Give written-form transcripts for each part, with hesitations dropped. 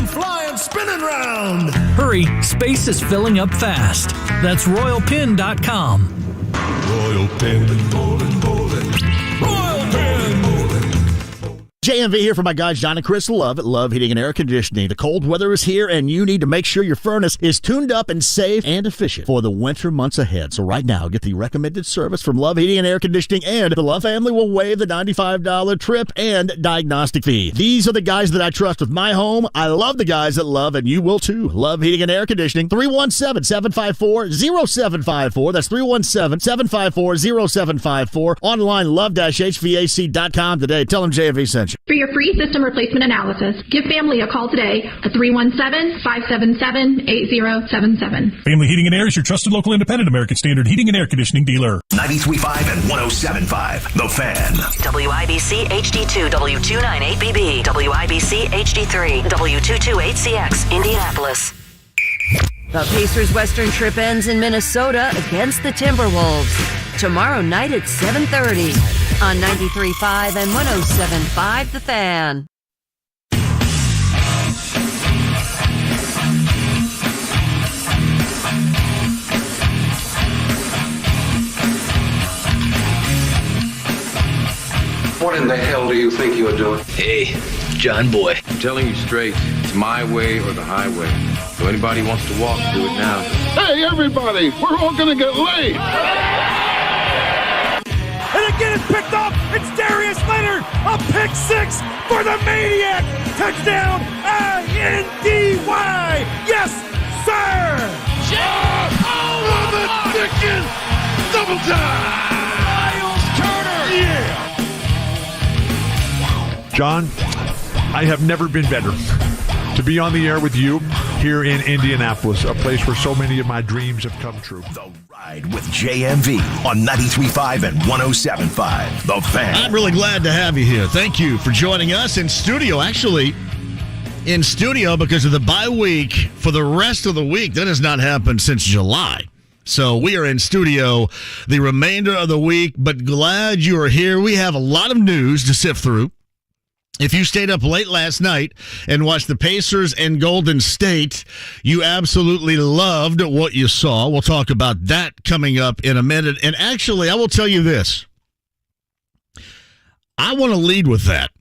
come flying, spinning round. Hurry, space is filling up fast. That's RoyalPin.com. Royal Pin. Royal Pin. JMV here for my guys John and Chris Love at Love Heating and Air Conditioning. The cold weather is here, and you need to make sure your furnace is tuned up and safe and efficient for the winter months ahead. So right now, get the recommended service from Love Heating and Air Conditioning, and the Love family will waive the $95 trip and diagnostic fee. These are the guys that I trust with my home. I love the guys at Love, and you will too. Love Heating and Air Conditioning, 317-754-0754. That's 317-754-0754. Online, love-hvac.com today. Tell them JMV sent you. For your free system replacement analysis, give family a call today at 317-577-8077. Family Heating and Air is your trusted local independent American Standard heating and air conditioning dealer. 93.5 and 107.5. The Fan. WIBC HD2 W298BB. WIBC HD3 W228CX. Indianapolis. The Pacers' Western trip ends in Minnesota against the Timberwolves. Tomorrow night at 7:30 on 93.5 and 107.5 The Fan. What in the hell do you think you're doing? Hey, John Boy. I'm telling you straight, it's my way or the highway. So anybody wants to walk, do it now. Hey, everybody, we're all gonna get laid. And again, it's picked off. It's Darius Leonard. A pick six for the Maniac. Touchdown, I-N-D-Y. Yes, sir. Oh, the chicken. Double time. Miles Turner. Yeah. John, I have never been better to be on the air with you here in Indianapolis, a place where so many of my dreams have come true. The Ride with JMV on 93.5 and 107.5. The Fan. I'm really glad to have you here. Thank you for joining us in studio. Actually, in studio because of the bye week for the rest of the week. That has not happened since July. So we are in studio the remainder of the week, but glad you are here. We have a lot of news to sift through. If you stayed up late last night and watched the Pacers and Golden State, you absolutely loved what you saw. We'll talk about that coming up in a minute. And actually, I will tell you this. I want to lead with that.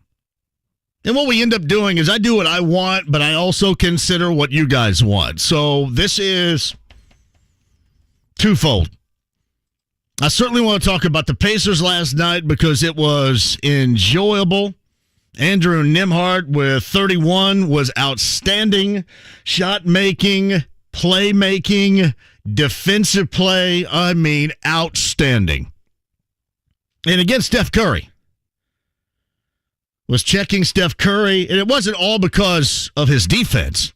And what we end up doing is I do what I want, but I also consider what you guys want. So this is twofold. I certainly want to talk about the Pacers last night because it was enjoyable. Andrew Nembhard with 31 was outstanding. Shot making, playmaking, defensive play. I mean, outstanding. And again, Steph Curry was checking Steph Curry, and it wasn't all because of his defense.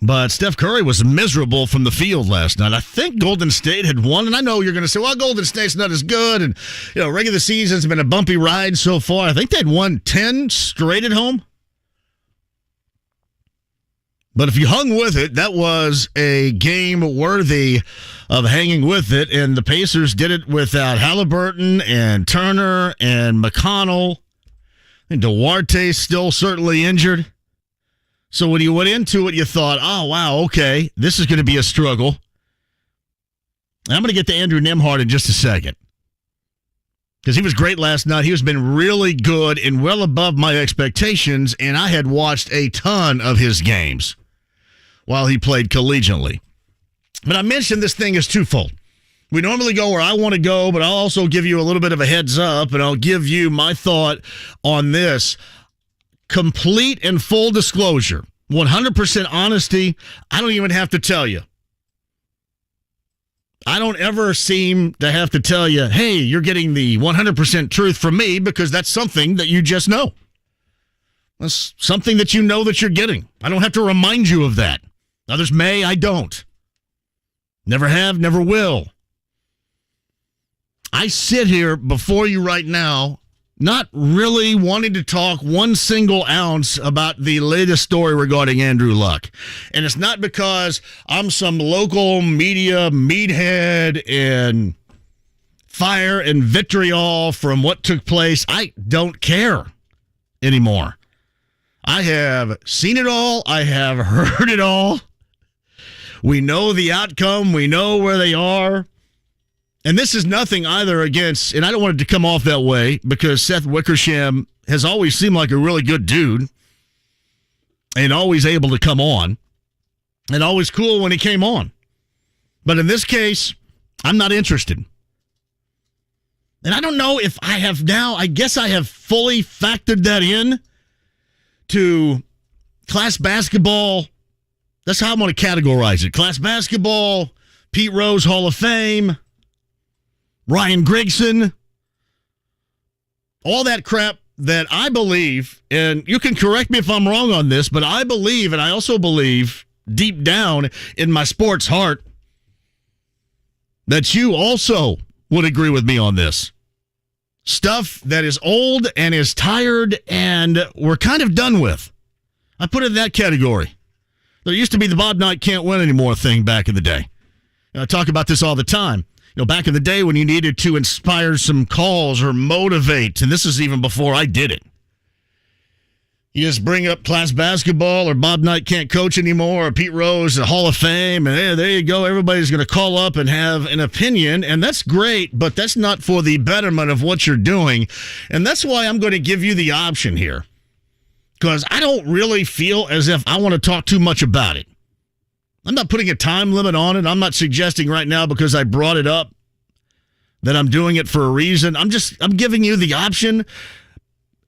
But Steph Curry was miserable from the field last night. I think Golden State had won, and I know you're going to say, well, Golden State's not as good, and regular season's been a bumpy ride so far. I think they'd won 10 straight at home. But if you hung with it, that was a game worthy of hanging with it, and the Pacers did it without Halliburton and Turner and McConnell, and Duarte's still certainly injured. So when you went into it, you thought, oh, wow, okay, this is going to be a struggle. And I'm going to get to Andrew Nembhard in just a second because he was great last night. He has been really good and well above my expectations, and I had watched a ton of his games while he played collegiately. But I mentioned this thing is twofold. We normally go where I want to go, but I'll also give you a little bit of a heads up, and I'll give you my thought on this. Complete and full disclosure, 100% honesty, I don't even have to tell you. I don't ever seem to have to tell you, hey, you're getting the 100% truth from me because that's something that you just know. That's something that you know that you're getting. I don't have to remind you of that. Others may, I don't. Never have, never will. I sit here before you right now not really wanting to talk one single ounce about the latest story regarding Andrew Luck. And it's not because I'm some local media meathead and fire and vitriol from what took place. I don't care anymore. I have seen it all. I have heard it all. We know the outcome. We know where they are. And this is nothing either against, and I don't want it to come off that way because Seth Wickersham has always seemed like a really good dude and always able to come on and always cool when he came on. But in this case, I'm not interested. And I don't know if I have now, I guess I have fully factored that in to class basketball. That's how I'm going to categorize it. Class basketball, Pete Rose Hall of Fame, Ryan Grigson, all that crap that I believe, and you can correct me if I'm wrong on this, but I believe, and I also believe deep down in my sports heart, that you also would agree with me on this. Stuff that is old and is tired and we're kind of done with. I put it in that category. There used to be the Bob Knight can't win anymore thing back in the day. And I talk about this all the time. Back in the day when you needed to inspire some calls or motivate, and this is even before I did it. You just bring up class basketball or Bob Knight can't coach anymore or Pete Rose, the Hall of Fame, and there you go. Everybody's going to call up and have an opinion, and that's great, but that's not for the betterment of what you're doing. And that's why I'm going to give you the option here, because I don't really feel as if I want to talk too much about it. I'm not putting a time limit on it. I'm not suggesting right now because I brought it up that I'm doing it for a reason. I'm giving you the option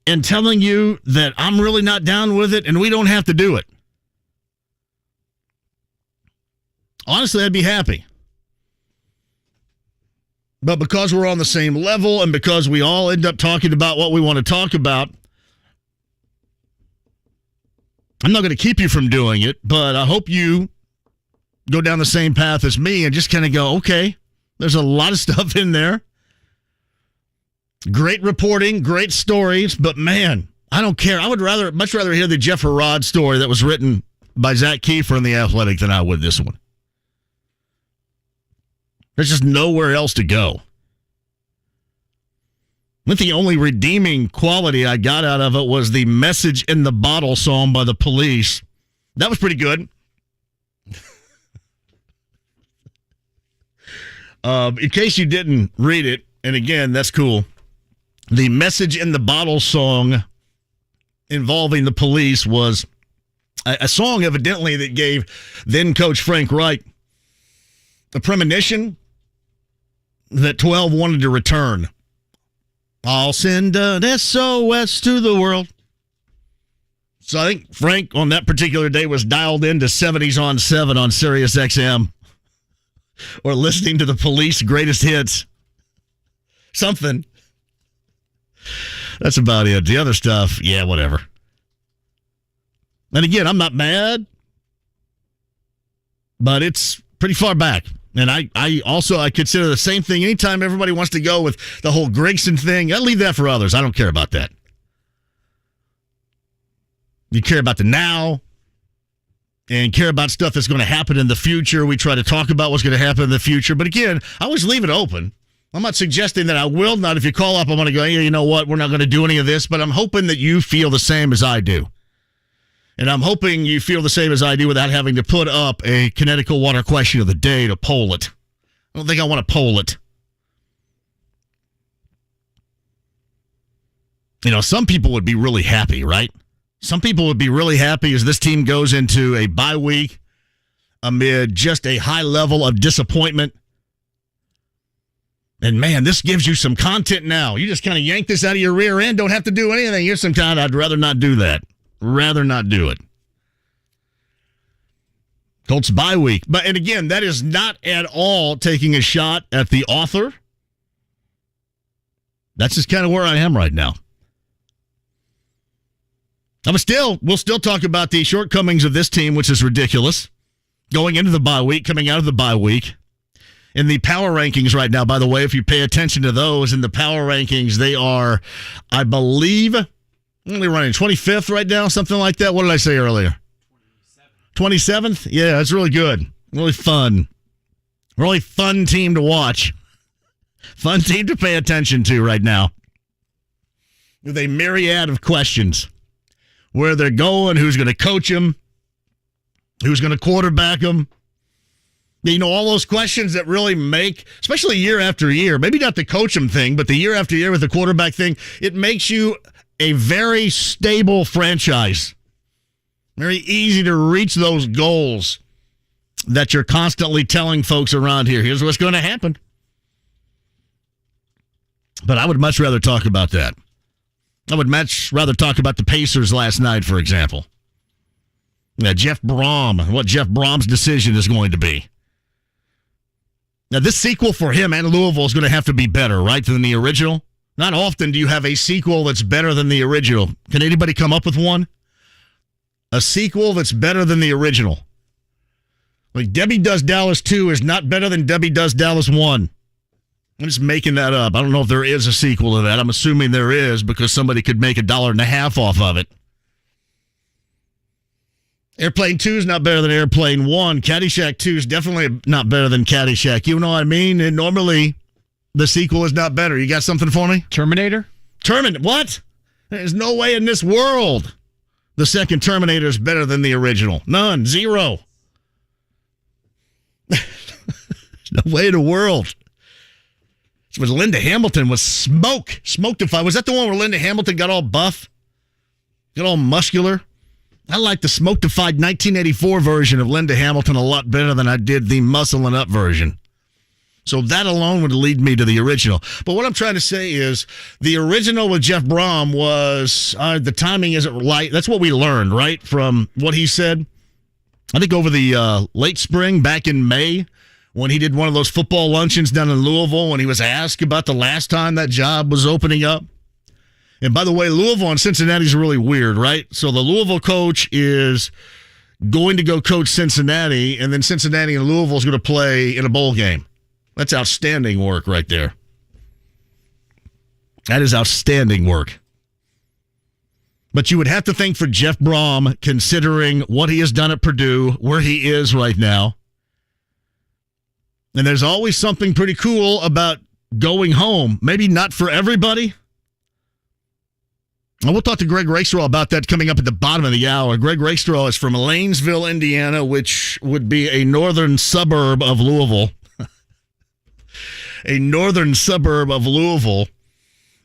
and telling you that I'm really not down with it and we don't have to do it. Honestly, I'd be happy. But because we're on the same level and because we all end up talking about what we want to talk about, I'm not going to keep you from doing it, but I hope you go down the same path as me and just kind of go, okay, there's a lot of stuff in there. Great reporting, great stories, but man, I don't care. I would much rather hear the Jeff Herrod story that was written by Zach Kiefer in The Athletic than I would this one. There's just nowhere else to go. I think the only redeeming quality I got out of it was the Message in the Bottle song by the Police. That was pretty good. In case you didn't read it, and again, that's cool. The Message in the Bottle song involving the Police was a song evidently that gave then Coach Frank Reich a premonition that 12 wanted to return. I'll send an SOS to the world. So I think Frank on that particular day was dialed into 70s on 7 on Sirius XM. Or listening to the Police greatest hits. Something. That's about it. The other stuff, yeah, whatever. And again, I'm not mad, but it's pretty far back. And I consider the same thing. Anytime everybody wants to go with the whole Grigson thing, I leave that for others. I don't care about that. You care about the now and care about stuff that's going to happen in the future. We try to talk about what's going to happen in the future. But again, I always leave it open. I'm not suggesting that I will not. If you call up, I'm going to go, yeah, you know what? We're not going to do any of this. But I'm hoping that you feel the same as I do. And I'm hoping you feel the same as I do without having to put up a Connecticut water question of the day to poll it. I don't think I want to poll it. Some people would be really happy, right? Some people would be really happy as this team goes into a bye week amid just a high level of disappointment. And, man, this gives you some content now. You just kind of yank this out of your rear end, don't have to do anything. Here's some kind. I'd rather not do that. Rather not do it. Colts bye week. And again, that is not at all taking a shot at the author. That's just kind of where I am right now. We'll still talk about the shortcomings of this team, which is ridiculous. Going into the bye week, coming out of the bye week. In the power rankings right now, by the way, if you pay attention to those in the power rankings, they are, I believe, only running 25th right now, something like that. What did I say earlier? 27th? Yeah, that's really good. Really fun. Really fun team to watch. Fun team to pay attention to right now. With a myriad of questions. where they're going, who's going to coach them, who's going to quarterback them. You know, all those questions that really make, especially year after year, maybe not the coach them thing, but the year after year with the quarterback thing, it makes you a very stable franchise. Very easy to reach those goals that you're constantly telling folks around here. Here's what's going to happen. But I would much rather talk about that. I would much rather talk about the Pacers last night, for example. Jeff Brohm, what Jeff Brohm's decision is going to be. Now, this sequel for him and Louisville is going to have to be better, right, than the original? Not often do you have a sequel that's better than the original. Can anybody come up with one? A sequel that's better than the original. Like Debbie Does Dallas 2 is not better than Debbie Does Dallas 1. I'm just making that up. I don't know if there is a sequel to that. I'm assuming there is because somebody could make $1.50 off of it. Airplane 2 is not better than Airplane 1. Caddyshack 2 is definitely not better than Caddyshack. You know what I mean? And normally, the sequel is not better. You got something for me? Terminator? What? There's no way in this world the second Terminator is better than the original. None. Zero. There's no way in the world. It was Linda Hamilton was Smoked-ified. Was that the one where Linda Hamilton got all buff? Got all muscular? I like the Smoked-ified 1984 version of Linda Hamilton a lot better than I did the muscling up version. So that alone would lead me to the original. But what I'm trying to say is the original with Jeff Brohm was the timing isn't right. That's what we learned, right, from what he said. I think over the late spring, back in May, when he did one of those football luncheons down in Louisville, when he was asked about the last time that job was opening up. And by the way, Louisville and Cincinnati is really weird, right? So the Louisville coach is going to go coach Cincinnati, and then Cincinnati and Louisville is going to play in a bowl game. That's outstanding work right there. That is outstanding work. But you would have to think for Jeff Brohm, considering what he has done at Purdue, where he is right now. And there's always something pretty cool about going home. Maybe not for everybody. And we'll talk to Greg Rakestraw about that coming up at the bottom of the hour. Greg Rakestraw is from Lanesville, Indiana, which would be a northern suburb of Louisville. A northern suburb of Louisville.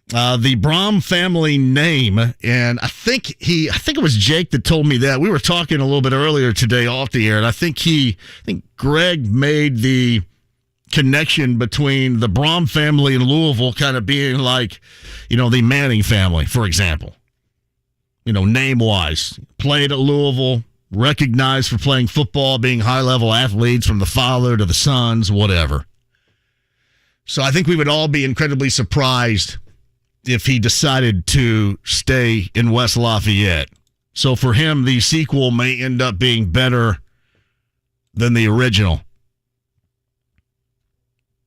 The Brohm family name, and I think it was Jake that told me that. We were talking a little bit earlier today off the air, and I think Greg made the connection between the Brohm family and Louisville kind of being like, the Manning family, for example. Name-wise. Played at Louisville, recognized for playing football, being high-level athletes from the father to the sons, whatever. So I think we would all be incredibly surprised if he decided to stay in West Lafayette. So for him, the sequel may end up being better than the original.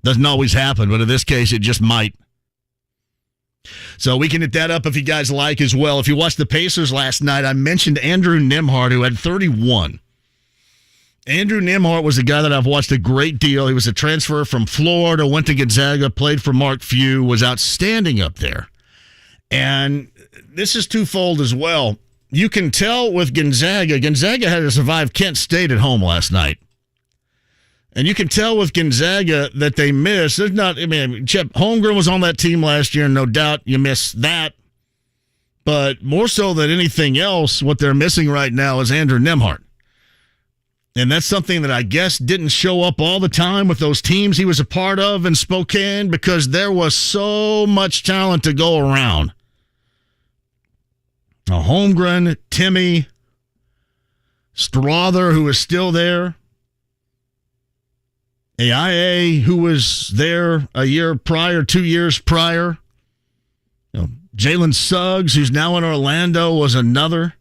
Doesn't always happen, but in this case, it just might. So we can hit that up if you guys like as well. If you watched the Pacers last night, I mentioned Andrew Nembhard, who had 31. Andrew Nembhard was a guy that I've watched a great deal. He was a transfer from Florida, went to Gonzaga, played for Mark Few, was outstanding up there. And this is twofold as well. You can tell with Gonzaga had to survive Kent State at home last night. And you can tell with Gonzaga that they missed. Chet Holmgren was on that team last year, and no doubt you miss that. But more so than anything else, what they're missing right now is Andrew Nembhard. And that's something that I guess didn't show up all the time with those teams he was a part of in Spokane because there was so much talent to go around. Now, Holmgren, Timmy, Strother, who is still there, AIA, who was there a year prior, 2 years prior. Jalen Suggs, who's now in Orlando, was another.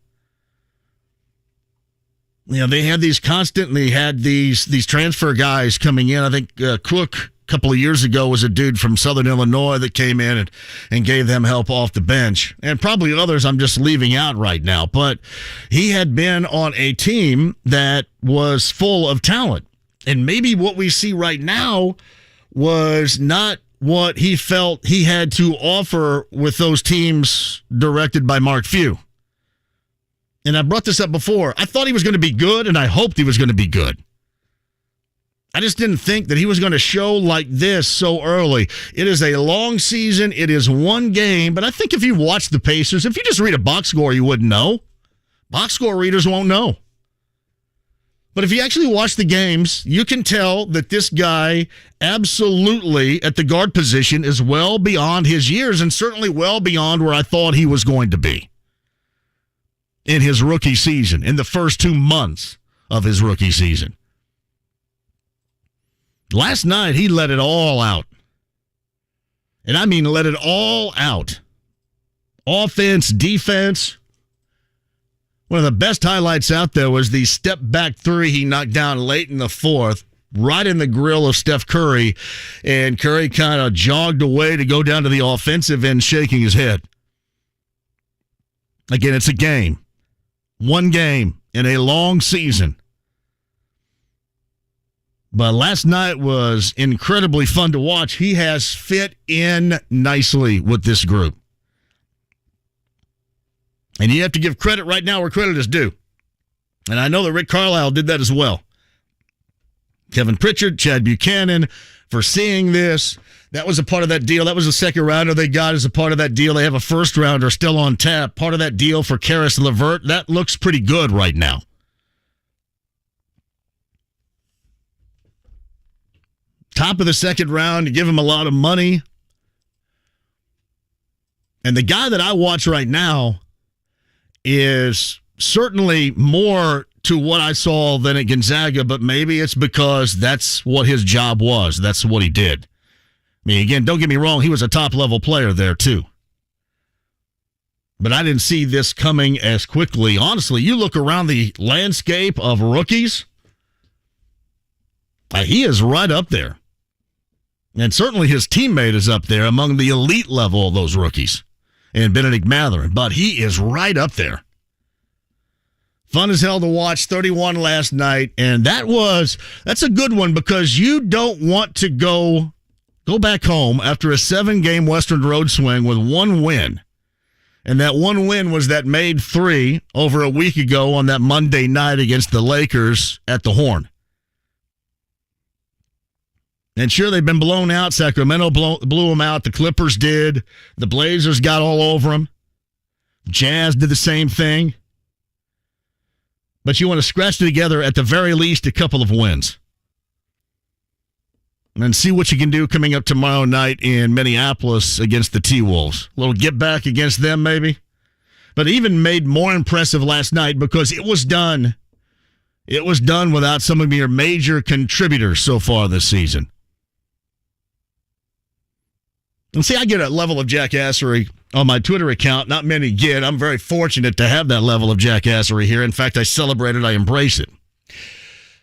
They had these transfer guys coming in. I think Cook a couple of years ago was a dude from Southern Illinois that came in and gave them help off the bench. And probably others I'm just leaving out right now. But he had been on a team that was full of talent. And maybe what we see right now was not what he felt he had to offer with those teams directed by Mark Few. And I brought this up before. I thought he was going to be good, and I hoped he was going to be good. I just didn't think that he was going to show like this so early. It is a long season. It is one game. But I think if you watch the Pacers, if you just read a box score, you wouldn't know. Box score readers won't know. But if you actually watch the games, you can tell that this guy absolutely at the guard position is well beyond his years and certainly well beyond where I thought he was going to be in his rookie season, in the first 2 months of his rookie season. Last night, he let it all out. And I mean let it all out. Offense, defense. One of the best highlights out there was the step-back three he knocked down late in the fourth, right in the grill of Steph Curry, and Curry kind of jogged away to go down to the offensive end, shaking his head. Again, it's a game. One game in a long season. But last night was incredibly fun to watch. He has fit in nicely with this group. And you have to give credit right now where credit is due. And I know that Rick Carlisle did that as well. Kevin Pritchard, Chad Buchanan, for seeing this. That was a part of that deal. That was the second rounder they got as a part of that deal. They have a first rounder still on tap. Part of that deal for Karis LeVert. That looks pretty good right now. Top of the second round, to give him a lot of money. And the guy that I watch right now is certainly more to what I saw than at Gonzaga, but maybe it's because that's what his job was. That's what he did. I mean, again, don't get me wrong, he was a top-level player there, too. But I didn't see this coming as quickly. Honestly, you look around the landscape of rookies, he is right up there. And certainly his teammate is up there among the elite level of those rookies, and Benedict Mathurin. But he is right up there. Fun as hell to watch. 31 last night, and that's a good one because you don't want to go back home after a 7-game Western road swing with one win. And that one win was that made 3 over a week ago on that Monday night against the Lakers at the Horn. And sure, they've been blown out. Sacramento blew them out. The Clippers did. The Blazers got all over them. Jazz did the same thing. But you want to scratch together, at the very least, a couple of wins. And then see what you can do coming up tomorrow night in Minneapolis against the T-Wolves. A little get back against them, maybe. But even made more impressive last night because it was done. It was done without some of your major contributors so far this season. And see, I get a level of jackassery on my Twitter account. Not many get. I'm very fortunate to have that level of jackassery here. In fact, I celebrate it. I embrace it.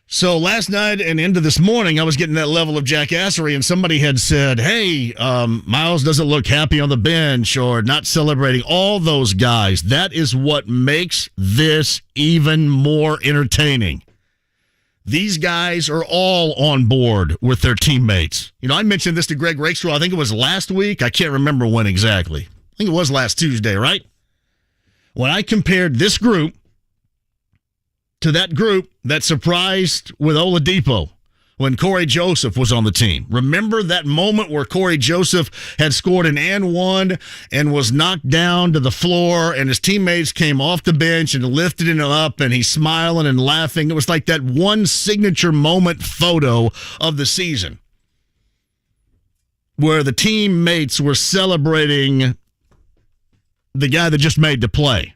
So last night and into this morning, I was getting that level of jackassery, and somebody had said, hey, Miles doesn't look happy on the bench or not celebrating. All those guys, that is what makes this even more entertaining. These guys are all on board with their teammates. You know, I mentioned this to Greg Rakestraw. I think it was last week. I can't remember when exactly. I think it was last Tuesday, right? When I compared this group to that group that surprised with Oladipo when Corey Joseph was on the team. Remember that moment where Corey Joseph had scored an and one and was knocked down to the floor, and his teammates came off the bench and lifted him up, and he's smiling and laughing. It was like that one signature moment photo of the season where the teammates were celebrating the guy that just made the play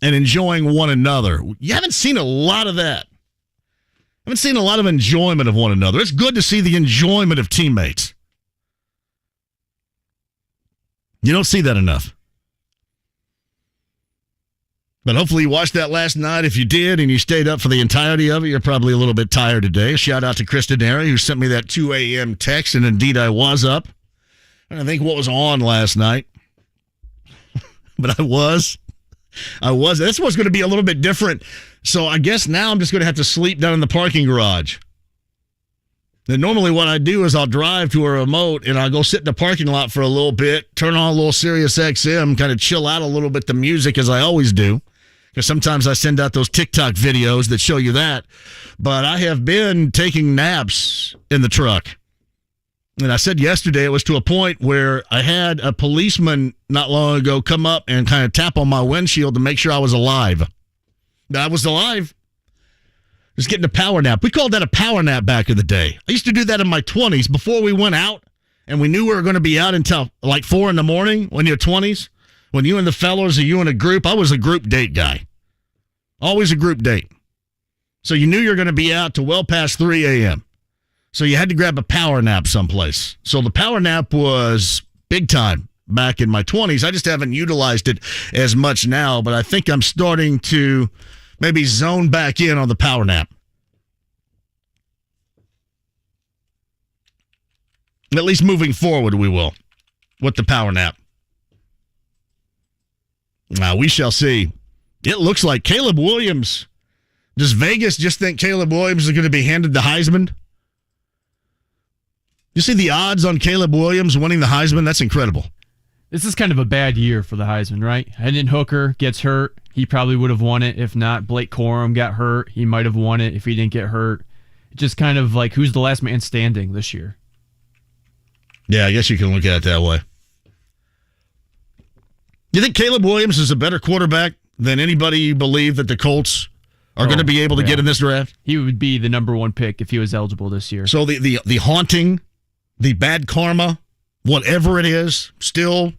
and enjoying one another. You haven't seen a lot of that. I haven't seen a lot of enjoyment of one another. It's good to see the enjoyment of teammates. You don't see that enough. But hopefully you watched that last night. If you did and you stayed up for the entirety of it, you're probably a little bit tired today. Shout out to Chris Denary, who sent me that 2 a.m. text, and indeed I was up. I don't think what was on last night. But I was. This was going to be a little bit different. So I guess now I'm just going to have to sleep down in the parking garage. Then normally what I do is I'll drive to a remote and I'll go sit in the parking lot for a little bit, turn on a little Sirius XM, kind of chill out a little bit the music as I always do. Because sometimes I send out those TikTok videos that show you that. But I have been taking naps in the truck. And I said yesterday it was to a point where I had a policeman not long ago come up and kind of tap on my windshield to make sure I was alive. That I was alive. Just getting a power nap. We called that a power nap back in the day. I used to do that in my 20s before we went out, and we knew we were going to be out until like 4 in the morning when you're 20s. When you and the fellows or you in a group, I was a group date guy. Always a group date. So you knew you were going to be out till well past 3 a.m. So you had to grab a power nap someplace. So the power nap was big time back in my 20s. I just haven't utilized it as much now, but I think I'm starting to maybe zone back in on the power nap. At least moving forward, we will, with the power nap. Now, we shall see. It looks like Caleb Williams. Does Vegas just think Caleb Williams is going to be handed the Heisman? You see the odds on Caleb Williams winning the Heisman? That's incredible. This is kind of a bad year for the Heisman, right? Hendon Hooker gets hurt. He probably would have won it if not. Blake Corum got hurt. He might have won it if he didn't get hurt. It's just kind of like who's the last man standing this year. Yeah, I guess you can look at it that way. You think Caleb Williams is a better quarterback than anybody you believe that the Colts are going to be able to get in this draft? He would be the number one pick if he was eligible this year. So the haunting, the bad karma, whatever it is, still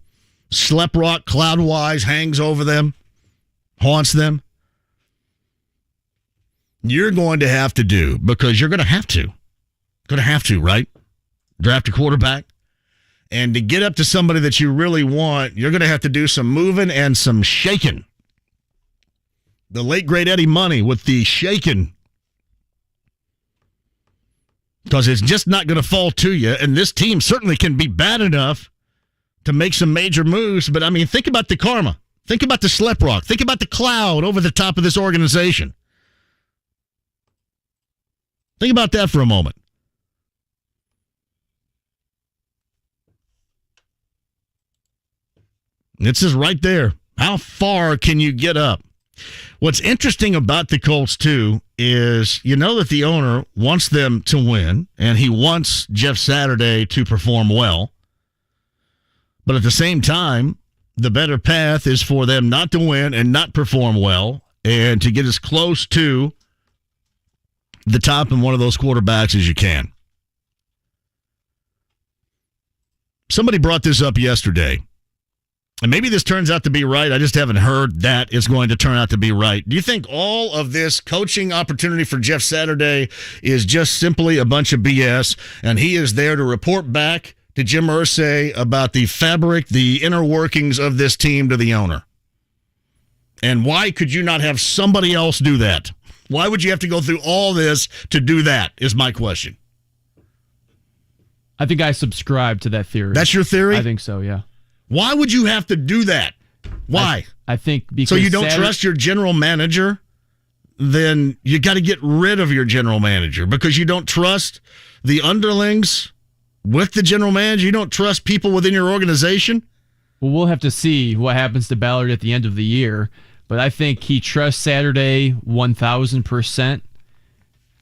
slept rock cloud-wise hangs over them, haunts them. You're going to have to do, because you're going to have to. Going to have to, right? Draft a quarterback. And to get up to somebody that you really want, you're going to have to do some moving and some shaking. The late, great Eddie Money with the shaking. Because it's just not going to fall to you. And this team certainly can be bad enough to make some major moves. But, I mean, think about the karma. Think about the slep rock. Think about the cloud over the top of this organization. Think about that for a moment. It's just right there. How far can you get up? What's interesting about the Colts, too, is you know that the owner wants them to win, and he wants Jeff Saturday to perform well. But at the same time, the better path is for them not to win and not perform well and to get as close to the top in one of those quarterbacks as you can. Somebody brought this up yesterday. And maybe this turns out to be right. I just haven't heard that it's going to turn out to be right. Do you think all of this coaching opportunity for Jeff Saturday is just simply a bunch of BS, and he is there to report back to Jim Irsay about the fabric, the inner workings of this team to the owner? And why could you not have somebody else do that? Why would you have to go through all this to do that, is my question. I think I subscribe to that theory. That's your theory? I think so, yeah. Why would you have to do that? Why? I think because... So you don't trust your general manager? Then you got to get rid of your general manager because you don't trust the underlings with the general manager? You don't trust people within your organization? Well, we'll have to see what happens to Ballard at the end of the year. But I think he trusts Saturday 1,000%.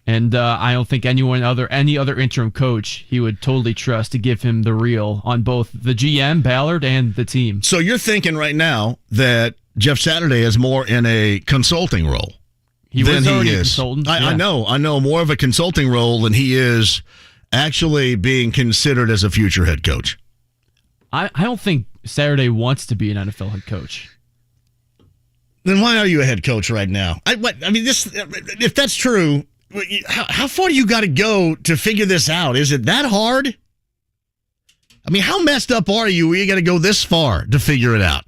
And I don't think any other interim coach he would totally trust to give him the real on both the GM, Ballard, and the team. So you're thinking right now that Jeff Saturday is more in a consulting role than he is. A consultant. I know more of a consulting role than he is actually being considered as a future head coach. I don't think Saturday wants to be an NFL head coach. Then why are you a head coach right now? If that's true, how far do you got to go to figure this out? Is it that hard? I mean, how messed up are you where you got to go this far to figure it out?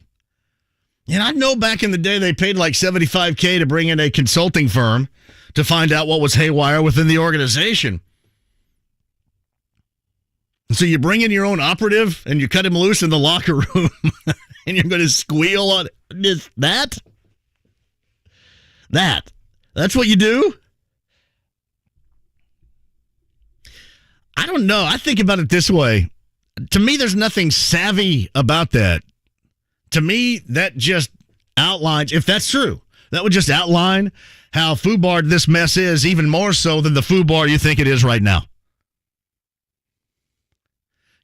And I know back in the day they paid like $75K to bring in a consulting firm to find out what was haywire within the organization. So you bring in your own operative and you cut him loose in the locker room and you're going to squeal on this, that? That's what you do? I don't know. I think about it this way. To me, there's nothing savvy about that. To me, that just outlines, if that's true, that would just outline how FUBAR this mess is, even more so than the FUBAR you think it is right now.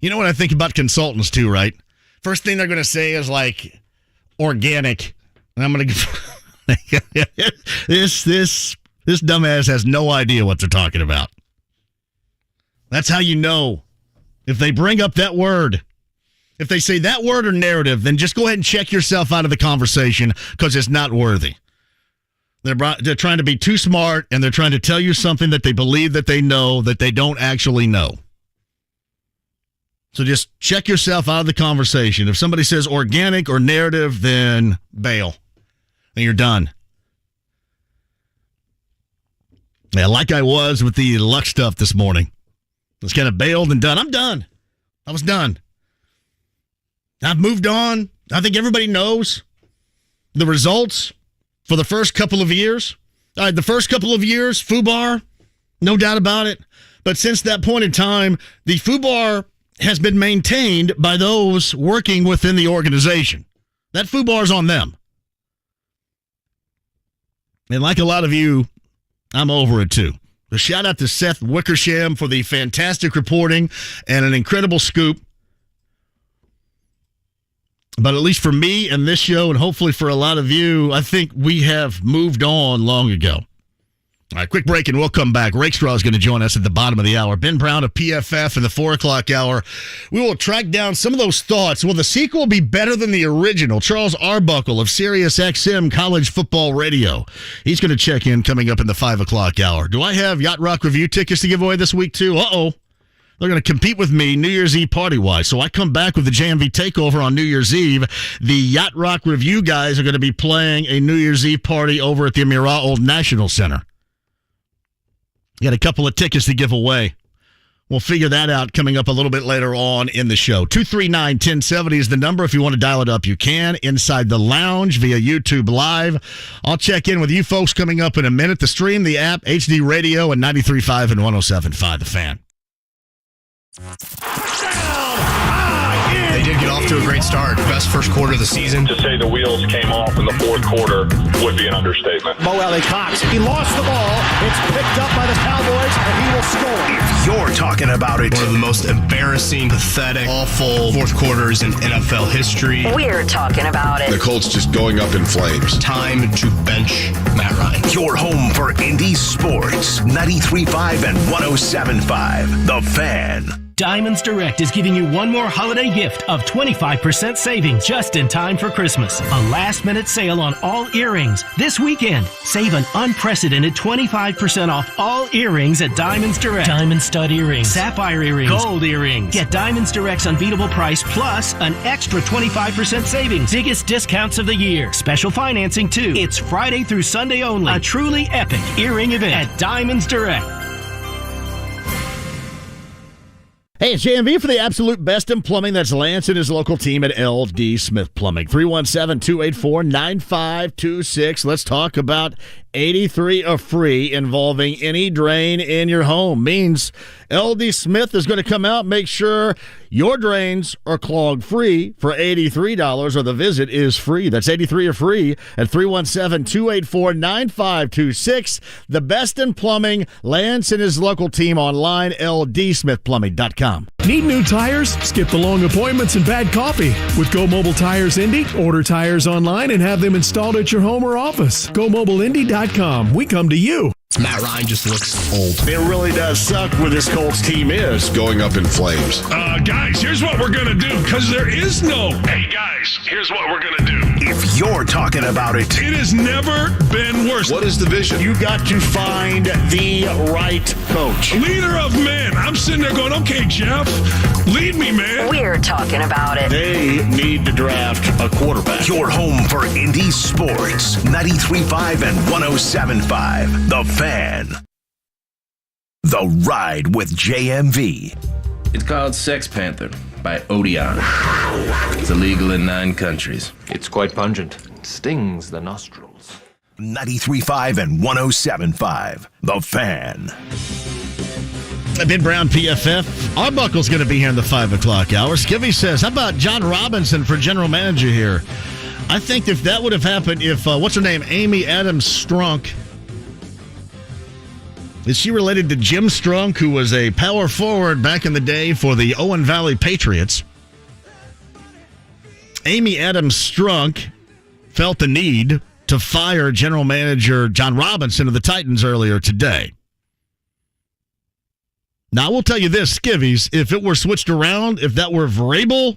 You know what I think about consultants too, right? First thing they're going to say is like organic. And I'm going to this dumbass has no idea what they're talking about. That's how you know. If they bring up that word, if they say that word or narrative, then just go ahead and check yourself out of the conversation because it's not worthy. They're trying to be too smart, and they're trying to tell you something that they believe that they know that they don't actually know. So just check yourself out of the conversation. If somebody says organic or narrative, then bail. And you're done. Yeah, like I was with the luck stuff this morning. Was kind of bailed and done. I'm done. I was done. I've moved on. I think everybody knows the results for the first couple of years. All right, the first couple of years, FUBAR, no doubt about it. But since that point in time, the FUBAR has been maintained by those working within the organization. That FUBAR is on them. And like a lot of you, I'm over it too. A shout out to Seth Wickersham for the fantastic reporting and an incredible scoop. But at least for me and this show, and hopefully for a lot of you, I think we have moved on long ago. All right, quick break and we'll come back. Rakestraw is going to join us at the bottom of the hour. Ben Brown of PFF in the 4 o'clock hour. We will track down some of those thoughts. Will the sequel be better than the original? Charles Arbuckle of Sirius XM College Football Radio. He's going to check in coming up in the 5 o'clock hour. Do I have Yacht Rock review tickets to give away this week too? Uh-oh. They're going to compete with me New Year's Eve party-wise. So I come back with the JMV takeover on New Year's Eve. The Yacht Rock review guys are going to be playing a New Year's Eve party over at the Amira Old National Center. Got a couple of tickets to give away. We'll figure that out coming up a little bit later on in the show. 239-1070 is the number. If you want to dial it up, you can. Inside the lounge via YouTube Live. I'll check in with you folks coming up in a minute. The stream, the app, HD Radio, and 93.5 and 107.5 The Fan. They did get off to a great start. Best first quarter of the season. To say the wheels came off in the fourth quarter would be an understatement. Mo Alley Cox, he lost the ball. It's picked up by the Cowboys, and he will score. If you're talking about it, one of the most embarrassing, pathetic, awful fourth quarters in NFL history. We're talking about it. The Colts just going up in flames. Time to bench Matt Ryan. Your home for Indy Sports. 93.5 and 107.5 The Fan. Diamonds Direct is giving you one more holiday gift of 25% savings just in time for Christmas. A last-minute sale on all earrings. This weekend, save an unprecedented 25% off all earrings at Diamonds Direct. Diamond stud earrings, sapphire earrings, gold earrings. Get Diamonds Direct's unbeatable price plus an extra 25% savings. Biggest discounts of the year. Special financing, too. It's Friday through Sunday only. A truly epic earring event at Diamonds Direct. Hey, it's JMV for the absolute best in plumbing. That's Lance and his local team at LD Smith Plumbing. 317-284-9526. Let's talk about 83 a free involving any drain in your home. Means LD Smith is going to come out and make sure your drains are clog free for $83 or the visit is free. That's 83 a free at 317-284-9526. The best in plumbing, Lance and his local team online, ldsmithplumbing.com. Need new tires? Skip the long appointments and bad coffee. With Go Mobile Tires Indy, order tires online and have them installed at your home or office. GoMobileIndy.com. We come to you. Matt Ryan just looks old. It really does suck where this Colts team is. Going up in flames. Guys, here's what we're going to do, because there is no, hey, guys, here's what we're going to do. If you're talking about it, it has never been worse. What is the vision? You got to find the right coach. Leader of men. I'm sitting there going, okay, Jeff, lead me, man. We're talking about it. They need to draft a quarterback. Your home for Indy Sports. 93.5 and 107.5 The Fan. The Ride with JMV. It's called Sex Panther by Odeon. It's illegal in 9 countries. It's quite pungent. It stings the nostrils. 93.5 and 107.5 The Fan. Ben Brown, PFF. Arbuckle's going to be here in the 5 o'clock hour. Skivvy says, how about John Robinson for general manager here? I think if that would have happened, if, what's her name, Amy Adams Strunk, is she related to Jim Strunk, who was a power forward back in the day for the Owen Valley Patriots? Amy Adams Strunk felt the need to fire general manager John Robinson of the Titans earlier today. Now, I will tell you this, Skivvies, if it were switched around, if that were Vrabel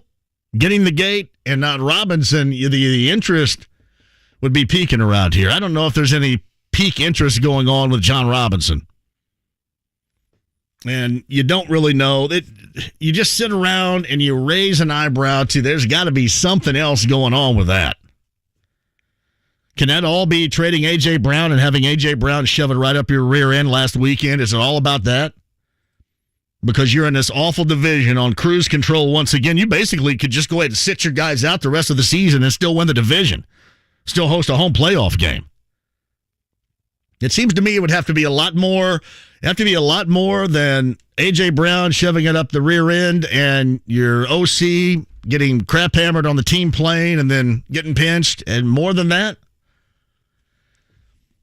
getting the gate and not Robinson, the interest would be peaking around here. I don't know if there's any peak interest going on with John Robinson. And you don't really know. You just sit around and you raise an eyebrow to there's got to be something else going on with that. Can that all be trading A.J. Brown and having A.J. Brown shove it right up your rear end last weekend? Is it all about that? Because you're in this awful division on cruise control once again. You basically could just go ahead and sit your guys out the rest of the season and still win the division. Still host a home playoff game. It seems to me it would have to be a lot more than A.J. Brown shoving it up the rear end and your OC getting crap hammered on the team plane and then getting pinched, and more than that.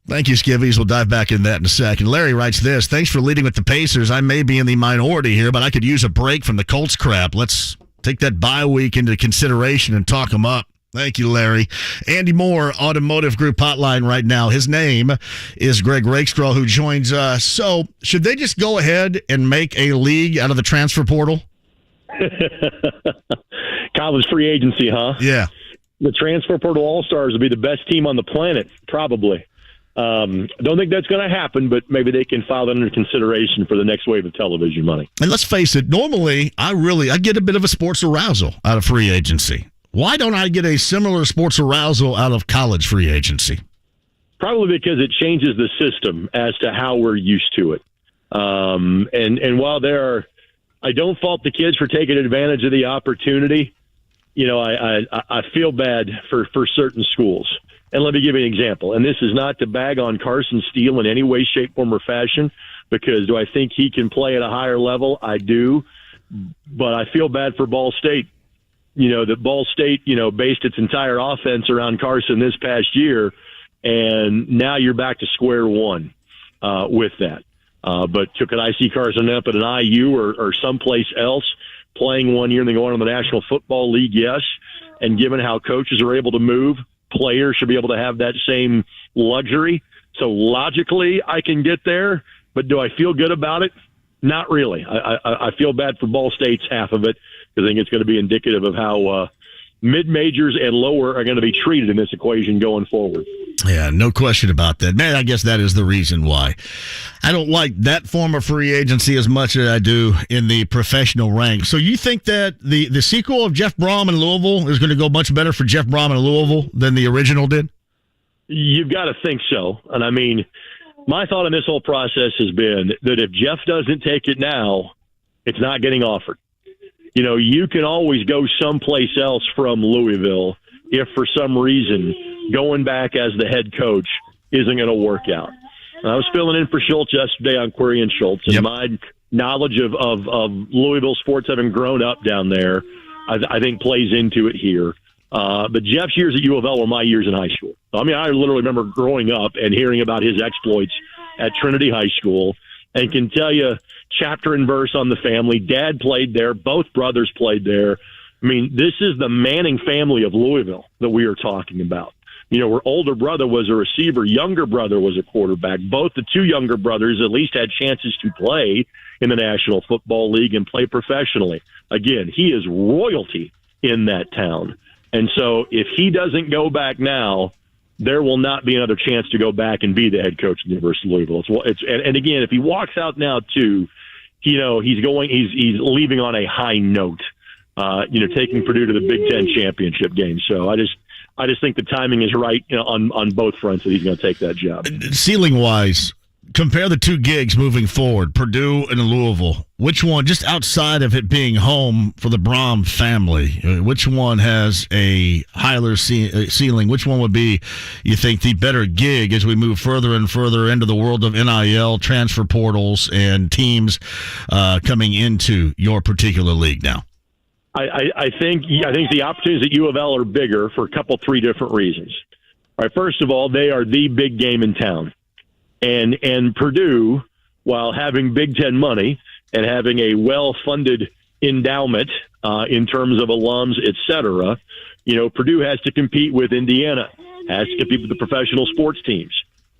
Thank you, Skivvies. We'll dive back into that in a second. Larry writes this. Thanks for leading with the Pacers. I may be in the minority here, but I could use a break from the Colts crap. Let's take that bye week into consideration and talk them up. Thank you, Larry. Andy Moore, Automotive Group Hotline right now. His name is Greg Rakestraw, who joins us. So should they just go ahead and make a league out of the transfer portal? College free agency, huh? Yeah. The transfer portal all-stars will be the best team on the planet, probably. I don't think that's going to happen, but maybe they can file that under consideration for the next wave of television money. And let's face it, normally I get a bit of a sports arousal out of free agency. Why don't I get a similar sports arousal out of college free agency? Probably because it changes the system as to how we're used to it. And while I don't fault the kids for taking advantage of the opportunity. You know, I feel bad for certain schools. And let me give you an example. And this is not to bag on Carson Steele in any way, shape, form, or fashion, because do I think he can play at a higher level? I do. But I feel bad for Ball State. You know, that Ball State, based its entire offense around Carson this past year, and now you're back to square one with that. But could I see Carson up at an IU or someplace else playing 1 year and then going on the National Football League? Yes. And given how coaches are able to move, players should be able to have that same luxury. So logically, I can get there, but do I feel good about it? Not really. I feel bad for Ball State's half of it, because I think it's going to be indicative of how mid-majors and lower are going to be treated in this equation going forward. Yeah, no question about that. Man, I guess that is the reason why. I don't like that form of free agency as much as I do in the professional ranks. So you think that the sequel of Jeff Brohm in Louisville is going to go much better for Jeff Brohm in Louisville than the original did? You've got to think so. And I mean, my thought on this whole process has been that if Jeff doesn't take it now, it's not getting offered. You know, you can always go someplace else from Louisville if for some reason going back as the head coach isn't going to work out. I was filling in for Schultz yesterday on Query and Schultz, and my knowledge of Louisville sports, having grown up down there, I think plays into it here. But Jeff's years at U of L were my years in high school. I mean, I literally remember growing up and hearing about his exploits at Trinity High School, and can tell you chapter and verse on the family. Dad played there. Both brothers played there. I mean, this is the Manning family of Louisville that we are talking about. You know, where older brother was a receiver, younger brother was a quarterback. Both the two younger brothers at least had chances to play in the National Football League and play professionally. Again, he is royalty in that town. And so if he doesn't go back now, there will not be another chance to go back and be the head coach of the University of Louisville. And again, if he walks out now too, he's leaving on a high note, taking Purdue to the Big Ten championship game. So I just think the timing is right, on both fronts that he's going to take that job. Ceiling wise, compare the two gigs moving forward, Purdue and Louisville. Which one, just outside of it being home for the Brohm family, which one has a higher ceiling? Which one would be, you think, the better gig as we move further and further into the world of NIL, transfer portals, and teams coming into your particular league now? I think the opportunities at U of L are bigger for three different reasons. All right, first of all, they are the big game in town. And Purdue, while having Big Ten money and having a well-funded endowment in terms of alums, et cetera, Purdue has to compete with Indiana, has to compete with the professional sports teams.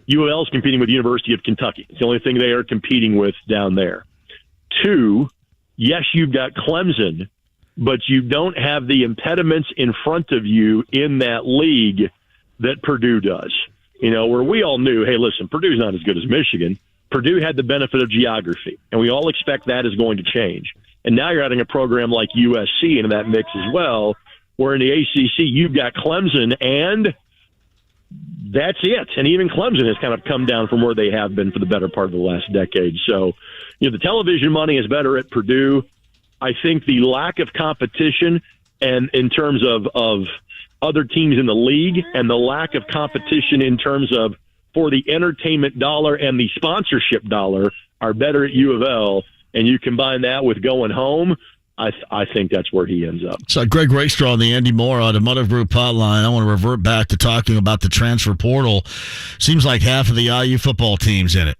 U of L is competing with the University of Kentucky. It's the only thing they are competing with down there. Two, yes, you've got Clemson, but you don't have the impediments in front of you in that league that Purdue does. Where we all knew, hey, listen, Purdue's not as good as Michigan. Purdue had the benefit of geography, and we all expect that is going to change. And now you're adding a program like USC into that mix as well, where in the ACC you've got Clemson, and that's it. And even Clemson has kind of come down from where they have been for the better part of the last decade. So, the television money is better at Purdue. I think the lack of competition and in terms of other teams in the league and the lack of competition in terms of for the entertainment dollar and the sponsorship dollar are better at U of L. And you combine that with going home, I think that's where he ends up. So Greg Rakestraw on the Andy Moore Automotive Group hotline. I want to revert back to talking about the transfer portal. Seems like half of the IU football team's in it.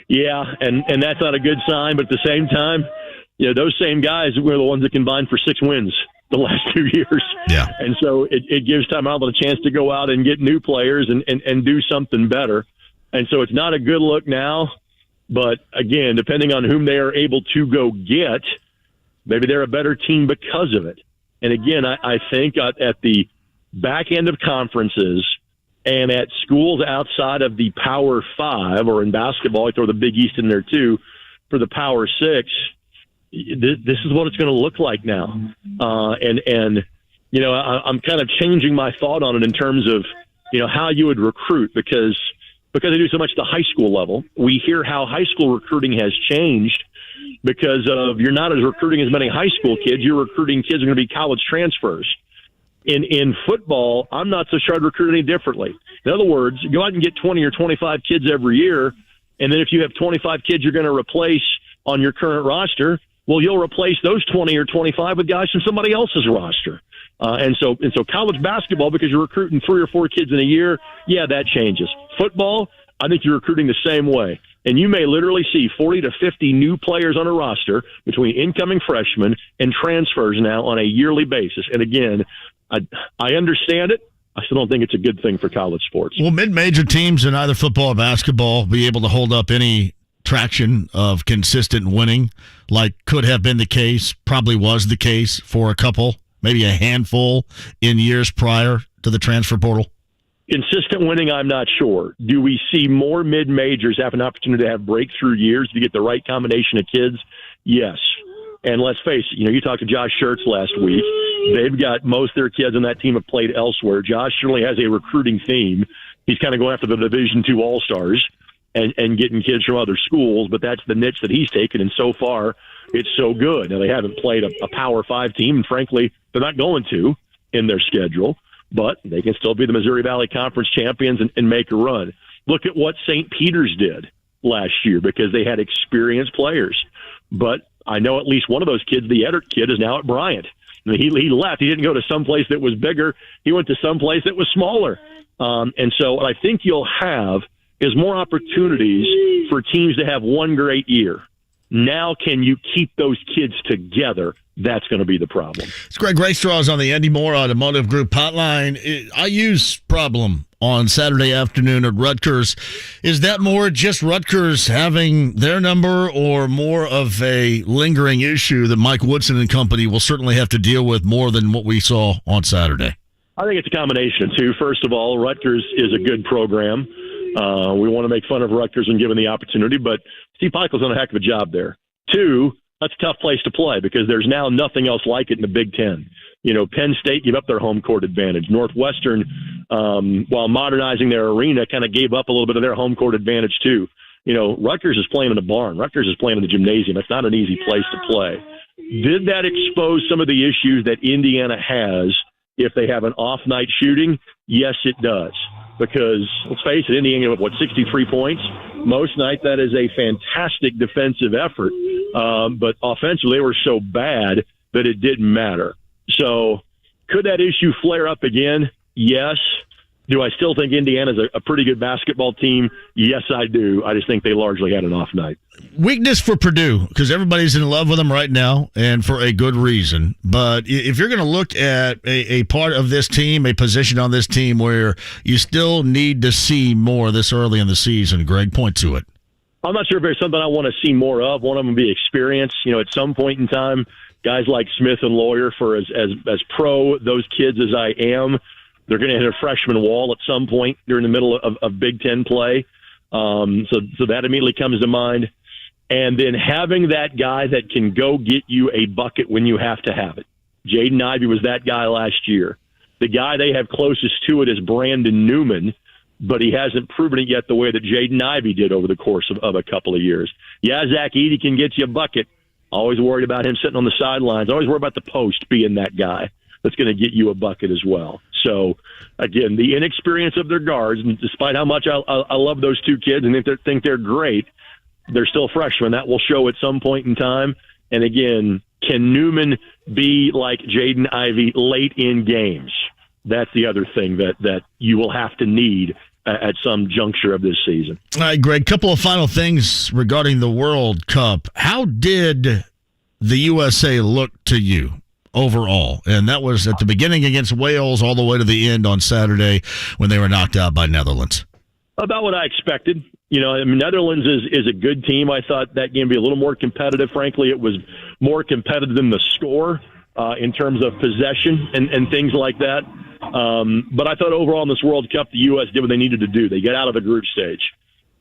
Yeah, and that's not a good sign. But at the same time, those same guys were the ones that combined for 6 wins the last 2 years. Yeah. And so it gives Tom Allen a chance to go out and get new players and do something better. And so it's not a good look now. But, again, depending on whom they are able to go get, maybe they're a better team because of it. And, again, I think at the back end of conferences and at schools outside of the Power 5, or in basketball, I throw the Big East in there too, for the Power 6, this is what it's going to look like now. I'm kind of changing my thought on it in terms of, how you would recruit because they do so much at the high school level. We hear how high school recruiting has changed because of you're not as recruiting as many high school kids. You're recruiting kids who are going to be college transfers. In football, I'm not so sure I'd recruit any differently. In other words, go out and get 20 or 25 kids every year, and then if you have 25 kids you're going to replace on your current roster, well, you'll replace those 20 or 25 with guys from somebody else's roster. And so college basketball, because you're recruiting 3 or 4 kids in a year, yeah, that changes. Football, I think you're recruiting the same way. And you may literally see 40 to 50 new players on a roster between incoming freshmen and transfers now on a yearly basis. And again, I understand it. I still don't think it's a good thing for college sports. Will mid-major teams in either football or basketball be able to hold up any traction of consistent winning like could have been the case, probably was the case for a couple, maybe a handful in years prior to the transfer portal? Consistent winning, I'm not sure. Do we see more mid-majors have an opportunity to have breakthrough years to get the right combination of kids? Yes. And let's face it, you talked to Josh Schertz last week. They've got most of their kids on that team have played elsewhere. Josh certainly has a recruiting theme. He's kind of going after the Division II All-Stars and getting kids from other schools, but that's the niche that he's taken, and so far it's so good. Now, they haven't played a Power 5 team, and frankly, they're not going to in their schedule, but they can still be the Missouri Valley Conference champions and make a run. Look at what St. Peter's did last year because they had experienced players. But I know at least one of those kids, the Eddard kid, is now at Bryant. I mean, he left. He didn't go to some place that was bigger. He went to some place that was smaller. And so what I think you'll have is more opportunities for teams to have one great year. Now, can you keep those kids together? That's going to be the problem. It's Greg Rakestraw on the Andy Moore Automotive Group hotline. IU's problem on Saturday afternoon at Rutgers. Is that more just Rutgers having their number or more of a lingering issue that Mike Woodson and company will certainly have to deal with more than what we saw on Saturday? I think it's a combination of two. First of all, Rutgers is a good program. We want to make fun of Rutgers when given the opportunity, but Steve Pikiell's done a heck of a job there. Two, that's a tough place to play because there's now nothing else like it in the Big Ten. Penn State gave up their home court advantage. Northwestern, while modernizing their arena, kind of gave up a little bit of their home court advantage too. Rutgers is playing in a barn. Rutgers is playing in the gymnasium. It's not an easy place to play. Did that expose some of the issues that Indiana has if they have an off-night shooting? Yes, it does. Because, let's face it, Indiana gave up, 63 points? Most night, that is a fantastic defensive effort. But offensively, they were so bad that it didn't matter. So could that issue flare up again? Yes. Do I still think Indiana's a pretty good basketball team? Yes, I do. I just think they largely had an off night. Weakness for Purdue, because everybody's in love with them right now, and for a good reason. But if you're going to look at a part of this team, a position on this team where you still need to see more this early in the season, Greg, point to it. I'm not sure if there's something I want to see more of. One of them would be experience. At some point in time, guys like Smith and Lawyer, for as pro those kids as I am, they're going to hit a freshman wall at some point during the middle of Big Ten play. So that immediately comes to mind. And then having that guy that can go get you a bucket when you have to have it. Jaden Ivey was that guy last year. The guy they have closest to it is Brandon Newman, but he hasn't proven it yet the way that Jaden Ivey did over the course of a couple of years. Yeah, Zach Edey can get you a bucket. Always worried about him sitting on the sidelines. Always worried about the post being that guy that's going to get you a bucket as well. So, again, the inexperience of their guards, and despite how much I love those two kids and think they're great, they're still freshmen. That will show at some point in time. And, again, can Newman be like Jaden Ivey late in games? That's the other thing that you will have to need at some juncture of this season. All right, Greg, couple of final things regarding the World Cup. How did the USA look to you overall? And that was at the beginning against Wales all the way to the end on Saturday when they were knocked out by Netherlands. About what I expected. Netherlands is a good team. I thought that game would be a little more competitive. Frankly, it was more competitive than the score in terms of possession and things like that. But I thought overall in this World Cup, the U.S. did what they needed to do. They get out of the group stage.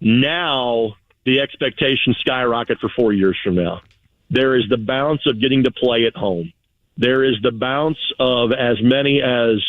Now the expectations skyrocket for 4 years from now. There is the bounce of getting to play at home. There is the bounce of as many as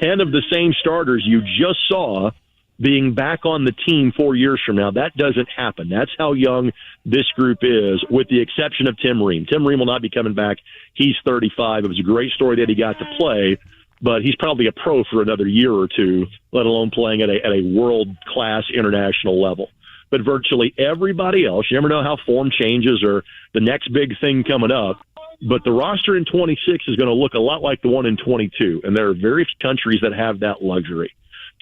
10 of the same starters you just saw being back on the team 4 years from now. That doesn't happen. That's how young this group is, with the exception of Tim Ream. Tim Ream will not be coming back. He's 35. It was a great story that he got to play, but he's probably a pro for another year or two, let alone playing at a world-class international level. But virtually everybody else, you never know how form changes or the next big thing coming up, but the roster in 26 is going to look a lot like the one in 22, and there are very few countries that have that luxury.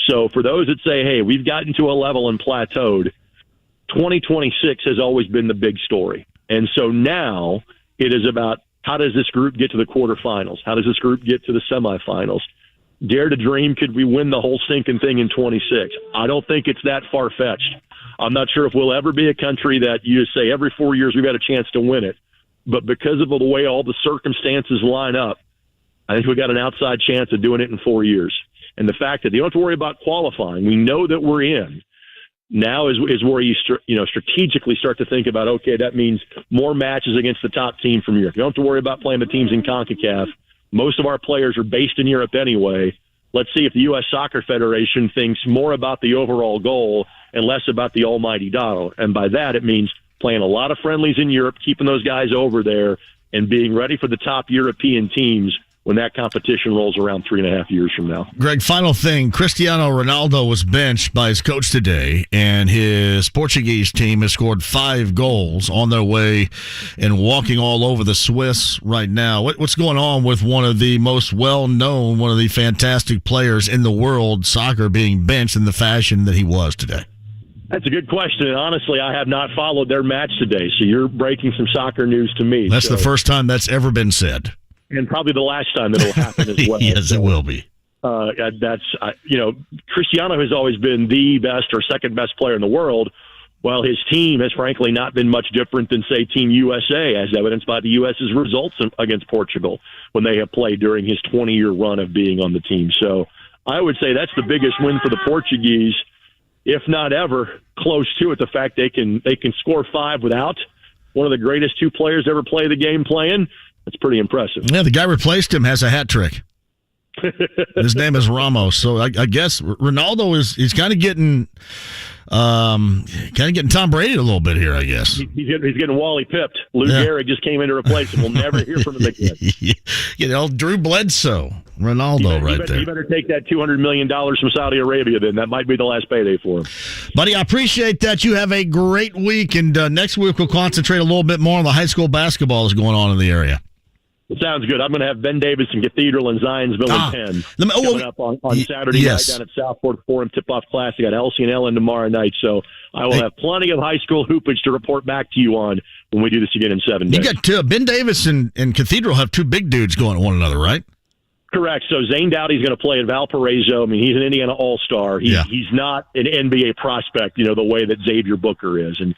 So for those that say, hey, we've gotten to a level and plateaued, 2026 has always been the big story. And so now it is about how does this group get to the quarterfinals? How does this group get to the semifinals? Dare to dream, could we win the whole stinking thing in 26? I don't think it's that far-fetched. I'm not sure if we'll ever be a country that you just say every 4 years we've got a chance to win it. But because of the way all the circumstances line up, I think we got an outside chance of doing it in 4 years. And the fact that you don't have to worry about qualifying, we know that we're in. Now is where you strategically start to think about, okay, that means more matches against the top team from Europe. You don't have to worry about playing the teams in CONCACAF. Most of our players are based in Europe anyway. Let's see if the U.S. Soccer Federation thinks more about the overall goal and less about the almighty dollar. And by that, it means playing a lot of friendlies in Europe, keeping those guys over there, and being ready for the top European teams when that competition rolls around 3.5 years from now. Greg, final thing. Cristiano Ronaldo was benched by his coach today, and his Portuguese team has scored 5 goals on their way and walking all over the Swiss right now. What's going on with one of the most well-known, one of the fantastic players in the world, soccer, being benched in the fashion that he was today? That's a good question, and honestly, I have not followed their match today, so you're breaking some soccer news to me. That's the first time that's ever been said. And probably the last time that will happen as well. Yes, it will be. Cristiano has always been the best or second best player in the world, while his team has frankly not been much different than, say, Team USA, as evidenced by the U.S.'s results against Portugal when they have played during his 20-year run of being on the team. So I would say that's the biggest win for the Portuguese, if not ever, close to it. The fact they can score 5 without one of the greatest two players ever play the game playing. That's pretty impressive. Yeah, the guy replaced him has a hat trick. His name is Ramos. So I guess Ronaldo he's kind of getting Tom Brady a little bit here, I guess. He's getting Wally pipped. Lou Gehrig just came in to replace him. We'll never hear from him again. Drew Bledsoe, Ronaldo there. You better take that $200 million from Saudi Arabia then. That might be the last payday for him. Buddy, I appreciate that. You have a great week, and next week we'll concentrate a little bit more on the high school basketball that's going on in the area. It sounds good. I'm going to have Ben Davis and Cathedral and Zionsville and Penn coming up on Saturday night down at Southport Forum Tip-Off Classic at LC and Ellen tomorrow night. So I will have plenty of high school hoopage to report back to you on when we do this again in 7 days. You got Ben Davis and Cathedral have two big dudes going at one another, right? Correct. So Zane Dowdy's going to play at Valparaiso. I mean, he's an Indiana All-Star. He's not an NBA prospect, the way that Xavier Booker is. And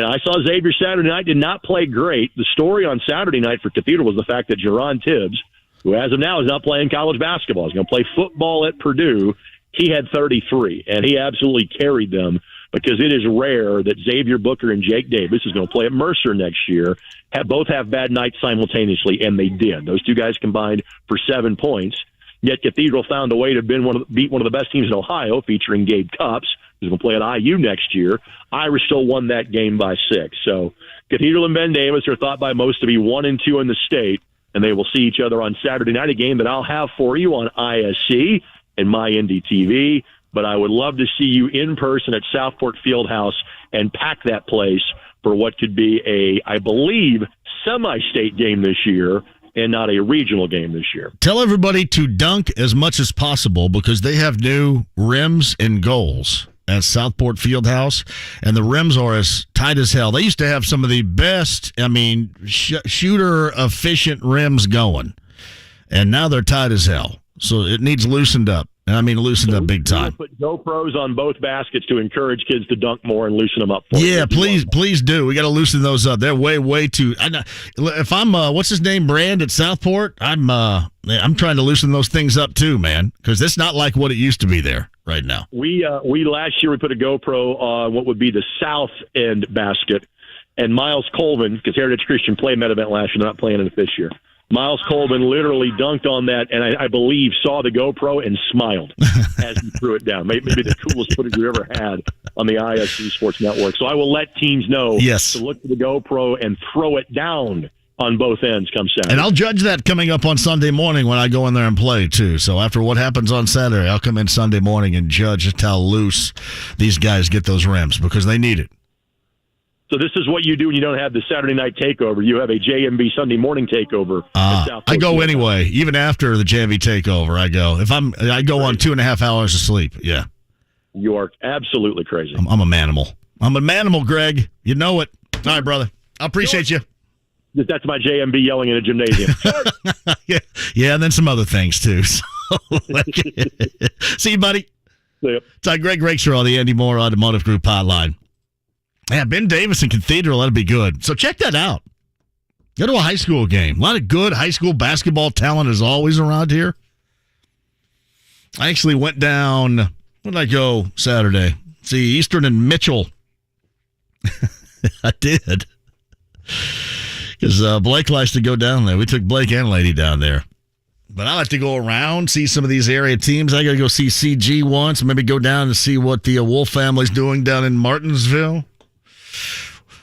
I saw Xavier Saturday night, did not play great. The story on Saturday night for Cathedral was the fact that Jerron Tibbs, who as of now is not playing college basketball, is going to play football at Purdue. He had 33, and he absolutely carried them because it is rare that Xavier Booker and Jake Davis is going to play at Mercer next year. Both have bad nights simultaneously, and they did. Those two guys combined for 7 points. Yet Cathedral found a way to beat one of the best teams in Ohio, featuring Gabe Cupps, who's going to play at IU next year. Irish still won that game by 6. So Cathedral and Ben Davis are thought by most to be 1 and 2 in the state, and they will see each other on Saturday night, a game that I'll have for you on ISC and MyNDTV. But I would love to see you in person at Southport Fieldhouse and pack that place for what could be I believe, semi-state game this year and not a regional game this year. Tell everybody to dunk as much as possible because they have new rims and goals at Southport Fieldhouse, and the rims are as tight as hell. They used to have some of the best, shooter-efficient rims going, and now they're tight as hell. So it needs loosened up. Loosened up big time. We'll put GoPros on both baskets to encourage kids to dunk more and loosen them up. Please do. We got to loosen those up. They're way too. If I'm what's his name, Brand at Southport, I'm trying to loosen those things up too, man, because it's not like what it used to be there right now. We last year we put a GoPro on what would be the south end basket, and Miles Colvin, because Heritage Christian played that event last year, they're not playing it this year. Miles Colvin literally dunked on that, and I believe saw the GoPro and smiled as he threw it down. Maybe the coolest footage we ever had on the ISC Sports Network. So I will let teams know to look for the GoPro and throw it down on both ends come Saturday. And I'll judge that coming up on Sunday morning when I go in there and play, too. So after what happens on Saturday, I'll come in Sunday morning and judge just how loose these guys get those rims because they need it. So this is what you do when you don't have the Saturday night takeover. You have a JMV Sunday morning takeover. I go anyway. Even after the JMV takeover, I go. I go on 2.5 hours of sleep. Yeah. You are absolutely crazy. I'm a manimal. I'm a manimal, Greg. You know it. All right, brother. I appreciate you. That's my JMV yelling in a gymnasium. Yeah, and then some other things, too. So, see you, buddy. See you. It's Greg Rakestraw, the Andy Moore Automotive Group hotline. Yeah, Ben Davis and Cathedral, that'll be good. So check that out. Go to a high school game. A lot of good high school basketball talent is always around here. I actually went down, where did I go Saturday? See, Eastern and Mitchell. I did. Because Blake likes to go down there. We took Blake and Lady down there. But I like to go around, see some of these area teams. I got to go see CG once, maybe go down and see what the Wolf family's doing down in Martinsville.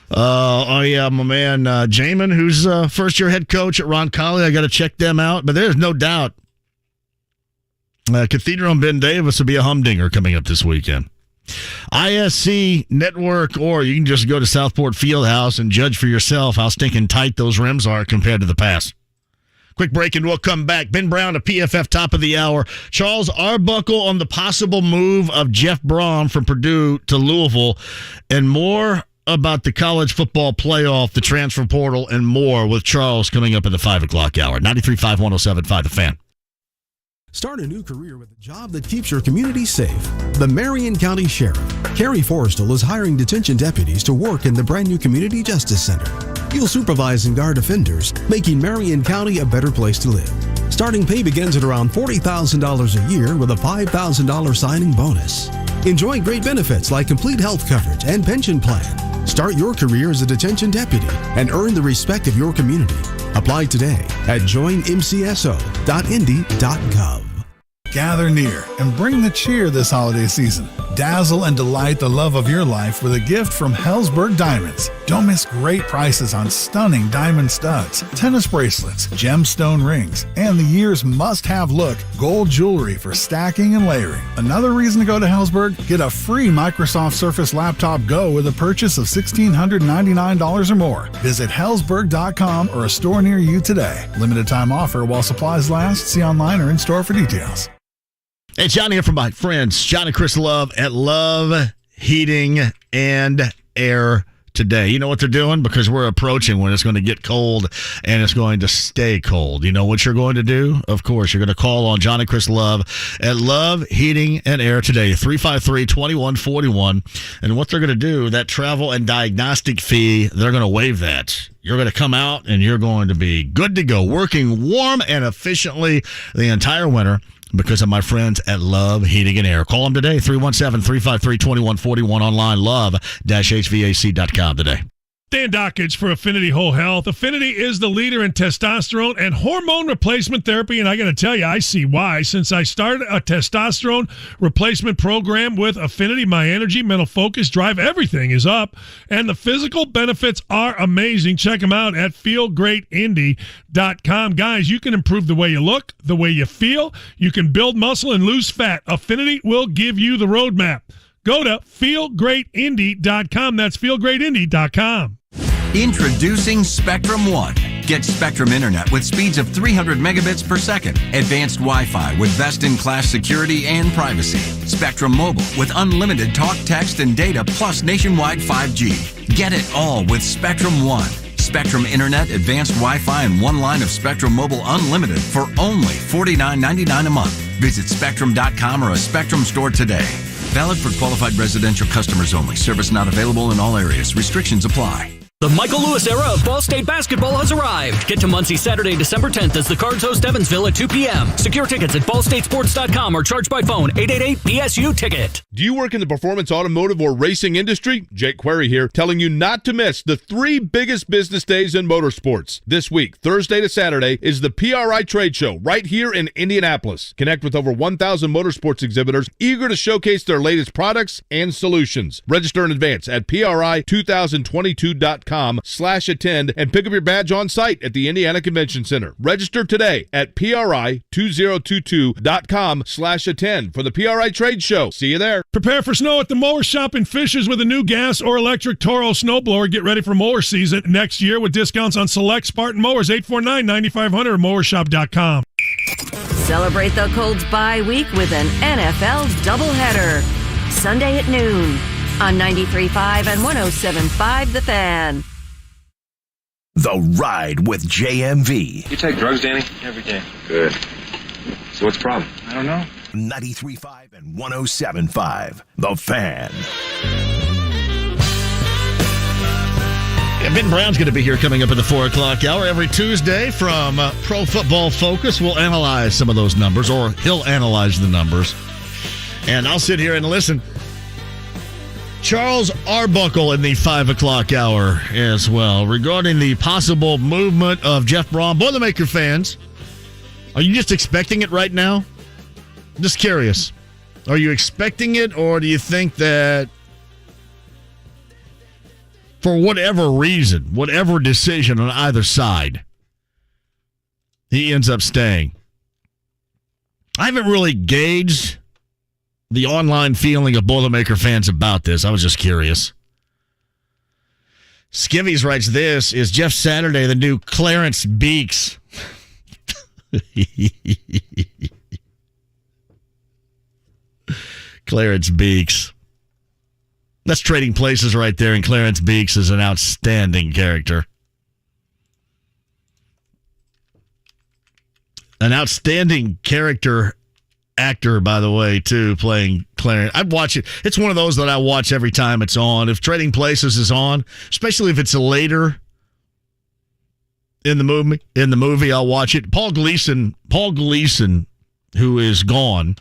My man Jamin, who's first-year head coach at Roncalli. I got to check them out. But there's no doubt Cathedral and Ben Davis will be a humdinger coming up this weekend. ISC Network, or you can just go to Southport Fieldhouse and judge for yourself how stinking tight those rims are compared to the past. Quick break and we'll come back. Ben Brown to PFF top of the hour. Charles Arbuckle on the possible move of Jeff Brohm from Purdue to Louisville, and more about the college football playoff, the transfer portal, and more with Charles coming up at the 5 o'clock hour. 93.5, 107.5, The Fan. Start a new career with a job that keeps your community safe. The Marion County Sheriff, Carrie Forrestal, is hiring detention deputies to work in the brand new Community Justice Center. You'll supervise and guard offenders, making Marion County a better place to live. Starting pay begins at around $40,000 a year with a $5,000 signing bonus. Enjoy great benefits like complete health coverage and pension plan. Start your career as a detention deputy and earn the respect of your community. Apply today at joinmcso.indy.gov. Gather near and bring the cheer this holiday season. Dazzle and delight the love of your life with a gift from Hellsberg Diamonds. Don't miss great prices on stunning diamond studs, tennis bracelets, gemstone rings, and the year's must-have look, gold jewelry for stacking and layering. Another reason to go to Hellsberg? Get a free Microsoft Surface Laptop Go with a purchase of $1,699 or more. Visit Hellsberg.com or a store near you today. Limited time offer while supplies last. See online or in-store for details. Hey, John here from my friends, John and Chris Love at Love Heating and Air today. You know what they're doing? Because we're approaching when it's going to get cold and it's going to stay cold. You know what you're going to do? Of course, you're going to call on John and Chris Love at Love Heating and Air today, 353-2141. And what they're going to do, that travel and diagnostic fee, they're going to waive that. You're going to come out and you're going to be good to go, working warm and efficiently the entire winter because of my friends at Love Heating and Air. Call them today, 317-353-2141, online, love-hvac.com today. Dan Dockage for Affinity Whole Health. Affinity is the leader in testosterone and hormone replacement therapy, and I got to tell you, I see why. Since I started a testosterone replacement program with Affinity, my energy, mental focus, drive, everything is up, and the physical benefits are amazing. Check them out at feelgreatindy.com. Guys, you can improve the way you look, the way you feel. You can build muscle and lose fat. Affinity will give you the roadmap. Go to feelgreatindy.com. That's feelgreatindy.com. Introducing Spectrum One. Get Spectrum Internet with speeds of 300 megabits per second, advanced Wi-Fi with best-in-class security and privacy, Spectrum Mobile with unlimited talk, text, and data plus nationwide 5G. Get it all with Spectrum One. Spectrum Internet, advanced Wi-Fi, and one line of Spectrum Mobile Unlimited for only $49.99 a month. Visit Spectrum.com or a Spectrum store today. Valid for qualified residential customers only. Service not available in all areas. Restrictions apply. The Michael Lewis era of Ball State basketball has arrived. Get to Muncie Saturday, December 10th as the Cards host Evansville at 2 p.m. Secure tickets at ballstatesports.com or charge by phone 888-BSU-TICKET. Do you work in the performance automotive or racing industry? Jake Query here, telling you not to miss the 3 biggest business days in motorsports. This week, Thursday to Saturday, is the PRI Trade Show right here in Indianapolis. Connect with over 1,000 motorsports exhibitors eager to showcase their latest products and solutions. Register in advance at PRI2022.com/attend and pick up your badge on site at the Indiana Convention Center. Register today at PRI2022.com/attend for the PRI Trade Show. See you there. Prepare for snow at the Mower Shop in Fishers with a new gas or electric Toro snowblower. Get ready for mower season next year with discounts on select Spartan mowers, 849-9500 or mowershop.com. Celebrate the Colts bye week with an NFL doubleheader. Sunday at noon on 93.5 and 107.5 The Fan. The Ride with JMV. You take drugs, Danny? Every day. Good. So what's the problem? I don't know. 93.5 and 107.5 The Fan. Yeah, Ben Brown's going to be here coming up at the 4 o'clock hour every Tuesday from Pro Football Focus. We'll analyze some of those numbers, or he'll analyze the numbers. And I'll sit here and listen. Charles Arbuckle in the 5 o'clock hour as well, regarding the possible movement of Jeff Brohm. Boilermaker fans, are you just expecting it right now? Just curious. Are you expecting it, or do you think that for whatever reason, whatever decision on either side, he ends up staying? I haven't really gauged the online feeling of Boilermaker fans about this. I was just curious. Skivvies writes this: is Jeff Saturday the new Clarence Beeks? Clarence Beeks. That's Trading Places right there, and Clarence Beeks is an outstanding character. An outstanding character actor, by the way, too, playing Clarence. I'd watch it. It's one of those that I watch every time it's on. If Trading Places is on, especially if it's later in the movie, I'll watch it. Paul Gleason, who is gone,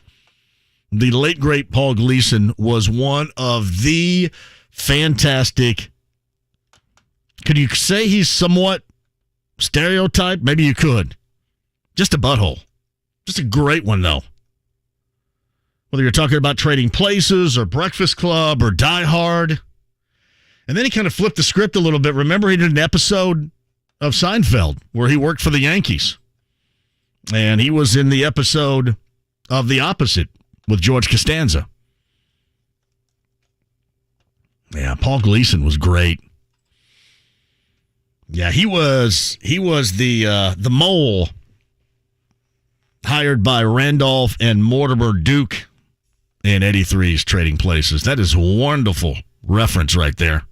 the late great Paul Gleason, was one of the fantastic Could you say he's somewhat stereotyped? Maybe you could. Just a butthole. Just a great one, though. Whether you're talking about Trading Places or Breakfast Club or Die Hard. And then he kind of flipped the script a little bit. Remember, he did an episode of Seinfeld where he worked for the Yankees. And he was in the episode of The Opposite with George Costanza. Yeah, Paul Gleason was great. Yeah, he was the mole hired by Randolph and Mortimer Duke in 83's Trading Places. That is a wonderful reference right there.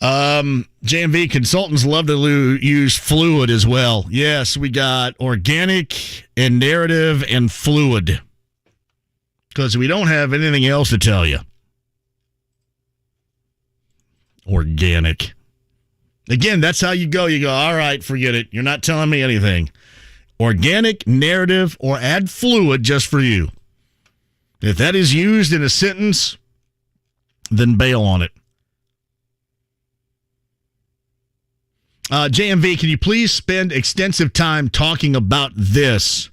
JMV consultants love to use fluid as well. Yes, we got organic and narrative and fluid because we don't have anything else to tell you. Organic. Again, that's how you go. You go, all right, forget it. You're not telling me anything. Organic, narrative, or add fluid just for you. If that is used in a sentence, then bail on it. JMV, can you please spend extensive time talking about this?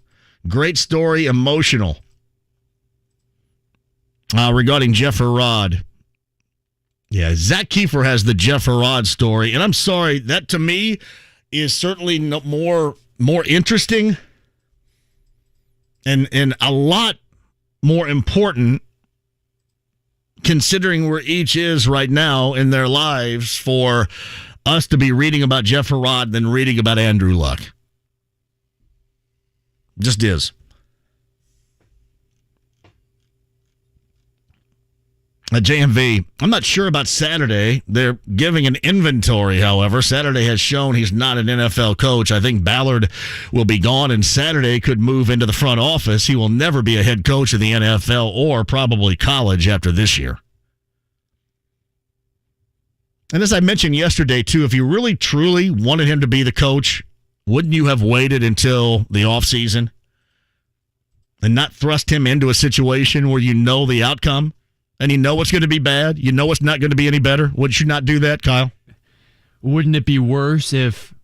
Great story, emotional. Regarding Jeff Herrod. Yeah, Zach Kiefer has the Jeff Herrod story, and I'm sorry, that to me is certainly more interesting and a lot more important considering where each is right now in their lives for us to be reading about Jeff Herrod than reading about Andrew Luck. Just is. At JMV, I'm not sure about Saturday. They're giving an inventory, however. Saturday has shown he's not an NFL coach. I think Ballard will be gone, and Saturday could move into the front office. He will never be a head coach in the NFL or probably college after this year. And as I mentioned yesterday, too, if you really, truly wanted him to be the coach, wouldn't you have waited until the offseason and not thrust him into a situation where you know the outcome? And you know what's going to be bad? You know what's not going to be any better? Would you not do that, Kyle? Wouldn't it be worse if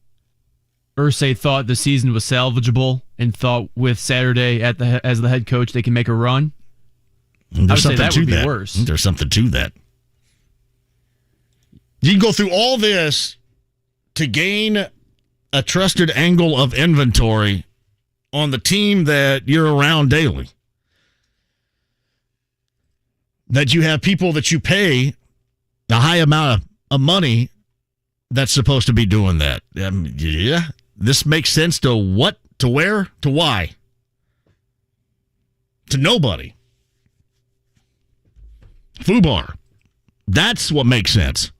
Irsay thought the season was salvageable and thought with Saturday as the head coach they can make a run? There's something that to would be that. worse. There's something to that. You can go through all this to gain a trusted angle of inventory on the team that you're around daily. That you have people that you pay a high amount of money that's supposed to be doing that. Yeah, this makes sense to what, to where, to why. To nobody. FUBAR. That's what makes sense.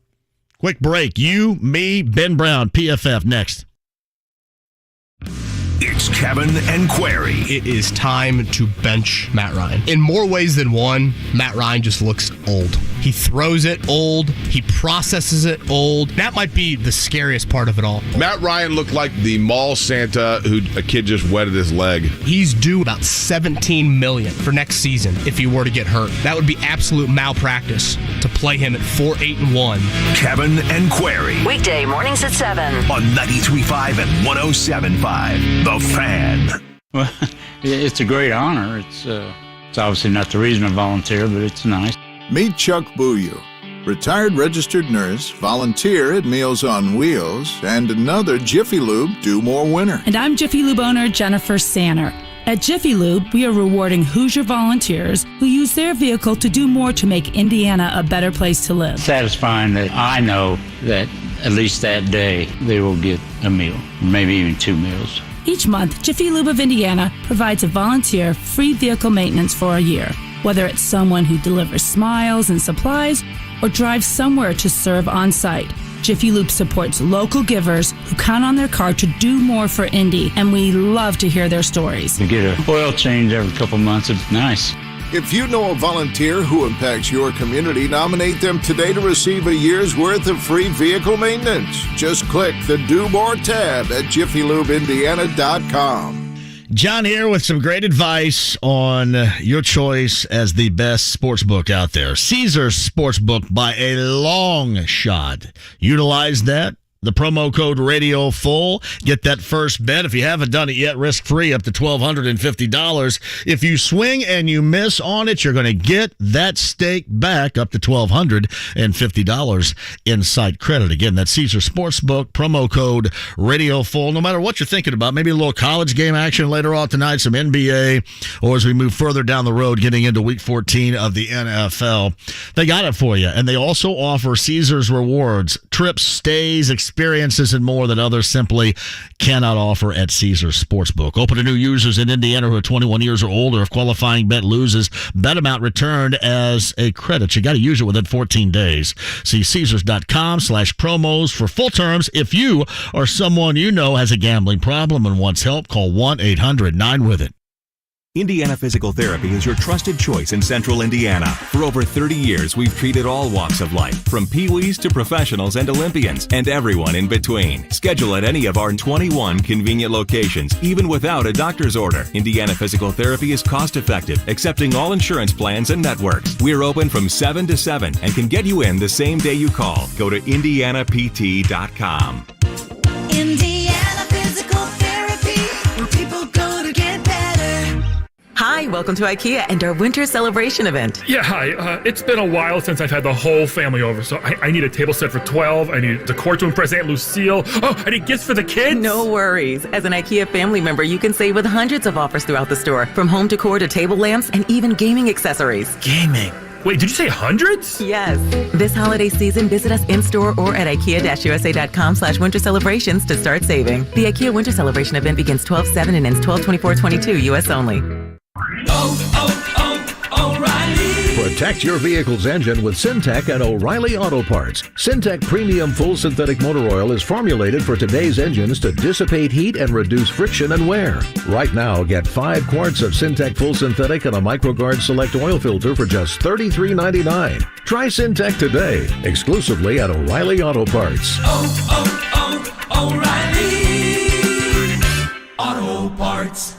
Quick break. You, me, Ben Brown, PFF next. It's Kevin and Query. It is time to bench Matt Ryan. In more ways than one, Matt Ryan just looks old. He throws it old. He processes it old. That might be the scariest part of it all. Matt Ryan looked like the mall Santa who a kid just wetted his leg. He's due about $17 million for next season if he were to get hurt. That would be absolute malpractice to play him at 4-8-1. Kevin and Query. Weekday mornings at 7 on 93.5 and 107.5. The Fan. Well, it's a great honor. It's obviously not the reason I volunteer, but it's nice. Meet Chuck Bouillou, retired registered nurse, volunteer at Meals on Wheels, and another Jiffy Lube Do More winner. And I'm Jiffy Lube owner Jennifer Sanner. At Jiffy Lube, we are rewarding Hoosier volunteers who use their vehicle to do more to make Indiana a better place to live. Satisfying that I know that at least that day they will get a meal, maybe even 2 meals. Each month, Jiffy Lube of Indiana provides a volunteer free vehicle maintenance for a year. Whether it's someone who delivers smiles and supplies or drives somewhere to serve on site, Jiffy Lube supports local givers who count on their car to do more for Indy, and we love to hear their stories. You get an oil change every couple months. It's nice. If you know a volunteer who impacts your community, nominate them today to receive a year's worth of free vehicle maintenance. Just click the Do More tab at JiffyLubeIndiana.com. John here with some great advice on your choice as the best sports book out there. Caesars Sportsbook by a long shot. Utilize that. The promo code Radio Full. Get that first bet. If you haven't done it yet, risk-free up to $1,250. If you swing and you miss on it, you're going to get that stake back up to $1,250 in site credit. Again, that's Caesar Sportsbook, promo code Radio Full. No matter what you're thinking about, maybe a little college game action later on tonight, some NBA, or as we move further down the road, getting into Week 14 of the NFL, they got it for you. And they also offer Caesars rewards, trips, stays, experiences, and more that others simply cannot offer at Caesars Sportsbook. Open to new users in Indiana who are 21 years or older. If qualifying bet loses, bet amount returned as a credit. You got to use it within 14 days. See Caesars.com/promos for full terms. If you or someone you know has a gambling problem and wants help, call 1-800-9-WITH-IT. Indiana Physical Therapy is your trusted choice in Central Indiana. For over 30 years, we've treated all walks of life, from peewees to professionals and Olympians, and everyone in between. Schedule at any of our 21 convenient locations, even without a doctor's order. Indiana Physical Therapy is cost-effective, accepting all insurance plans and networks. We're open from 7 to 7 and can get you in the same day you call. Go to IndianaPT.com. Indiana Physical Therapy, where people go to get better. Hi, welcome to IKEA and our winter celebration event. Yeah, hi. It's been a while since I've had the whole family over, so I need a table set for 12. I need decor to impress Aunt Lucille. Oh, I need gifts for the kids. No worries. As an IKEA family member, you can save with hundreds of offers throughout the store, from home decor to table lamps and even gaming accessories. Gaming? Wait, did you say hundreds? Yes. This holiday season, visit us in-store or at IKEA-USA.com/winter celebrations to start saving. The IKEA Winter Celebration event begins 12/7 and ends 12/24/22, U.S. only. O'Reilly. Protect your vehicle's engine with Syntec and O'Reilly Auto Parts. Syntec Premium Full Synthetic Motor Oil is formulated for today's engines to dissipate heat and reduce friction and wear. Right now, get 5 quarts of Syntec Full Synthetic and a MicroGuard Select Oil Filter for just $33.99. Try Syntec today, exclusively at O'Reilly Auto Parts. O'Reilly Auto Parts.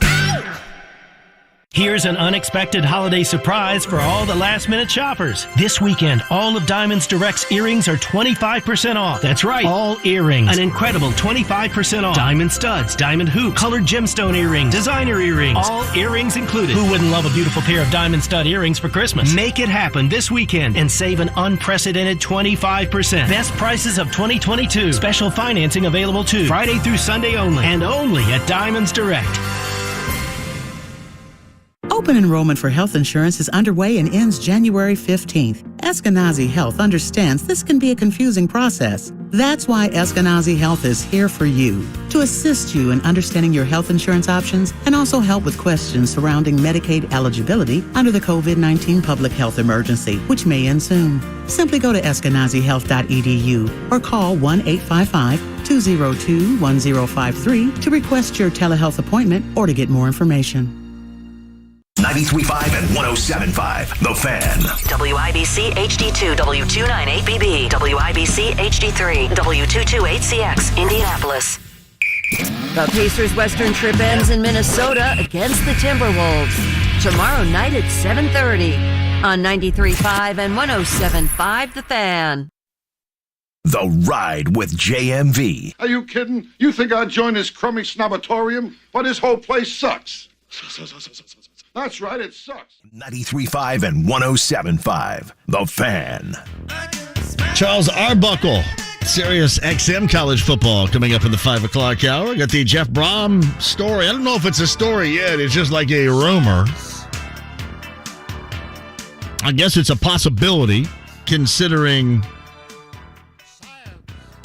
Here's an unexpected holiday surprise for all the last-minute shoppers. This weekend, all of Diamonds Direct's earrings are 25% off. That's right, all earrings. An incredible 25% off. Diamond studs, diamond hoops, colored gemstone earrings, designer earrings, all earrings included. Who wouldn't love a beautiful pair of diamond stud earrings for Christmas? Make it happen this weekend and save an unprecedented 25%. Best prices of 2022. Special financing available too. Friday through Sunday only. And only at Diamonds Direct. Open enrollment for health insurance is underway and ends January 15th. Eskenazi Health understands this can be a confusing process. That's why Eskenazi Health is here for you, to assist you in understanding your health insurance options and also help with questions surrounding Medicaid eligibility under the COVID-19 public health emergency, which may end soon. Simply go to eskenazihealth.edu or call 1-855-202-1053 to request your telehealth appointment or to get more information. 93.5 and 107.5, The Fan. WIBC HD2 W298BB, WIBC HD3 W228CX, Indianapolis. The Pacers' Western trip ends in Minnesota against the Timberwolves. Tomorrow night at 7:30 on 93.5 and 107.5, The Fan. The Ride with JMV. Are you kidding? You think I'd join this crummy snobatorium? But this whole place sucks. That's right, it sucks. 93.5 and 107.5, The Fan. Charles Arbuckle, Sirius XM college football coming up in the 5 o'clock hour. Got the Jeff Brohm story. I don't know if it's a story yet. It's just like a rumor. I guess it's a possibility considering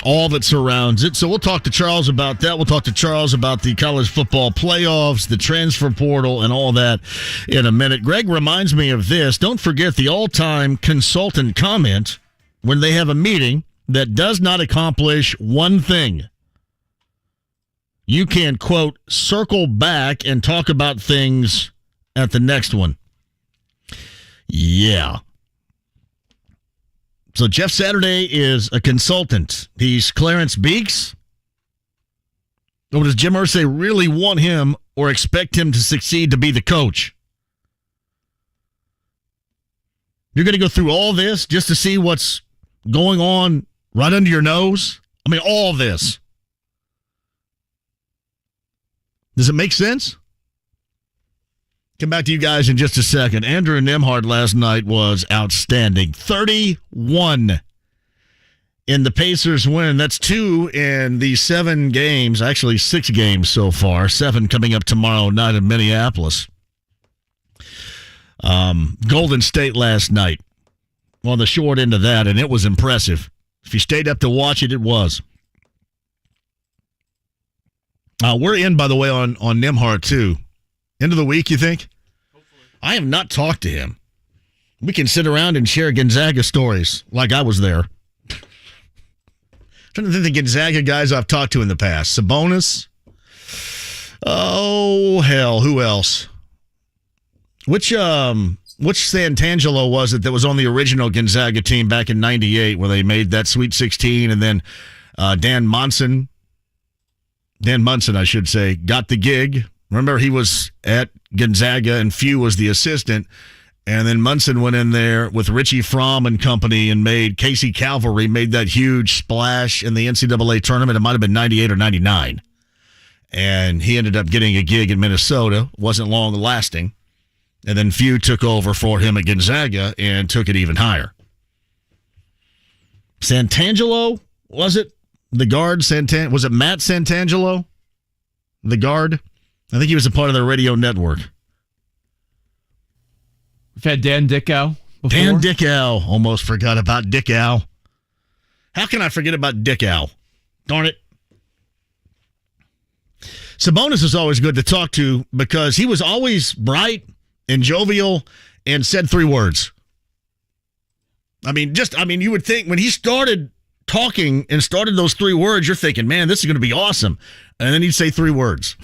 all that surrounds it. So we'll talk to Charles about that. We'll talk to Charles about the college football playoffs, the transfer portal, and all that in a minute. Greg reminds me of this. Don't forget the all-time consultant comment when they have a meeting that does not accomplish one thing. You can, quote, circle back and talk about things at the next one. Yeah. So Jeff Saturday is a consultant. He's Clarence Beeks. Or does Jim Irsay really want him or expect him to succeed to be the coach. You're going to go through all this just to see what's going on right under your nose? I mean, all this. Does it make sense? Come back to you guys in just a second. Andrew Nembhard last night was outstanding. 31 in the Pacers win. That's 2 in the 7 games, actually 6 games so far. 7 coming up tomorrow night in Minneapolis. Golden State last night on the short end of that, and it was impressive. If you stayed up to watch it, it was. We're in, by the way, on Nembhard, too. End of the week, you think? Hopefully. I have not talked to him. We can sit around and share Gonzaga stories like I was there. I'm trying to think of the Gonzaga guys I've talked to in the past. Sabonis. Oh, hell. Who else? Which Santangelo was it that was on the original Gonzaga team back in 98 where they made that Sweet 16, and then Dan Munson, I should say, got the gig. Remember, he was at Gonzaga and Few was the assistant, and then Munson went in there with Richie Fromm and company and made Casey Calvary made that huge splash in the NCAA tournament. It might have been 98 or 99. And he ended up getting a gig in Minnesota. Wasn't long lasting. And then Few took over for him at Gonzaga and took it even higher. Santangelo, was it? The guard, was it Matt Santangelo? The guard? I think he was a part of the radio network. We've had Dan Dickow before. Dan Dickow. Almost forgot about Dickow. How can I forget about Dickow? Darn it. Sabonis is always good to talk to because he was always bright and jovial and said 3 words. I mean, you would think when he started talking and started those 3 words, you're thinking, man, this is going to be awesome. And then he'd say 3 words.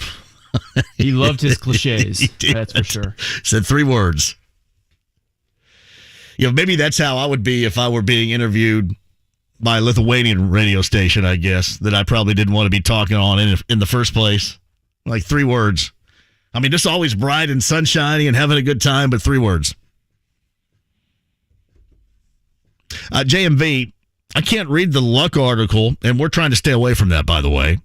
He loved his cliches. That's for sure. Said 3 words. Maybe that's how I would be if I were being interviewed by a Lithuanian radio station, I guess, that I probably didn't want to be talking on in the first place. Like 3 words. I mean, just always bright and sunshiny and having a good time, but 3 words. JMV, I can't read the Luck article, and we're trying to stay away from that, by the way.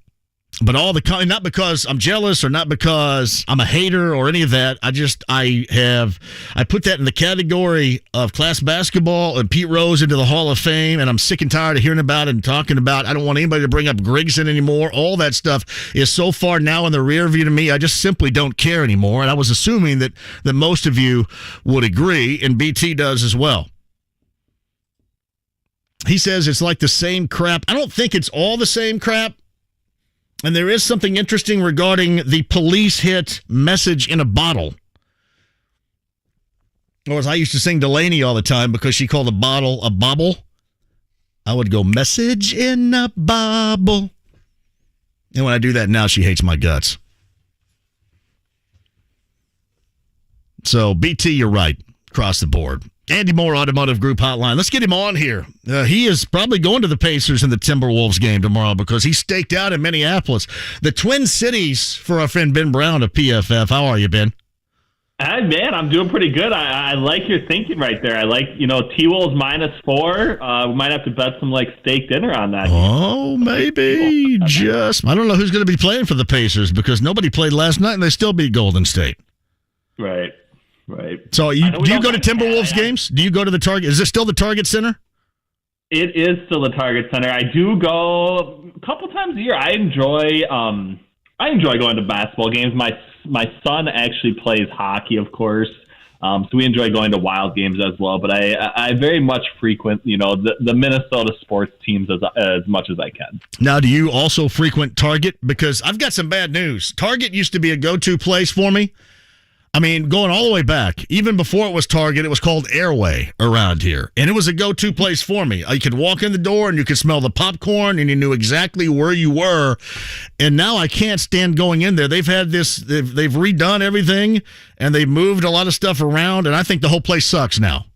But not because I'm jealous or not because I'm a hater or any of that. I put that in the category of class basketball and Pete Rose into the Hall of Fame, and I'm sick and tired of hearing about it and talking about. I don't want anybody to bring up Grigson anymore. All that stuff is so far now in the rear view to me. I just simply don't care anymore, and I was assuming that most of you would agree, and BT does as well. He says it's like the same crap. I don't think it's all the same crap. And there is something interesting regarding the police hit message in a bottle. Or as I used to sing Delaney all the time because she called a bottle a bobble. I would go, message in a bobble. And when I do that now, she hates my guts. So, BT, you're right. Across the board. Andy Moore, Automotive Group Hotline. Let's get him on here. He is probably going to the Pacers in the Timberwolves game tomorrow because he's staked out in Minneapolis. The Twin Cities for our friend Ben Brown of PFF. How are you, Ben? Hey, man, I'm doing pretty good. I like your thinking right there. I like, T-Wolves -4. We might have to bet some, steak dinner on that. Oh, maybe. I don't know who's going to be playing for the Pacers because nobody played last night and they still beat Golden State. Right. So do you go to Timberwolves games? Do you go to the Target? Is it still the Target Center? It is still the Target Center. I do go a couple times a year. I enjoy going to basketball games. My son actually plays hockey, of course. So we enjoy going to Wild games as well. But I very much frequent, the Minnesota sports teams as much as I can. Now, do you also frequent Target? Because I've got some bad news. Target used to be a go-to place for me. I mean, going all the way back, even before it was Target, it was called Airway around here. And it was a go-to place for me. You could walk in the door and you could smell the popcorn and you knew exactly where you were. And now I can't stand going in there. They've redone everything and they've moved a lot of stuff around. And I think the whole place sucks now.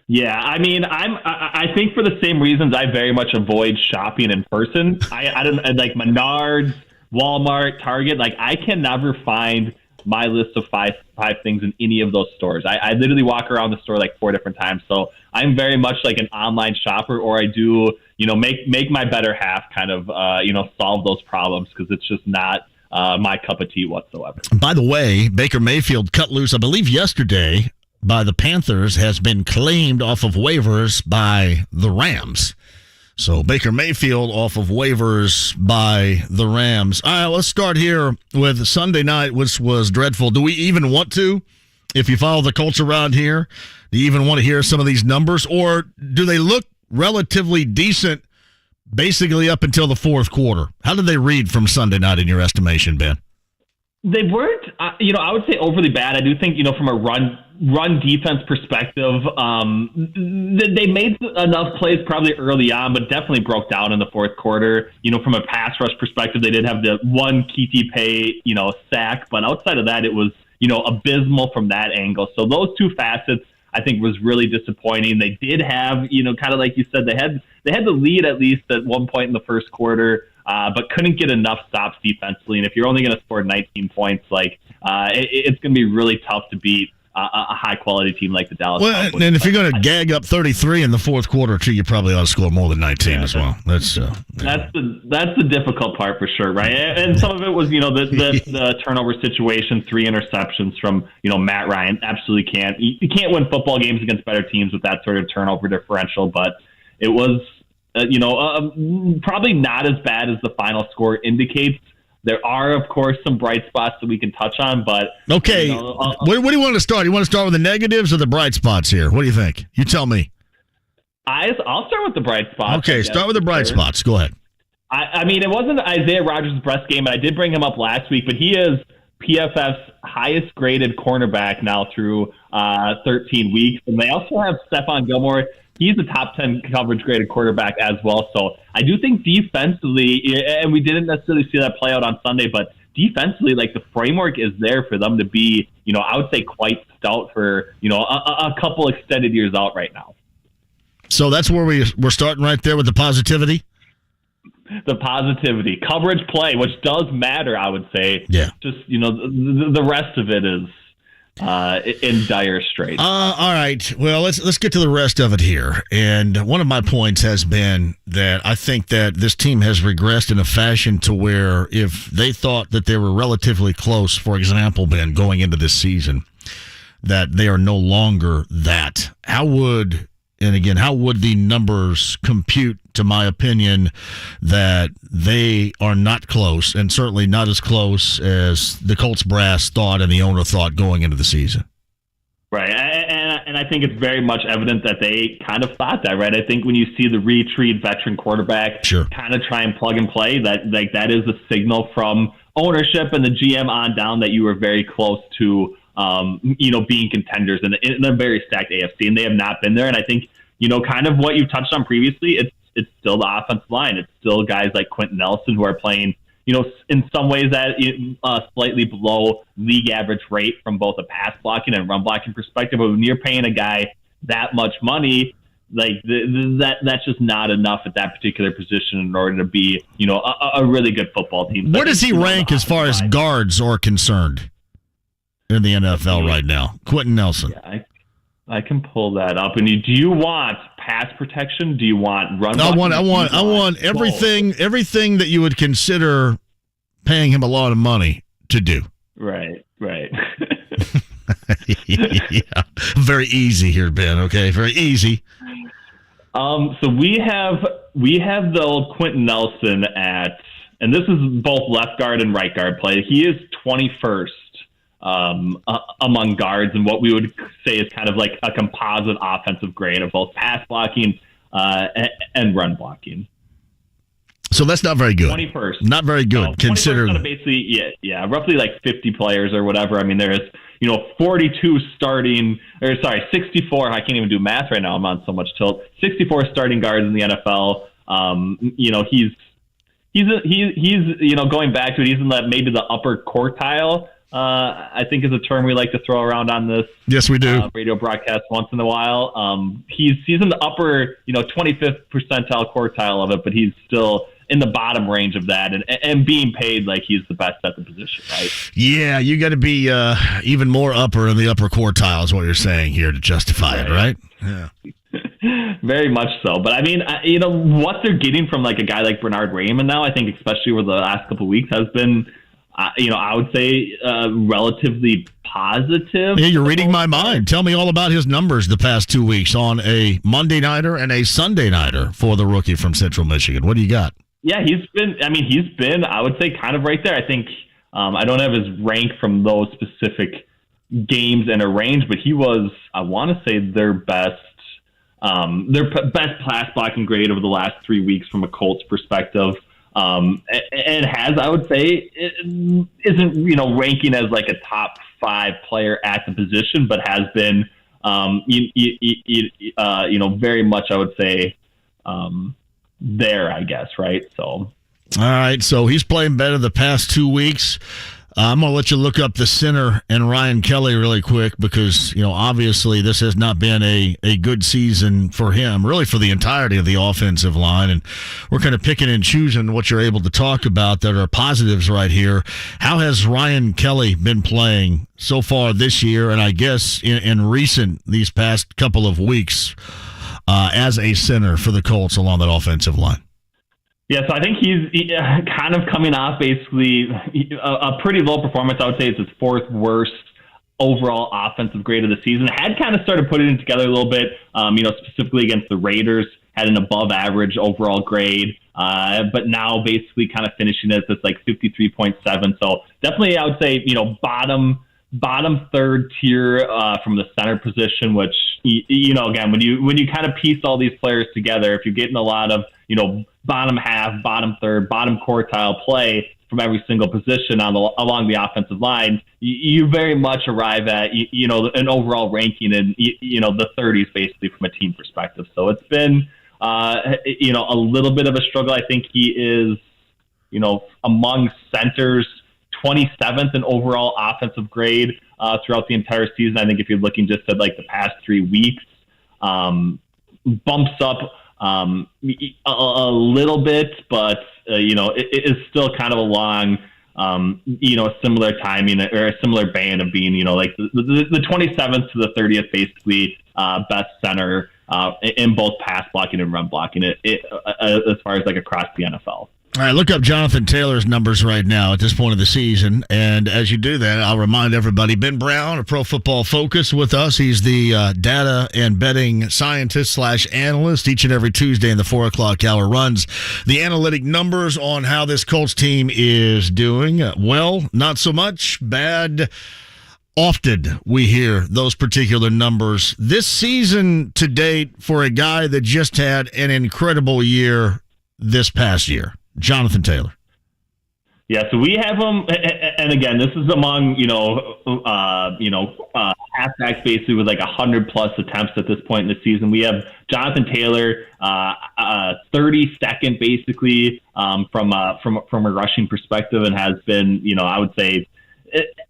Yeah, I mean, I think for the same reasons I very much avoid shopping in person. I don't like Menards. Walmart, Target. Like, I can never find my list of five things in any of those stores. I literally walk around the store like 4 different times. So I'm very much like an online shopper, or I do, make my better half kind of, solve those problems, because it's just not my cup of tea whatsoever. By the way, Baker Mayfield cut loose, I believe yesterday, by the Panthers, has been claimed off of waivers by the Rams. So Baker Mayfield off of waivers by the Rams. All right, let's start here with Sunday night, which was dreadful. Do we even want to? If you follow the Colts around here, do you even want to hear some of these numbers? Or do they look relatively decent basically up until the fourth quarter? How did they read from Sunday night in your estimation, Ben? They weren't, I would say overly bad. I do think, from a run defense perspective, they made enough plays probably early on, but definitely broke down in the fourth quarter. From a pass rush perspective, they did have the one Keith Pay, sack, but outside of that, it was, abysmal from that angle. So those two facets, I think, was really disappointing. They did have, kind of like you said, they had the lead at least at one point in the first quarter, but couldn't get enough stops defensively. And if you're only going to score 19 points, it's going to be really tough to beat a high-quality team like the Dallas Cowboys. And if you're going to gag up 33 in the fourth quarter, too, you probably ought to score more than 19 as well. That's the difficult part for sure, right? And some of it was, the turnover situation, 3 interceptions from, Matt Ryan. Absolutely can't. You can't win football games against better teams with that sort of turnover differential, but it was, probably not as bad as the final score indicates. There are, of course, some bright spots that we can touch on, but... Okay, what do you want to start? You want to start with the negatives or the bright spots here? What do you think? You tell me. I'll start with the bright spots. Okay, start with the bright spots. Go ahead. I mean, it wasn't Isaiah Rodgers' best game, and I did bring him up last week, but he is PFF's highest-graded cornerback now through 13 weeks. And they also have Stephon Gilmore. He's a top 10 coverage graded quarterback as well. So I do think defensively, and we didn't necessarily see that play out on Sunday, but defensively, the framework is there for them to be, I would say quite stout for, a couple extended years out right now. So that's where we're starting right there with the positivity? The positivity. Coverage play, which does matter, I would say. Yeah. Just, the rest of it is in dire straits. All right. Well, let's get to the rest of it here. And one of my points has been that I think that this team has regressed in a fashion to where if they thought that they were relatively close, for example, Ben, going into this season, that they are no longer that. How would the numbers compute, to my opinion, that they are not close, and certainly not as close as the Colts brass thought and the owner thought going into the season? Right, and I think it's very much evident that they kind of thought that, right? I think when you see the retreat veteran quarterback kind of try and plug and play, that is a signal from ownership and the GM on down that you were very close to being contenders in a very stacked AFC, and they have not been there. And I think, kind of what you touched on previously, it's still the offensive line. It's still guys like Quenton Nelson who are playing, in some ways at slightly below league average rate from both a pass blocking and run blocking perspective. But when you're paying a guy that much money, that's just not enough at that particular position in order to be, a really good football team. Where does he rank as far as guards are concerned in the NFL right now? Quenton Nelson. Yeah, I can pull that up. And do you want pass protection? Do you want run? I want everything that you would consider paying him a lot of money to do. Right. Yeah. Very easy here, Ben. Okay, very easy. So we have the old Quenton Nelson at, and this is both left guard and right guard play. He is 21st. Among guards, and what we would say is kind of like a composite offensive grade of both pass blocking and run blocking. So that's not very good. 21st. Not very good, considering. Basically, roughly like 50 players or whatever. I mean, there is, 42 starting, 64. I can't even do math right now. I'm on so much tilt. 64 starting guards in the NFL. He's going back to it. He's in maybe the upper quartile. I think is a term we like to throw around on this. Yes, we do. Radio broadcast once in a while. He's in the upper, 25th percentile quartile of it, but he's still in the bottom range of that, and being paid like he's the best at the position, right? Yeah, you got to be even more upper in the upper quartile is what you're saying here to justify it, right? Yeah. Very much so. But I mean, what they're getting from like a guy like Bernhard Rainman now, I think especially over the last couple of weeks has been, I would say relatively positive. Yeah, you're reading my mind. Tell me all about his numbers the past 2 weeks on a Monday nighter and a Sunday nighter for the rookie from Central Michigan. What do you got? Yeah, he's been, I would say, kind of right there. I think I don't have his rank from those specific games in a range, but he was, I want to say, their best pass blocking grade over the last 3 weeks from a Colts perspective. And has, I would say, isn't ranking as like a top 5 player at the position, but has been very much, I would say, there, I guess, right? So all right, so he's playing better the past 2 weeks. I'm going to let you look up the center and Ryan Kelly really quick because, obviously this has not been a good season for him, really for the entirety of the offensive line. And we're kind of picking and choosing what you're able to talk about that are positives right here. How has Ryan Kelly been playing so far this year and I guess in these past couple of weeks as a center for the Colts along that offensive line? Yeah, so I think he's kind of coming off basically a pretty low performance. I would say it's his 4th worst overall offensive grade of the season. Had kind of started putting it together a little bit, specifically against the Raiders, had an above average overall grade, but now basically kind of finishing at this like 53.7. So definitely I would say, bottom 3rd tier from the center position, which, again, when you kind of piece all these players together, if you're getting a lot of, bottom half, bottom 3rd, bottom quartile play from every single position along the offensive line, you very much arrive at, an overall ranking in, the 30s basically from a team perspective. So it's been, a little bit of a struggle. I think he is, among centers, 27th in overall offensive grade throughout the entire season. I think if you're looking just at like the past 3 weeks, bumps up a little bit, but it is still kind of along a similar timing or a similar band of being like the 27th to the 30th basically best center in both pass blocking and run blocking as far as like across the NFL. All right, look up Jonathan Taylor's numbers right now at this point of the season. And as you do that, I'll remind everybody, Ben Brown of Pro Football Focus with us. He's the data and betting scientist / analyst. Each and every Tuesday in the 4 o'clock hour runs the analytic numbers on how this Colts team is doing. Well, not so much. Bad. Often we hear those particular numbers. This season to date for a guy that just had an incredible year this past year. Jonathan Taylor. Yeah, so we have him, and again, this is among halfbacks basically with like 100+ attempts at this point in the season. We have Jonathan Taylor, 32nd basically from a rushing perspective, and has been I would say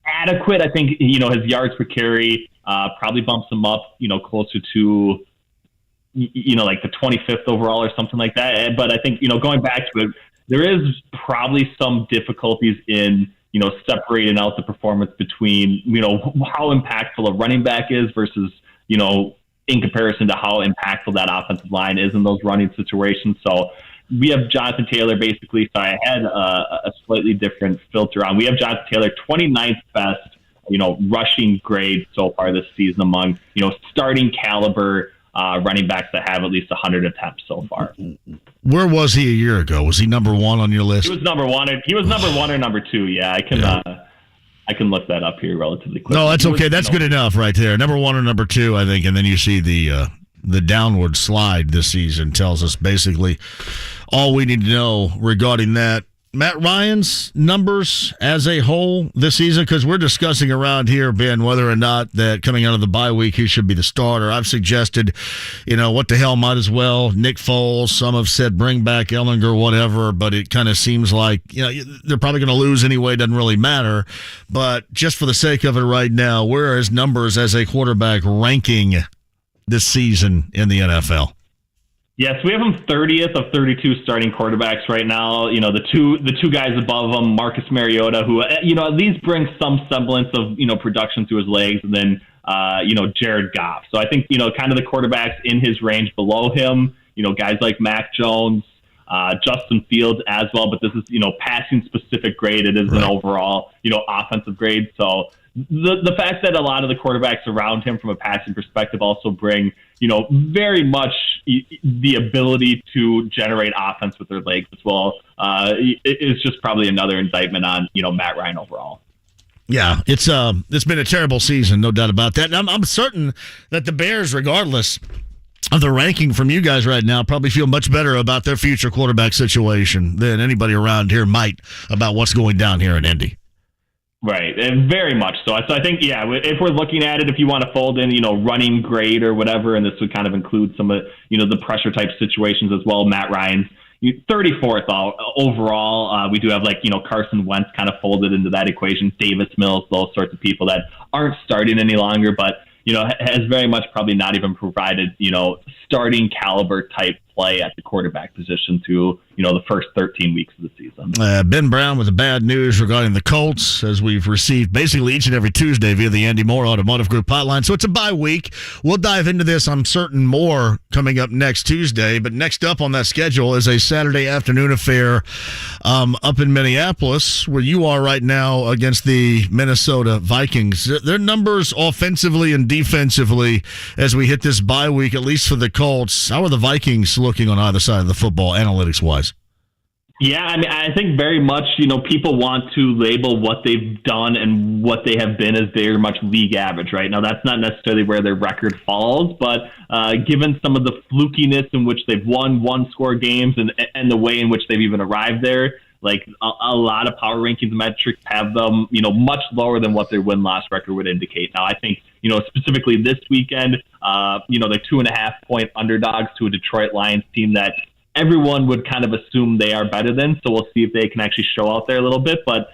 adequate. I think his yards per carry probably bumps him up closer to like the 25th overall or something like that. But I think going back to it, there is probably some difficulties in, separating out the performance between, how impactful a running back is versus, in comparison to how impactful that offensive line is in those running situations. So we have Jonathan Taylor basically. So I had a slightly different filter on. We have Jonathan Taylor 29th best, rushing grade so far this season among, starting caliber running backs that have at least 100 attempts so far. Where was he a year ago? Was he number 1 on your list? He was number 1. He was number 1 or number 2. Yeah, I can look that up here relatively quickly. No, that's okay. That's good enough right there. Number 1 or number 2, I think, and then you see the downward slide this season tells us basically all we need to know regarding that. Matt Ryan's numbers as a whole this season, because we're discussing around here, Ben, whether or not that coming out of the bye week he should be the starter. I've suggested, what the hell, might as well Nick Foles. Some have said bring back Ellinger, whatever, but it kind of seems like they're probably going to lose anyway. Doesn't really matter. But just for the sake of it right now, where are his numbers as a quarterback ranking this season in the NFL? Yes, we have him 30th of 32 starting quarterbacks right now. You know, the two guys above him, Marcus Mariota, who, you know, at least brings some semblance of, you know, production to his legs, and then, you know, Jared Goff. So I think, you know, kind of the quarterbacks in his range below him, you know, guys like Mac Jones, Justin Fields as well, but this is, you know, passing specific grade. It is an overall, you know, offensive grade. So the fact that a lot of the quarterbacks around him from a passing perspective also bring, you know, very much the ability to generate offense with their legs as well, is just probably another indictment on, you know, Matt Ryan overall. Yeah, it's been a terrible season, no doubt about that. And I'm certain that the Bears, regardless of the ranking from you guys right now, probably feel much better about their future quarterback situation than anybody around here might about what's going down here in Indy. Right, and very much so. So I think, yeah, if we're looking at it, if you want to fold in, you know, running grade or whatever, and this would kind of include some of, you know, the pressure type situations as well, Matt Ryan's 34th overall. We do have, like, you know, Carson Wentz kind of folded into that equation, Davis Mills, those sorts of people that aren't starting any longer, but, you know, has very much probably not even provided, you know, starting caliber type play at the quarterback position through, you know, the first 13 weeks of the season. Ben Brown with the bad news regarding the Colts, as we've received basically each and every Tuesday via the Andy Moore Automotive Group hotline. So it's a bye week. We'll dive into this, I'm certain, more coming up next Tuesday. But next up on that schedule is a Saturday afternoon affair up in Minneapolis, where you are right now, against the Minnesota Vikings. Their numbers offensively and defensively as we hit this bye week, at least for the Colts. How are the Vikings looking on either side of the football, analytics-wise? Yeah, I mean, I think very much, you know, people want to label what they've done and what they have been as very much league average, right? Now, that's not necessarily where their record falls, but given some of the flukiness in which they've won one-score games and the way in which they've even arrived there, like a lot of power rankings metrics have them, you know, much lower than what their win-loss record would indicate. Now, I think, you know, specifically this weekend, you know, they're 2.5-point underdogs to a Detroit Lions team that everyone would kind of assume they are better than. So we'll see if they can actually show out there a little bit. But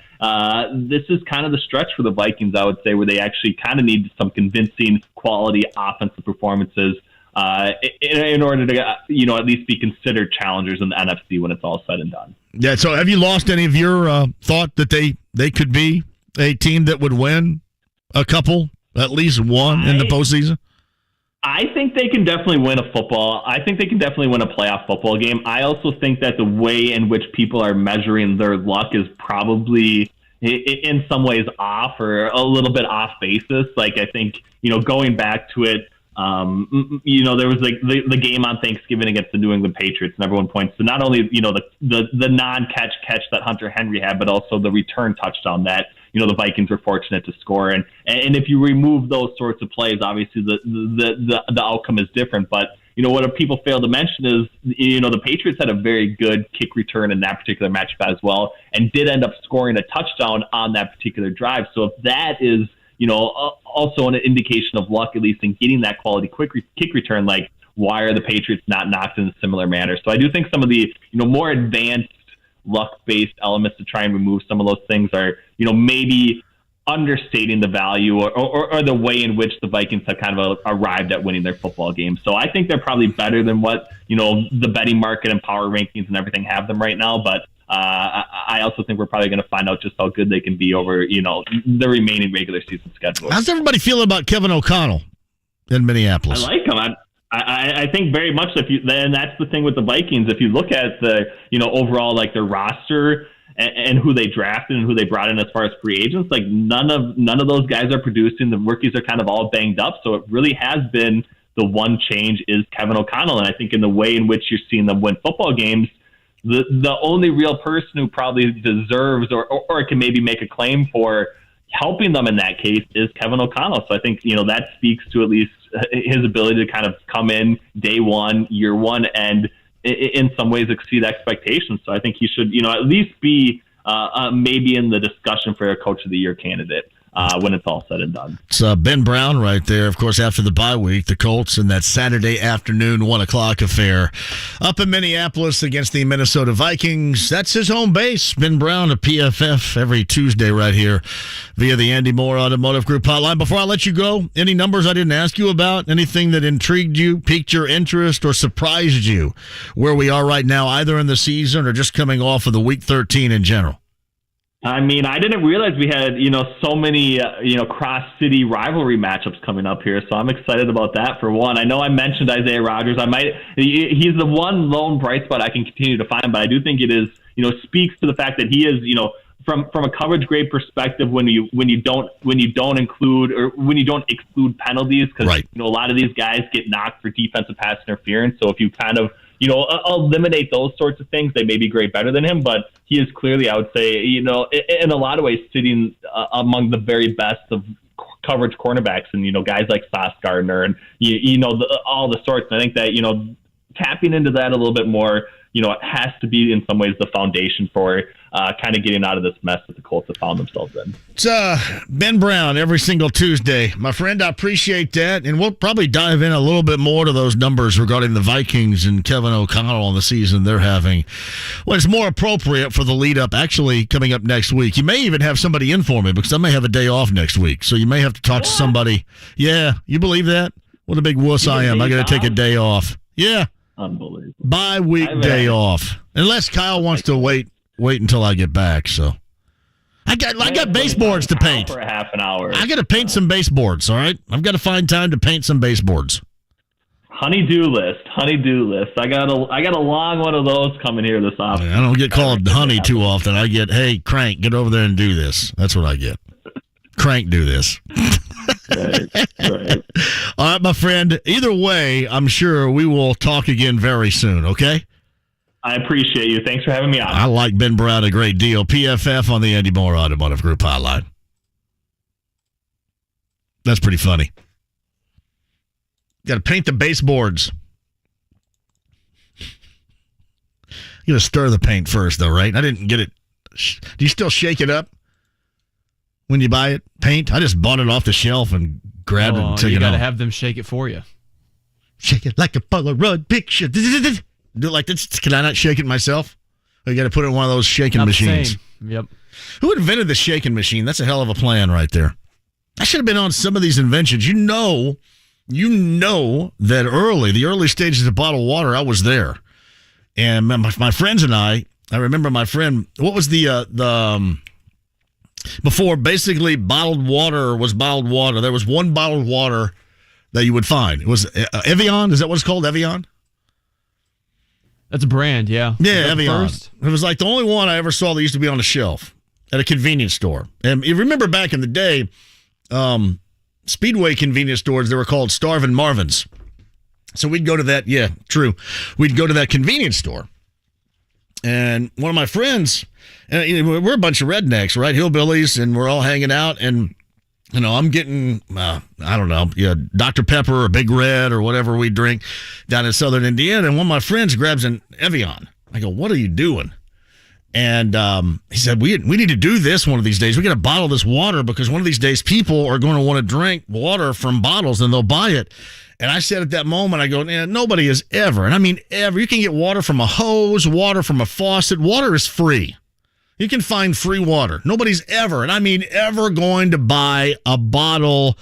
this is kind of the stretch for the Vikings, I would say, where they actually kind of need some convincing quality offensive performances in order to, you know, at least be considered challengers in the NFC when it's all said and done. Yeah, so have you lost any of your thought that they could be a team that would win a couple, at least one, in the postseason? I think they can definitely win a football. I think they can definitely win a playoff football game. I also think that the way in which people are measuring their luck is probably in some ways off, or a little bit off basis. Like, I think, you know, going back to it, you know, there was like the game on Thanksgiving against the New England Patriots, and everyone points to not only, you know, the non-catch that Hunter Henry had, but also the return touchdown that, you know, the Vikings were fortunate to score. And if you remove those sorts of plays, obviously the outcome is different. But, you know, what people fail to mention is, you know, the Patriots had a very good kick return in that particular matchup as well, and did end up scoring a touchdown on that particular drive. So if that is, you know, also an indication of luck, at least in getting that quality kick return, like, why are the Patriots not knocked in a similar manner? So I do think some of the, you know, more advanced luck-based elements to try and remove some of those things are, you know, maybe understating the value or the way in which the Vikings have kind of arrived at winning their football game. So I think they're probably better than what, you know, the betting market and power rankings and everything have them right now. But I also think we're probably going to find out just how good they can be over, you know, the remaining regular season schedule. How's everybody feeling about Kevin O'Connell in Minneapolis? I like him. I think very much, and that's the thing with the Vikings. If you look at the, you know, overall, like, their roster and who they drafted and who they brought in as far as free agents, like, none of those guys are producing. The rookies are kind of all banged up. So it really has been the one change is Kevin O'Connell. And I think in the way in which you're seeing them win football games, the only real person who probably deserves or can maybe make a claim for helping them in that case is Kevin O'Connell. So I think, you know, that speaks to at least his ability to kind of come in day one, year one, and in some ways exceed expectations. So I think he should, you know, at least be maybe in the discussion for a Coach of the Year candidate. when it's all said and done. It's Ben Brown right there, of course, after the bye week, the Colts in that Saturday afternoon 1 o'clock affair up in Minneapolis against the Minnesota Vikings. That's his home base. Ben Brown of PFF every Tuesday right here via the Andy Moore Automotive Group hotline. Before I let you go, any numbers I didn't ask you about? Anything that intrigued you, piqued your interest, or surprised you where we are right now, either in the season or just coming off of the Week 13 in general? I mean, I didn't realize we had, so many, cross-city rivalry matchups coming up here, so I'm excited about that for one. I know I mentioned Isaiah Rodgers. He's the one lone bright spot I can continue to find, but I do think it is, speaks to the fact that he is, from a coverage grade perspective, when you don't exclude penalties, because right. A lot of these guys get knocked for defensive pass interference. So if you kind of eliminate those sorts of things, they may be great better than him, but he is clearly, I would say, in a lot of ways, sitting among the very best of coverage cornerbacks, and guys like Sauce Gardner and all the sorts. And I think that tapping into that a little bit more, it has to be in some ways the foundation for kind of getting out of this mess that the Colts have found themselves in. It's Ben Brown every single Tuesday. My friend, I appreciate that, and we'll probably dive in a little bit more to those numbers regarding the Vikings and Kevin O'Connell on the season they're having. Well, it's more appropriate for the lead-up actually coming up next week. You may even have somebody in for me because I may have a day off next week, so you may have to talk to somebody. Yeah, you believe that? What a big wuss I am. I got to take a day off. Yeah. Unbelievable. Bye-week day off. Unless Kyle wants to wait until I get back, so. I got baseboards to paint. For a half an hour. I got to paint some baseboards, all right? I've got to find time to paint some baseboards. Honey-do list. I got a long one of those coming here this afternoon. I don't get called honey too often. I get, hey, Crank, get over there and do this. That's what I get. Crank, do this. Right. All right, my friend. Either way, I'm sure we will talk again very soon, okay? I appreciate you. Thanks for having me on. I like Ben Brown a great deal. PFF on the Andy Moore Automotive Group hotline. That's pretty funny. Got to paint the baseboards. You got to stir the paint first, though, right? I didn't get it. Do you still shake it up when you buy it? Paint? I just bought it off the shelf and grabbed it and took it off. You got to have them shake it for you. Shake it like a Polaroid picture. Do it like this. Can I not shake it myself? Or you got to put it in one of those shaking Not machines. The same. Yep. Who invented the shaking machine? That's a hell of a plan right there. I should have been on some of these inventions. You know that the early stages of bottled water, I was there. And my friends and I remember my friend, what was before basically bottled water was bottled water, there was one bottled water that you would find. It was Evian. Is that what it's called? Evian? That's a brand, yeah. Yeah, Evian. It was like the only one I ever saw that used to be on the shelf at a convenience store. And you remember back in the day, Speedway convenience stores, they were called Starvin' Marvin's. So we'd go to that, yeah, true. We'd go to that convenience store. And one of my friends, and we're a bunch of rednecks, right? Hillbillies, and we're all hanging out. And, I'm getting, I don't know, Dr. Pepper or Big Red or whatever we drink down in Southern Indiana. And one of my friends grabs an Evian. I go, what are you doing? And he said, we need to do this one of these days. We got to bottle this water because one of these days people are going to want to drink water from bottles and they'll buy it. And I said at that moment, I go, nobody has ever, and I mean ever, you can get water from a hose, water from a faucet. Water is free. You can find free water. Nobody's ever, and I mean ever, going to buy a bottle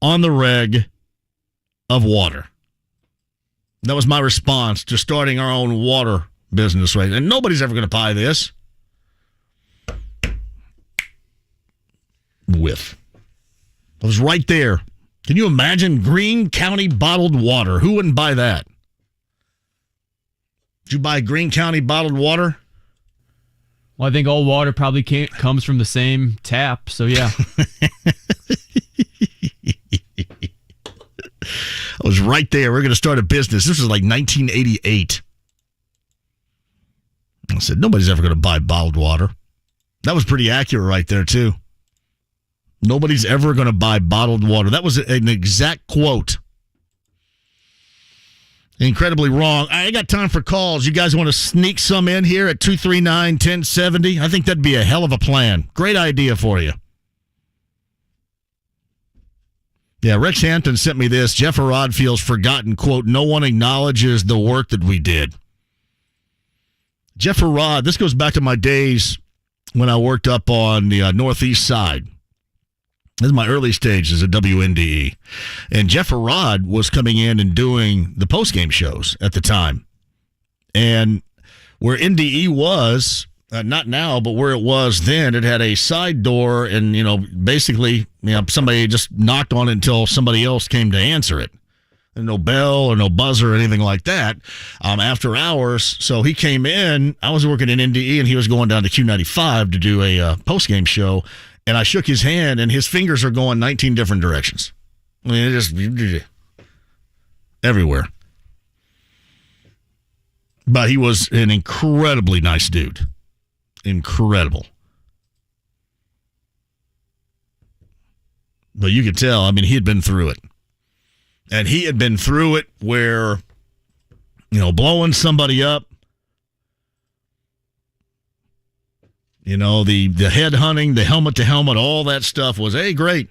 on the reg of water. That was my response to starting our own water business, right? And nobody's ever going to buy this. Whiff. I was right there. Can you imagine Greene County bottled water? Who wouldn't buy that? Did you buy Greene County bottled water? Well, I think all water probably comes from the same tap, so yeah. I was right there. We're going to start a business. This was like 1988. I said, nobody's ever going to buy bottled water. That was pretty accurate right there, too. Nobody's ever going to buy bottled water. That was an exact quote. Incredibly wrong. I got time for calls. You guys want to sneak some in here at 239-1070? I think that'd be a hell of a plan. Great idea for you. Yeah, Rex Hampton sent me this. Jeff Herrod feels forgotten. Quote, no one acknowledges the work that we did. Jeff Herrod, this goes back to my days when I worked up on the northeast side. This is my early stages at WNDE. And Jeff Herrod was coming in and doing the postgame shows at the time. And where NDE was, not now, but where it was then, it had a side door and, basically, somebody just knocked on it until somebody else came to answer it. And no bell or no buzzer or anything like that after hours. So he came in. I was working in NDE, and he was going down to Q95 to do a post-game show. And I shook his hand, and his fingers are going 19 different directions. I mean, it just everywhere. But he was an incredibly nice dude. Incredible. But you could tell, he had been through it. And he had been through it where, blowing somebody up, the head hunting, the helmet to helmet, all that stuff was, hey, great.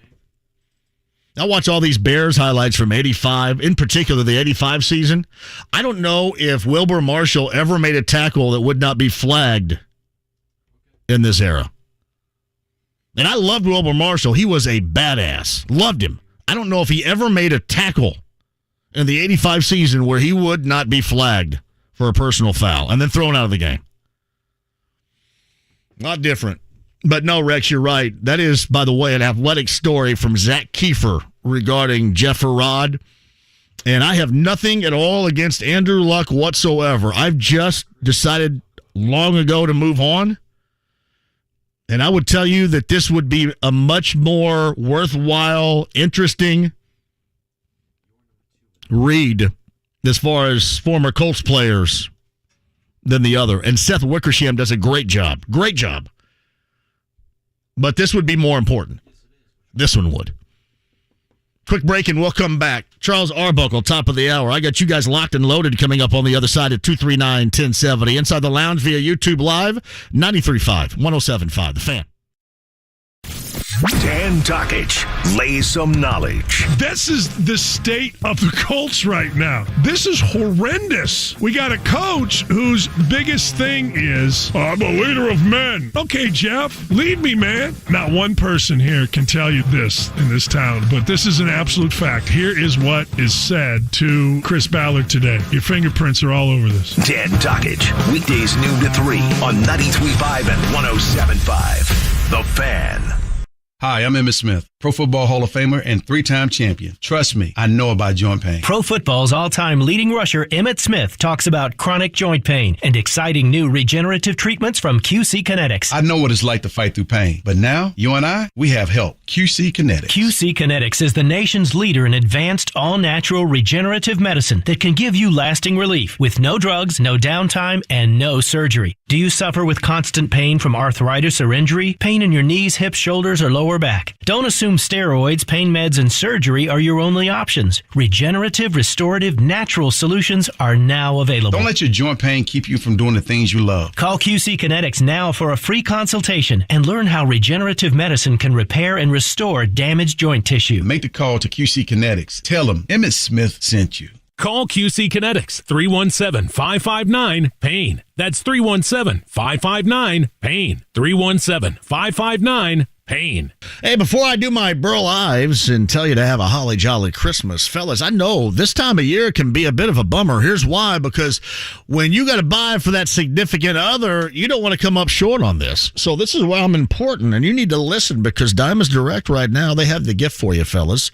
I watch all these Bears highlights from 85, in particular the 85 season. I don't know if Wilbur Marshall ever made a tackle that would not be flagged in this era. And I loved Wilbur Marshall. He was a badass. Loved him. I don't know if he ever made a tackle in the 85 season where he would not be flagged for a personal foul and then thrown out of the game. Not different. But no, Rex, you're right. That is, by the way, an athletic story from Zach Kiefer regarding Jeff Herrod. And I have nothing at all against Andrew Luck whatsoever. I've just decided long ago to move on. And I would tell you that this would be a much more worthwhile, interesting read as far as former Colts players than the other. And Seth Wickersham does a great job. Great job. But this would be more important. This one would. Quick break and we'll come back. Charles Arbuckle, top of the hour. I got you guys locked and loaded coming up on the other side at 239-1070. Inside the Lounge via YouTube Live, 93.5, 107.5. The Fan. Dan Dakich lays some knowledge. This is the state of the Colts right now. This is horrendous. We got a coach whose biggest thing is, I'm a leader of men. Okay, Jeff, lead me, man. Not one person here can tell you this in this town, but this is an absolute fact. Here is what is said to Chris Ballard today. Your fingerprints are all over this. Dan Dakich, weekdays noon to 3 on 93.5 and 107.5. The Fan. Hi, I'm Emmitt Smith, Pro Football Hall of Famer and 3-time champion. Trust me, I know about joint pain. Pro Football's all-time leading rusher Emmitt Smith talks about chronic joint pain and exciting new regenerative treatments from QC Kinetics. I know what it's like to fight through pain, but now, you and I, we have help. QC Kinetics. QC Kinetics is the nation's leader in advanced, all-natural regenerative medicine that can give you lasting relief with no drugs, no downtime, and no surgery. Do you suffer with constant pain from arthritis or injury? Pain in your knees, hips, shoulders, or lower back? Don't assume steroids, pain meds, and surgery are your only options. Regenerative, restorative, natural solutions are now available. Don't let your joint pain keep you from doing the things you love. Call QC Kinetics now for a free consultation and learn how regenerative medicine can repair and restore damaged joint tissue. Make the call to QC Kinetics. Tell them Emmitt Smith sent you. Call QC Kinetics, 317-559-PAIN. That's 317-559-PAIN. 317-559-PAIN. Hey, before I do my Burl Ives and tell you to have a holly jolly Christmas, fellas, I know this time of year can be a bit of a bummer. Here's why: because when you got to buy for that significant other, you don't want to come up short on this. So this is why I'm important, and you need to listen, because Diamonds Direct right now, they have the gift for you, fellas.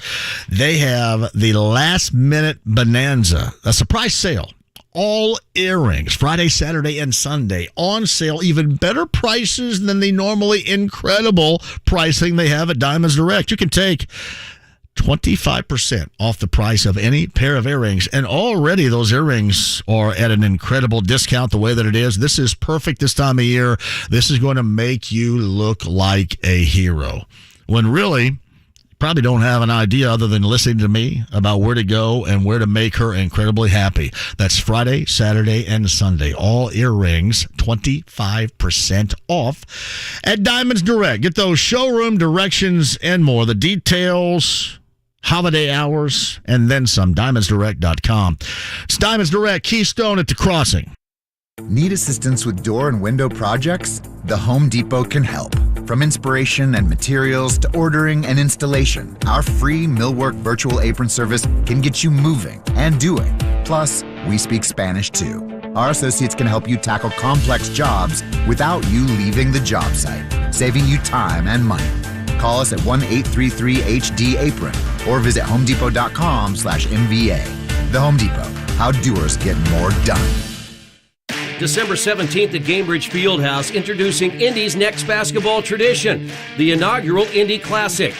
They have the last minute bonanza, a surprise sale. All earrings, Friday, Saturday, and Sunday, on sale. Even better prices than the normally incredible pricing they have at Diamonds Direct. You can take 25% off the price of any pair of earrings. And already those earrings are at an incredible discount the way that it is. This is perfect this time of year. This is going to make you look like a hero. When really, probably don't have an idea other than listening to me about where to go and where to make her incredibly happy. That's Friday, Saturday, and Sunday. All earrings, 25% off at Diamonds Direct. Get those showroom directions and more. The details, holiday hours, and then some. DiamondsDirect.com. It's Diamonds Direct, Keystone at the Crossing. Need assistance with door and window projects? The Home Depot can help. From inspiration and materials to ordering and installation, our free Millwork virtual apron service can get you moving and doing. Plus, we speak Spanish too. Our associates can help you tackle complex jobs without you leaving the job site, saving you time and money. Call us at 1-833-HD-APRON or visit homedepot.com/MVA. The Home Depot, how doers get more done. December 17th at Gainbridge Fieldhouse, introducing Indy's next basketball tradition, the inaugural Indy Classic.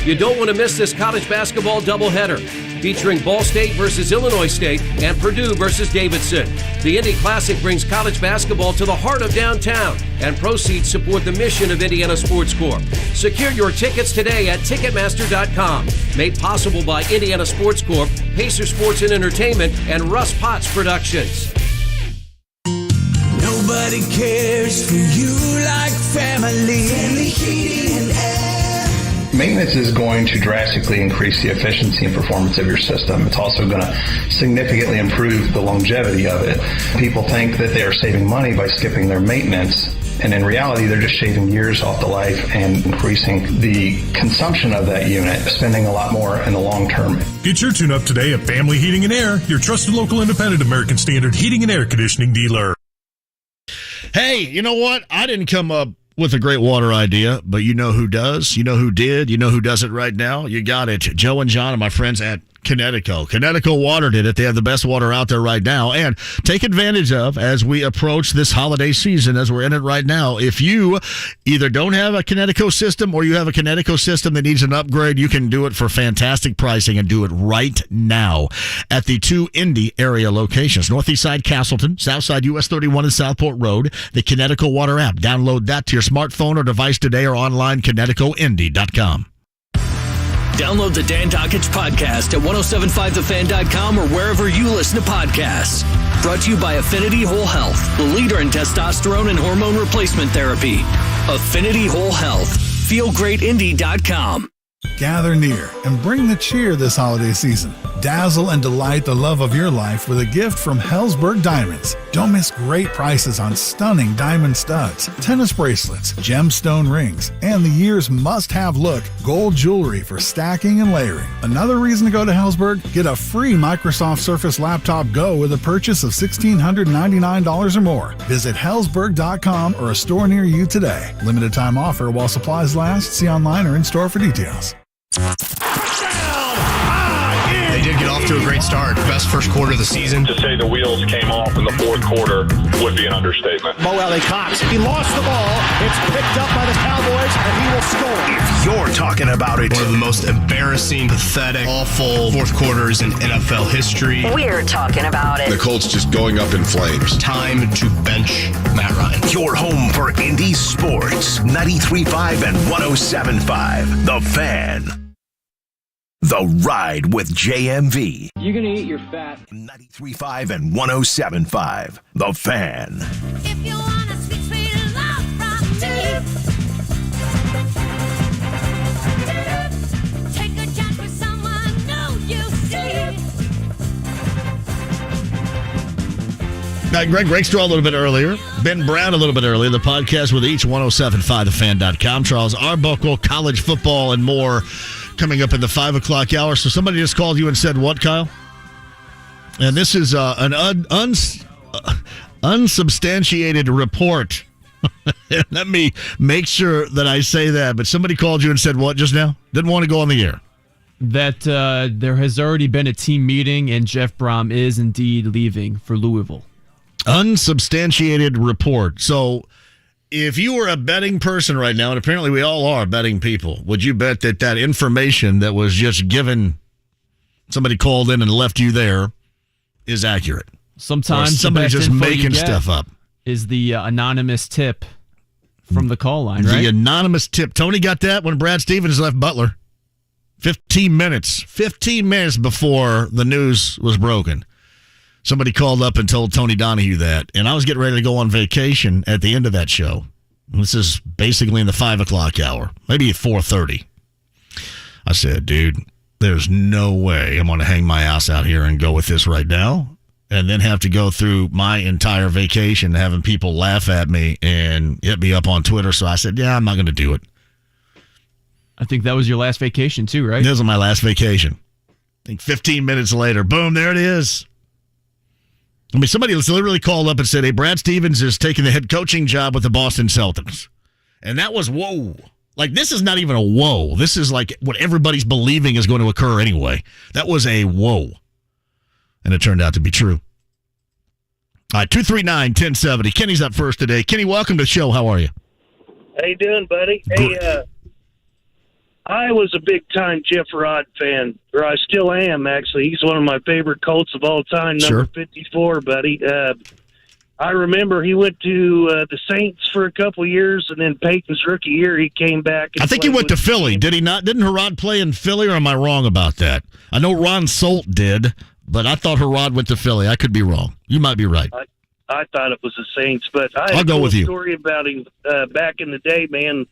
You don't want to miss this college basketball doubleheader, featuring Ball State versus Illinois State and Purdue versus Davidson. The Indy Classic brings college basketball to the heart of downtown, and proceeds support the mission of Indiana Sports Corp. Secure your tickets today at Ticketmaster.com. Made possible by Indiana Sports Corp, Pacer Sports and Entertainment, and Russ Potts Productions. Nobody cares for you like family. Family Heating and Air. Maintenance is going to drastically increase the efficiency and performance of your system. It's also going to significantly improve the longevity of it. People think that they are saving money by skipping their maintenance, and in reality, they're just shaving years off the life and increasing the consumption of that unit, spending a lot more in the long term. Get your tune-up today at Family Heating and Air, your trusted local independent American Standard heating and air conditioning dealer. Hey, you know what? I didn't come up with a great water idea, but you know who does? You know who did? You know who does it right now? You got it. Joe and John and my friends at Connecticut. Connecticut Water did it. They have the best water out there right now. And take advantage of, as we approach this holiday season, as we're in it right now, if you either don't have a Connecticut system or you have a Connecticut system that needs an upgrade, you can do it for fantastic pricing and do it right now at the two Indy area locations. Northeast side Castleton, south side US 31 and Southport Road. The Connecticut Water app. Download that to your smartphone or device today or online, ConnecticutIndy.com. Download the Dan Dockich podcast at 1075thefan.com or wherever you listen to podcasts. Brought to you by Affinity Whole Health, the leader in testosterone and hormone replacement therapy. Affinity Whole Health. FeelGreatIndy.com. Gather near and bring the cheer this holiday season. Dazzle and delight the love of your life with a gift from Hellsberg Diamonds. Don't miss great prices on stunning diamond studs, tennis bracelets, gemstone rings, and the year's must-have look, gold jewelry for stacking and layering. Another reason to go to Hellsberg? Get a free Microsoft Surface Laptop Go with a purchase of $1,699 or more. Visit Hellsberg.com or a store near you today. Limited time offer while supplies last. See online or in-store for details. They did get off to a great start. Best first quarter of the season. To say the wheels came off in the fourth quarter would be an understatement. Mo Alley Cox, he lost the ball. It's picked up by the Cowboys, and he will score. If you're talking about it, one of the most embarrassing, pathetic, awful fourth quarters in NFL history. We're talking about it. The Colts just going up in flames. Time to bench Matt Ryan. Your home for Indy sports. 93.5 and 107.5. The Fan. The Ride with JMV. You're going to eat your fat. 93.5 and 107.5. The Fan. If you want a sweet, sweet love from me, take a chance with someone new you see. Greg Rakestraw a little bit earlier. Ben Brown a little bit earlier. The podcast with each 1075thefan.com. Charles Arbuckle, college football, and more coming up in the 5 o'clock hour. So somebody just called you and said what, Kyle? And this is an unsubstantiated report. Let me make sure that I say that. But somebody called you and said what just now? Didn't want to go on the air. That there has already been a team meeting and Jeff Brohm is indeed leaving for Louisville. Unsubstantiated report. So if you were a betting person right now, and apparently we all are betting people, would you bet that that information that was just given, somebody called in and left you there, is accurate? Sometimes somebody's just making stuff up. Is the anonymous tip from the call line, right? The anonymous tip. Tony got that when Brad Stevens left Butler. 15 minutes before the news was broken. Somebody called up and told Tony Donahue that, and I was getting ready to go on vacation at the end of that show. This is basically in the 5 o'clock hour, maybe at 4:30. I said, dude, There's no way I'm going to hang my ass out here and go with this right now and then have to go through my entire vacation having people laugh at me and hit me up on Twitter. So I said, yeah, I'm not going to do it. I think that was your last vacation too, right? This was my last vacation. I think 15 minutes later, boom, there it is. I mean, somebody literally called up and said, hey, Brad Stevens is taking the head coaching job with the Boston Celtics. And that was, whoa. Like, this is not even a whoa. This is like what everybody's believing is going to occur anyway. That was a whoa. And it turned out to be true. All right, 239-1070. Kenny's up first today. Kenny, welcome to the show. How are you? How you doing, buddy? Good. Hey, I was a big-time Jeff Herrod fan, or I still am, actually. He's one of my favorite Colts of all time, number 54, buddy. I remember he went to the Saints for a couple years, and then Peyton's rookie year, he came back. And I think he went to Philly. Did he not? Didn't Herrod play in Philly, or am I wrong about that? I know Ron Solt did, but I thought Herrod went to Philly. I could be wrong. You might be right. I thought it was the Saints, but I'll go with you. Story about him back in the day, man.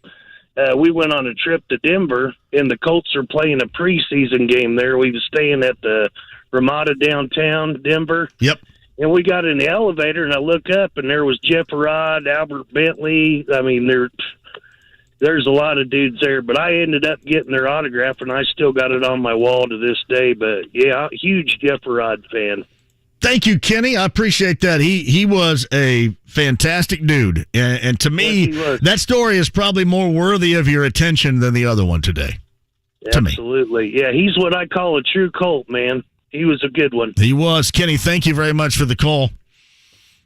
We went on a trip to Denver, and the Colts are playing a preseason game there. We were staying at the Ramada downtown Denver. Yep. And we got in the elevator, and I look up, and there was Jeff Herrod, Albert Bentley. I mean, there's a lot of dudes there, but I ended up getting their autograph, and I still got it on my wall to this day. But, yeah, huge Jeff Herrod fan. Thank you, Kenny. I appreciate that. He was a fantastic dude. And to me, that story is probably more worthy of your attention than the other one today. Absolutely. Yeah, he's what I call a true Colt, man. He was a good one. He was. Kenny, thank you very much for the call.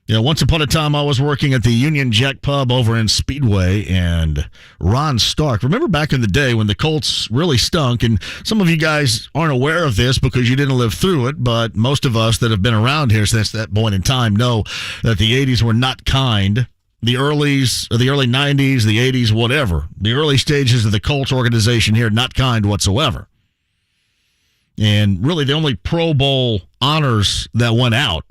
You know, once upon a time, I was working at the Union Jack Pub over in Speedway, and Ron Stark. Remember back in the day when the Colts really stunk, and some of you guys aren't aware of this because you didn't live through it, but most of us that have been around here since that point in time know that the 80s were not kind. The early 90s, the 80s, whatever. The early stages of the Colts organization here, not kind whatsoever. And really the only Pro Bowl honors that went out,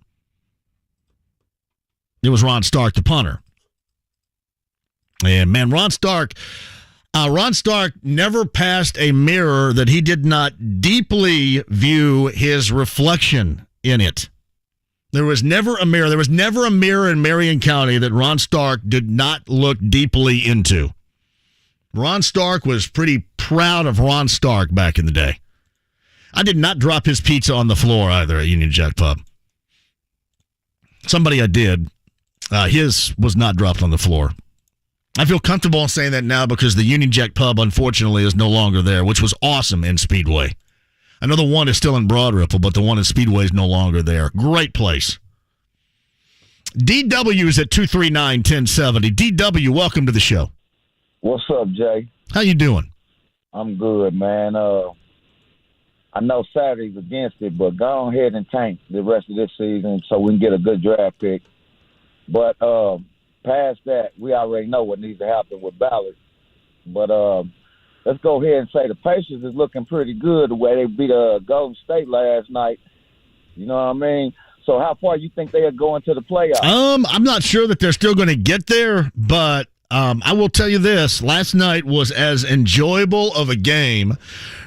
it was Ron Stark, the punter. And, man, Ron Stark never passed a mirror that he did not deeply view his reflection in it. There was never a mirror. There was never a mirror in Marion County that Ron Stark did not look deeply into. Ron Stark was pretty proud of Ron Stark back in the day. I did not drop his pizza on the floor either at Union Jack Pub. Somebody I did. His was not dropped on the floor. I feel comfortable in saying that now because the Union Jack Pub, unfortunately, is no longer there, which was awesome in Speedway. I know the one is still in Broad Ripple, but the one in Speedway is no longer there. Great place. DW is at 239-1070. DW, welcome to the show. What's up, Jay? How you doing? I'm good, man. I know Saturday's against it, but go ahead and tank the rest of this season so we can get a good draft pick. But past that, we already know what needs to happen with Ballard. But let's go ahead and say the Pacers is looking pretty good the way they beat Golden State last night. You know what I mean? So how far you think they'll go into the playoffs? I'm not sure that they're still going to get there, but I will tell you this. Last night was as enjoyable of a game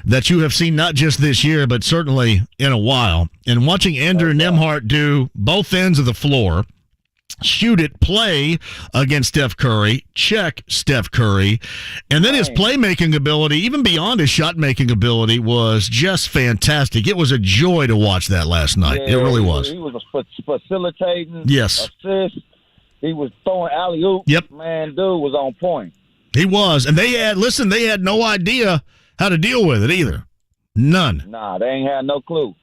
that you have seen not just this year, but certainly in a while. And watching Andrew Nembhard do both ends of the floor, shoot it, play against Steph Curry, check Steph Curry, and then his playmaking ability, even beyond his shot-making ability, was just fantastic. It was a joy to watch that last night. Yeah, it really was. He was facilitating. Yes. Assists. He was throwing alley-oop. Yep. Man, dude was on point. He was. And they had no idea how to deal with it either. None. Nah, they ain't had no clue.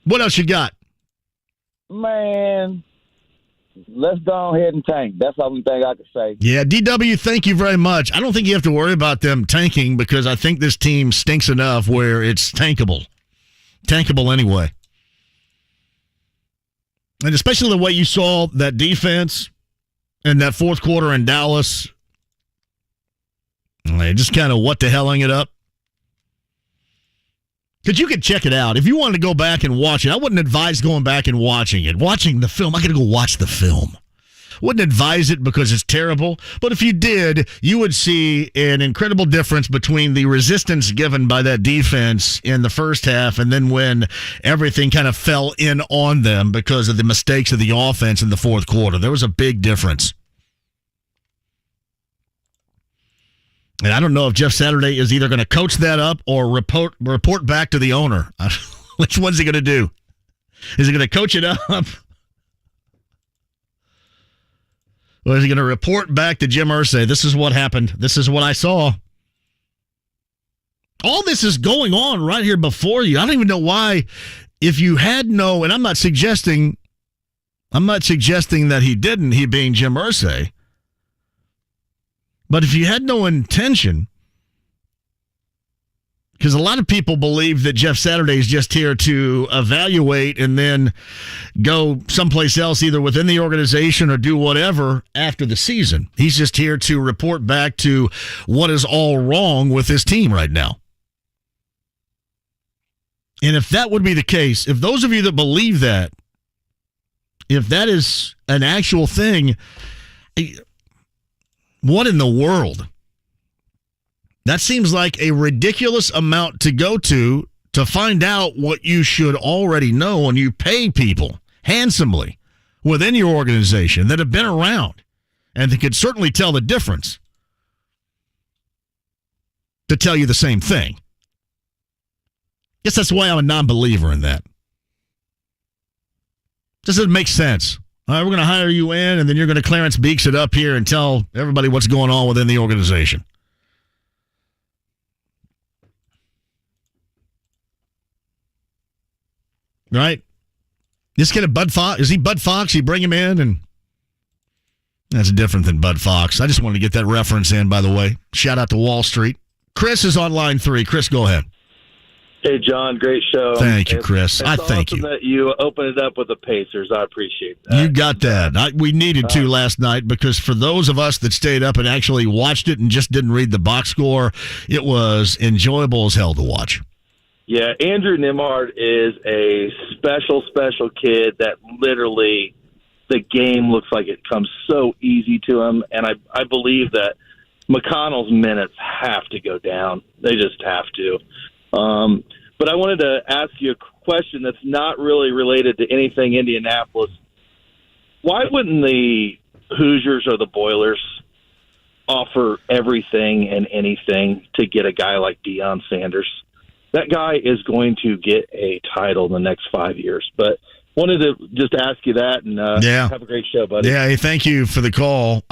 What else you got? Man, let's go ahead and tank. That's the only thing I can say. Yeah, DW, thank you very much. I don't think you have to worry about them tanking because I think this team stinks enough where it's tankable. Tankable anyway. And especially the way you saw that defense in that fourth quarter in Dallas. Just kind of what the helling it up. Because you could check it out. If you wanted to go back and watch it, I wouldn't advise going back and watching it. Watching the film, I got to go watch the film. Wouldn't advise it because it's terrible. But if you did, you would see an incredible difference between the resistance given by that defense in the first half and then when everything kind of fell in on them because of the mistakes of the offense in the fourth quarter. There was a big difference. And I don't know if Jeff Saturday is either going to coach that up or report back to the owner. Which one's he going to do? Is he going to coach it up? Or is he going to report back to Jim Irsay? This is what happened. This is what I saw. All this is going on right here before you. I don't even know why. If you had no, and I'm not suggesting that he didn't, he being Jim Irsay. But if you had no intention, because a lot of people believe that Jeff Saturday is just here to evaluate and then go someplace else, either within the organization or do whatever after the season. He's just here to report back to what is all wrong with his team right now. And if that would be the case, if those of you that believe that, if that is an actual thing, what in the world? That seems like a ridiculous amount to go to find out what you should already know, and you pay people handsomely within your organization that have been around and that could certainly tell the difference to tell you the same thing. Guess that's why I'm a non-believer in that. Doesn't make sense. All right, we're going to hire you in, and then you're going to Clarence Beeks it up here and tell everybody what's going on within the organization. Right? This kid of Bud Fox, is he Bud Fox? You bring him in, and that's different than Bud Fox. I just wanted to get that reference in, by the way. Shout out to Wall Street. Chris is on line 3. Chris, go ahead. Hey, John, great show. Thank you, Chris. I thank you. That you opened it up with the Pacers. I appreciate that. You got that. We needed to last night because for those of us that stayed up and actually watched it and just didn't read the box score, it was enjoyable as hell to watch. Yeah, Andrew Nembhard is a special kid that literally the game looks like it comes so easy to him, and I believe that McConnell's minutes have to go down. They just have to. But I wanted to ask you a question that's not really related to anything Indianapolis. Why wouldn't the Hoosiers or the Boilers offer everything and anything to get a guy like Deion Sanders? That guy is going to get a title in the next 5 years. But wanted to just ask you that, and have a great show, buddy. Yeah, hey, thank you for the call.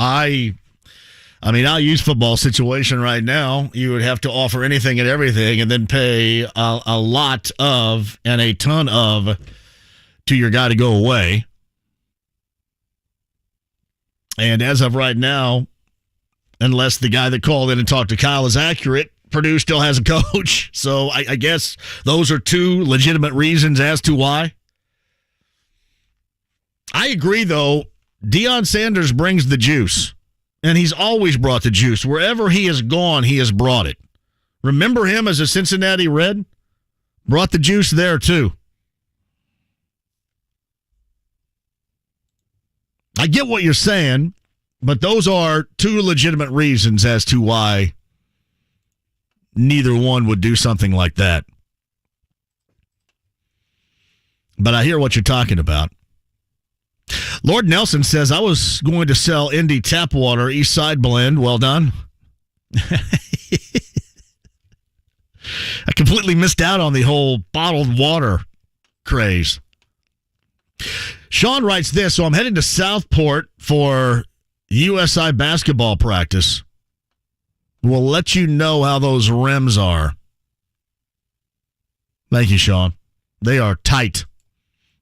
I mean, I'll use football situation right now. You would have to offer anything and everything and then pay a lot of and a ton of to your guy to go away. And as of right now, unless the guy that called in and talked to Kyle is accurate, Purdue still has a coach. So I guess those are two legitimate reasons as to why. I agree, though. Deion Sanders brings the juice. And he's always brought the juice. Wherever he has gone, he has brought it. Remember him as a Cincinnati Red? Brought the juice there, too. I get what you're saying, but those are two legitimate reasons as to why neither one would do something like that. But I hear what you're talking about. Lord Nelson says, I was going to sell Indy tap water, East Side blend. Well done. I completely missed out on the whole bottled water craze. Sean writes this, so I'm heading to Southport for USI basketball practice. We'll let you know how those rims are. Thank you, Sean. They are tight.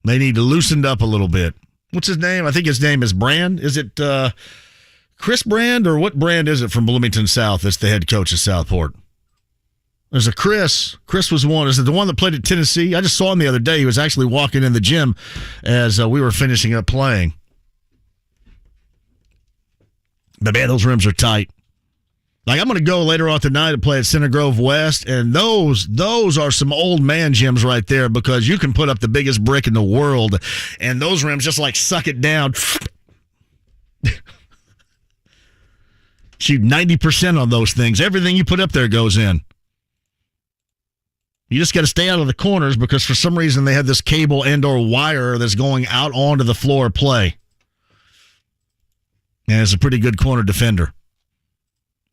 They need loosened up a little bit. What's his name? I think his name is Brand. Is it Chris Brand, or what brand is it from Bloomington South that's the head coach of Southport? There's a Chris. Chris was one. Is it the one that played at Tennessee? I just saw him the other day. He was actually walking in the gym as we were finishing up playing. But, man, those rims are tight. Like, I'm going to go later on tonight and play at Center Grove West, and those are some old man gyms right there because you can put up the biggest brick in the world, and those rims just, like, suck it down Shoot 90% on those things. Everything you put up there goes in. You just got to stay out of the corners because for some reason they have this cable and or wire that's going out onto the floor of play. And it's a pretty good corner defender.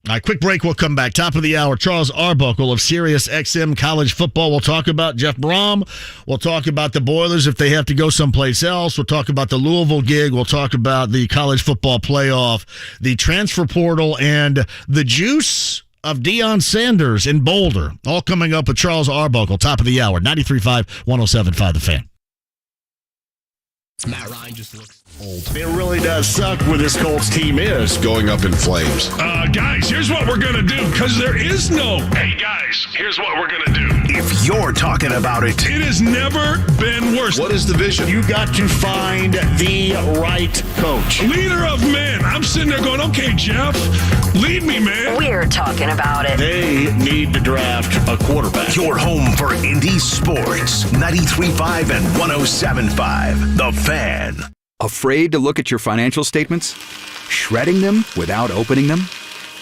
All right, quick break. We'll come back. Top of the hour, Charles Arbuckle of Sirius XM College Football. We'll talk about Jeff Brohm. We'll talk about the Boilers if they have to go someplace else. We'll talk about the Louisville gig. We'll talk about the college football playoff, the transfer portal, and the juice of Deion Sanders in Boulder. All coming up with Charles Arbuckle. Top of the hour, 93.5, 107.5 The Fan. Matt Ryan just looks old. It really does suck where this Colts team is going up in flames. Guys, here's what we're going to do, because there is no, hey, guys, here's what we're going to do. If you're talking about it, it has never been worse. What is the vision? You got to find the right coach. Leader of men. I'm sitting there going, okay, Jeff, lead me, man. We're talking about it. They need to draft a quarterback. Your home for Indy Sports, 93.5 and 107.5 The Fan. Afraid to look at your financial statements? Shredding them without opening them?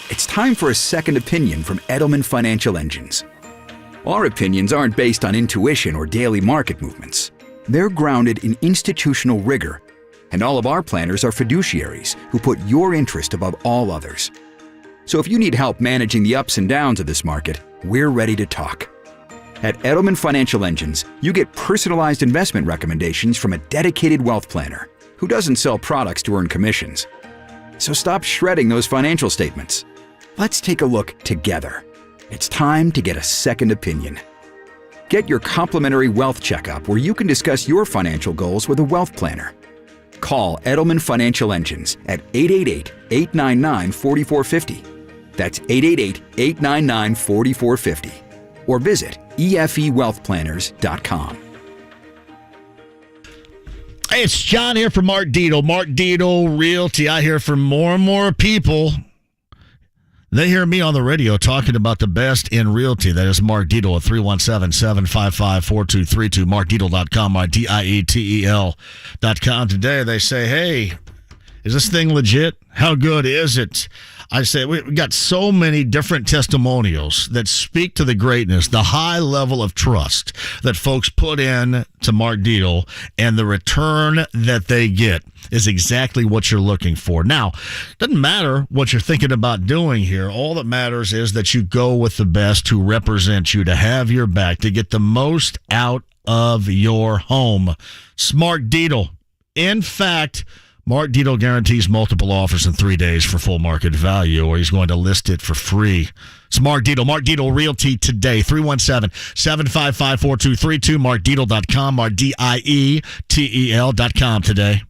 It's time for a second opinion from Edelman Financial Engines. Our opinions aren't based on intuition or daily market movements. They're grounded in institutional rigor, and all of our planners are fiduciaries who put your interest above all others. So if you need help managing the ups and downs of this market, we're ready to talk. At Edelman Financial Engines, you get personalized investment recommendations from a dedicated wealth planner who doesn't sell products to earn commissions. So stop shredding those financial statements. Let's take a look together. It's time to get a second opinion. Get your complimentary wealth checkup where you can discuss your financial goals with a wealth planner. Call Edelman Financial Engines at 888-899-4450. That's 888-899-4450. Or visit efewealthplanners.com. Hey, it's John here from Mark Dito. Mark Dito Realty. I hear from more and more people. They hear me on the radio talking about the best in realty. That is Mark Dito at 317-755-4232. MarkDeedle.com, MarkDeedle.com. Today they say, hey, is this thing legit? How good is it? I say we got so many different testimonials that speak to the greatness, the high level of trust that folks put in to Mark Dito, and the return that they get is exactly what you're looking for. Now, doesn't matter what you're thinking about doing here. All that matters is that you go with the best who represent you, to have your back, to get the most out of your home. Smart Dito. In fact, Mark Dito guarantees multiple offers in 3 days for full market value, or he's going to list it for free. It's Mark Dito. Mark Dito Realty today. 317-755-4232. MarkDeedle.com. MarkDeedle.com today.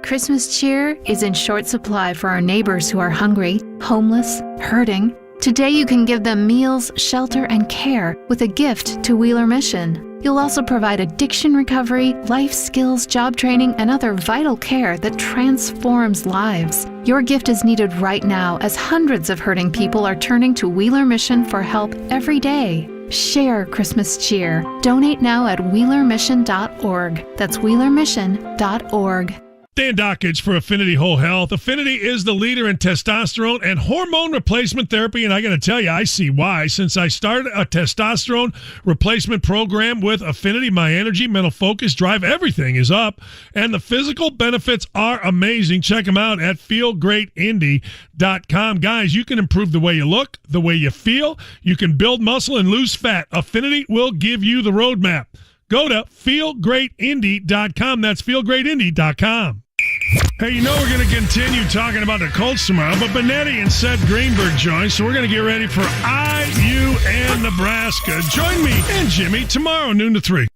Christmas cheer is in short supply for our neighbors who are hungry, homeless, hurting. Today you can give them meals, shelter, and care with a gift to Wheeler Mission. You'll also provide addiction recovery, life skills, job training, and other vital care that transforms lives. Your gift is needed right now as hundreds of hurting people are turning to Wheeler Mission for help every day. Share Christmas cheer. Donate now at WheelerMission.org. That's WheelerMission.org. Dan Dockage for Affinity Whole Health. Affinity is the leader in testosterone and hormone replacement therapy, and I got to tell you, I see why. Since I started a testosterone replacement program with Affinity, my energy, mental focus, drive, everything is up, and the physical benefits are amazing. Check them out at feelgreatindy.com. Guys, you can improve the way you look, the way you feel. You can build muscle and lose fat. Affinity will give you the roadmap. Go to feelgreatindy.com. That's feelgreatindy.com. Hey, you know we're going to continue talking about the Colts tomorrow, but Benetti and Seth Greenberg join, so we're going to get ready for IU and Nebraska. Join me and Jimmy tomorrow, noon to 3.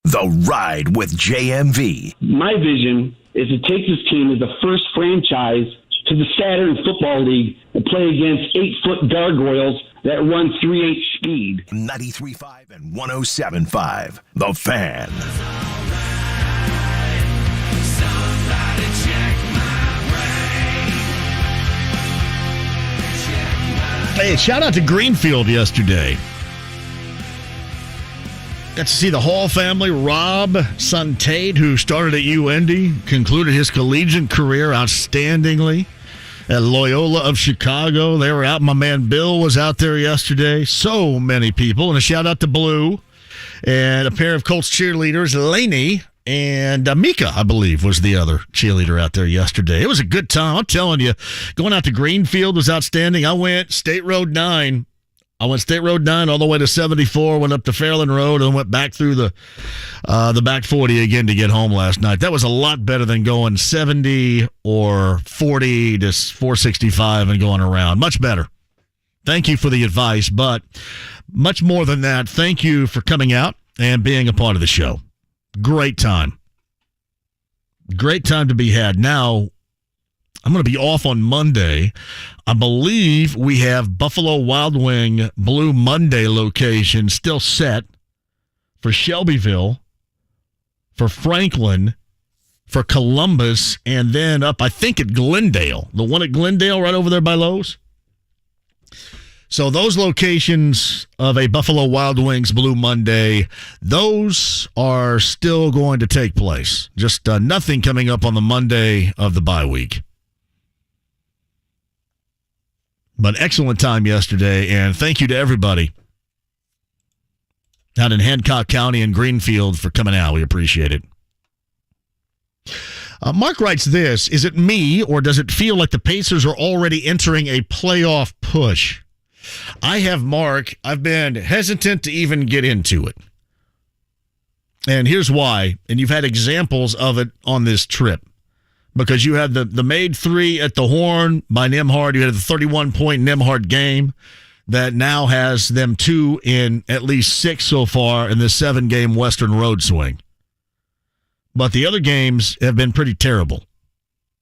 The Ride with JMV. My vision is to take this team as the first franchise to the Saturn Football League and play against 8-foot gargoyles that run 3.8 speed. 93.5 and 107.5 The Fan. Hey, shout out to Greenfield yesterday. Got to see the Hall family. Rob, son Tate, who started at UIndy, concluded his collegiate career outstandingly at Loyola of Chicago. They were out. My man Bill was out there yesterday. So many people. And a shout out to Blue and a pair of Colts cheerleaders, Lainey and Mika, I believe, was the other cheerleader out there yesterday. It was a good time. I'm telling you, going out to Greenfield was outstanding. I went State Road 9. all the way to 74, went up to Fairland Road, and went back through the back 40 again to get home last night. That was a lot better than going 70 or 40 to 465 and going around. Much better. Thank you for the advice, but much more than that, thank you for coming out and being a part of the show. Great time. Great time to be had. Now, I'm going to be off on Monday. I believe we have Buffalo Wild Wing Blue Monday location still set for Shelbyville, for Franklin, for Columbus, and then up, I think, at Glendale. The one at Glendale right over there by Lowe's. So those locations of a Buffalo Wild Wings Blue Monday, those are still going to take place. Just nothing coming up on the Monday of the bye week. But excellent time yesterday, and thank you to everybody out in Hancock County and Greenfield for coming out. We appreciate it. Mark writes this, is it me, or does it feel like the Pacers are already entering a playoff push? I have Mark. I've been hesitant to even get into it. And here's why. And you've had examples of it on this trip. Because you had the made three at the Horn by Nembhard. You had the 31-point Nembhard game that now has them 2 in at least 6 so far in the 7-game Western Road swing. But the other games have been pretty terrible.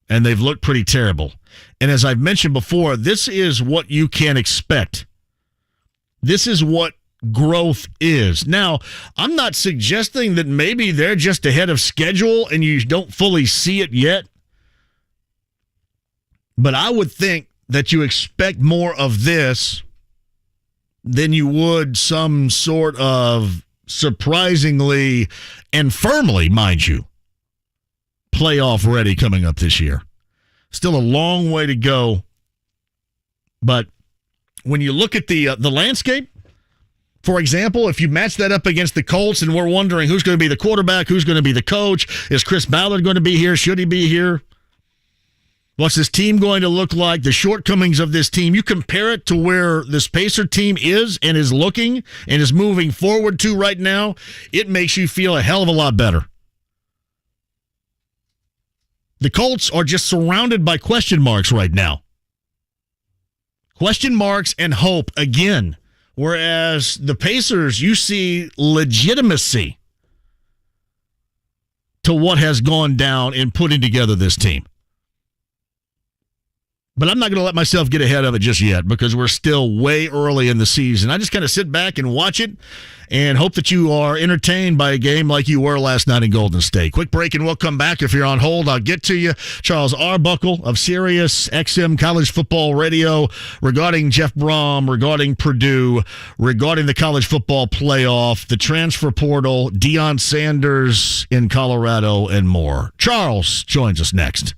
And they've looked pretty terrible. And as I've mentioned before, this is what you can expect. This is what growth is. Now, I'm not suggesting that maybe they're just ahead of schedule and you don't fully see it yet. But I would think that you expect more of this than you would some sort of surprisingly and firmly, mind you, playoff ready coming up this year. Still a long way to go. But when you look at the landscape, for example, if you match that up against the Colts and we're wondering who's going to be the quarterback, who's going to be the coach, is Chris Ballard going to be here? Should he be here? What's this team going to look like? The shortcomings of this team. You compare it to where this Pacer team is and is looking and is moving forward to right now, it makes you feel a hell of a lot better. The Colts are just surrounded by question marks right now. Question marks and hope again. Whereas the Pacers, you see legitimacy to what has gone down in putting together this team. But I'm not going to let myself get ahead of it just yet because we're still way early in the season. I just kind of sit back and watch it and hope that you are entertained by a game like you were last night in Golden State. Quick break and we'll come back. If you're on hold, I'll get to you. Charles Arbuckle of Sirius XM College Football Radio regarding Jeff Brohm, regarding Purdue, regarding the college football playoff, the transfer portal, Deion Sanders in Colorado, and more. Charles joins us next.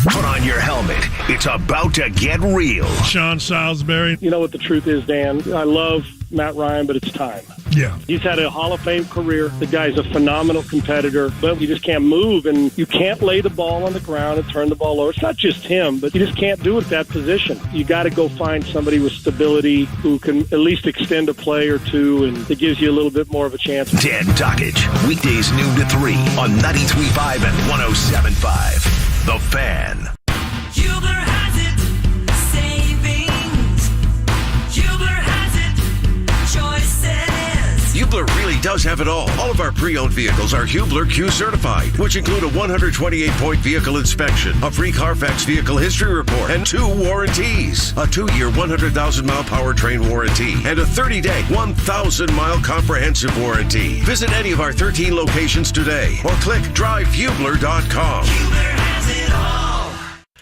Put on your helmet. It's about to get real. Sean Salisbury. You know what the truth is, Dan? I love Matt Ryan, but it's time. Yeah. He's had a Hall of Fame career. The guy's a phenomenal competitor, but you just can't move, and you can't lay the ball on the ground and turn the ball over. It's not just him, but you just can't do it at that position. You got to go find somebody with stability who can at least extend a play or two, and it gives you a little bit more of a chance. Dan Dockage, weekdays noon to 3 on 93.5 and 107.5. The Fan. Hubler has it, savings. Hubler has it, choices. Hubler really does have it all. All of our pre-owned vehicles are Hubler Q certified, which include a 128-point vehicle inspection, a free Carfax vehicle history report, and 2 warranties. A 2-year, 100,000-mile powertrain warranty, and a 30-day, 1,000-mile comprehensive warranty. Visit any of our 13 locations today, or click drivehubler.com. Hubler has it all.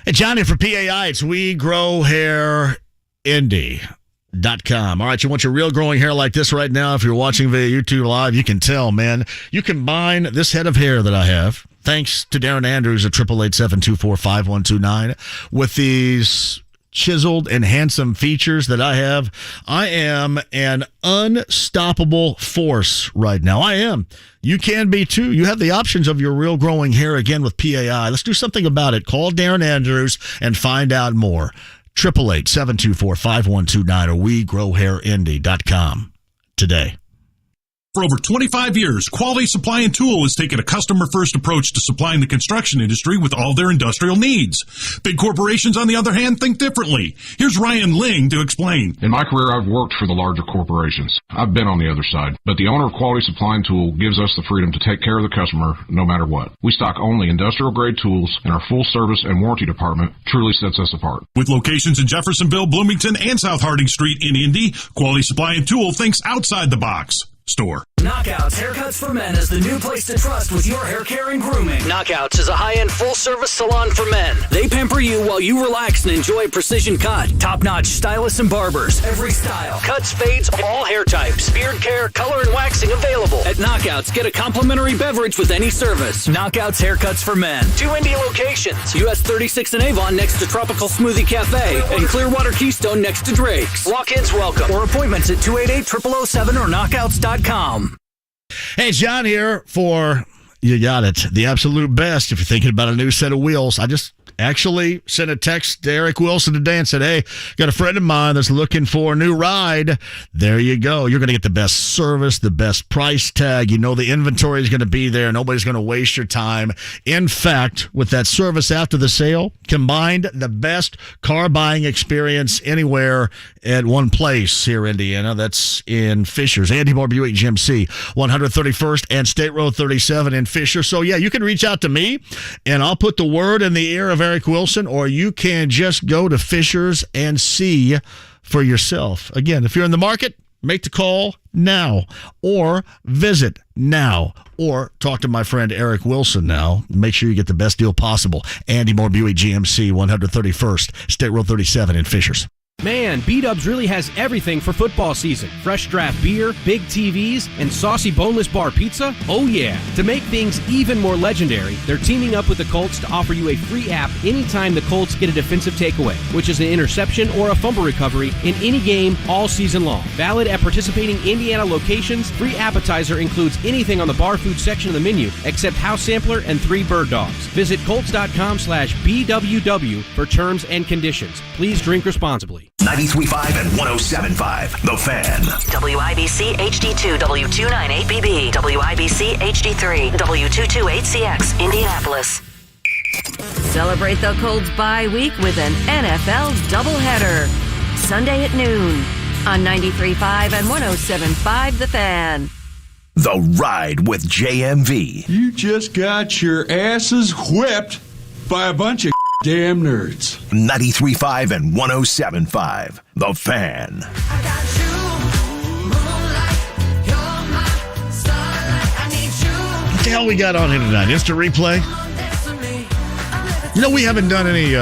Hey, Johnny for PAI, it's We Grow Hair Indy. fan.com. All right, you want your real growing hair like this right now? If you're watching via YouTube Live, you can tell, man. You combine this head of hair that I have, thanks to Darren Andrews at 888-724-5129, with these chiseled and handsome features that I have. I am an unstoppable force right now. I am. You can be too. You have the options of your real growing hair again with PAI. Let's do something about it. Call Darren Andrews and find out more. 888-724-5129 or WeGrowHairIndy.com today. For over 25 years, Quality Supply and Tool has taken a customer-first approach to supplying the construction industry with all their industrial needs. Big corporations, on the other hand, think differently. Here's Ryan Ling to explain. In my career, I've worked for the larger corporations. I've been on the other side. But the owner of Quality Supply and Tool gives us the freedom to take care of the customer no matter what. We stock only industrial-grade tools, and our full-service and warranty department truly sets us apart. With locations in Jeffersonville, Bloomington, and South Harding Street in Indy, Quality Supply and Tool thinks outside the box. Store. Knockouts Haircuts for Men is the new place to trust with your hair care and grooming. Knockouts is a high-end full-service salon for men. They pamper you while you relax and enjoy a precision cut. Top-notch stylists and barbers. Every style. Cuts, fades, all hair types. Beard care, color, and waxing available. At Knockouts, get a complimentary beverage with any service. Knockouts Haircuts for Men. 2 Indy locations. US 36 in Avon next to Tropical Smoothie Cafe. And Clearwater Keystone next to Drake's. Walk-ins welcome. Or appointments at 288-0007 or knockouts.com. Hey, John here for, you got it, the absolute best if you're thinking about a new set of wheels. I just actually sent a text to Eric Wilson today and said, hey, got a friend of mine that's looking for a new ride. There you go. You're going to get the best service, the best price tag. You know the inventory is going to be there. Nobody's going to waste your time. In fact, with that service after the sale, combined the best car buying experience anywhere at one place here in Indiana. That's in Fishers. Andy Moore Buick GMC, 131st and State Road 37 in Fisher. So, yeah, you can reach out to me, and I'll put the word in the ear of Eric Wilson, or you can just go to Fishers and see for yourself. Again, if you're in the market, make the call now, or visit now, or talk to my friend Eric Wilson now. Make sure you get the best deal possible. Andy Moore Buick GMC, 131st State Road 37 in Fishers. Man, B-Dubs really has everything for football season. Fresh draft beer, big TVs, and saucy boneless bar pizza? Oh yeah. To make things even more legendary, they're teaming up with the Colts to offer you a free app anytime the Colts get a defensive takeaway, which is an interception or a fumble recovery in any game all season long. Valid at participating Indiana locations, free appetizer includes anything on the bar food section of the menu except house sampler and 3 bird dogs. Visit Colts.com/BWW for terms and conditions. Please drink responsibly. 93.5 and 107.5, The Fan. WIBC HD2 W298BB, WIBC HD3 W228CX, Indianapolis. Celebrate the Colts bye week with an NFL doubleheader. Sunday at noon on 93.5 and 107.5, The Fan. The Ride with JMV. You just got your asses whipped by a bunch of damn nerds. 93.5 and 107.5, The Fan. What the hell we got on here tonight? Instant replay? You know, we haven't done any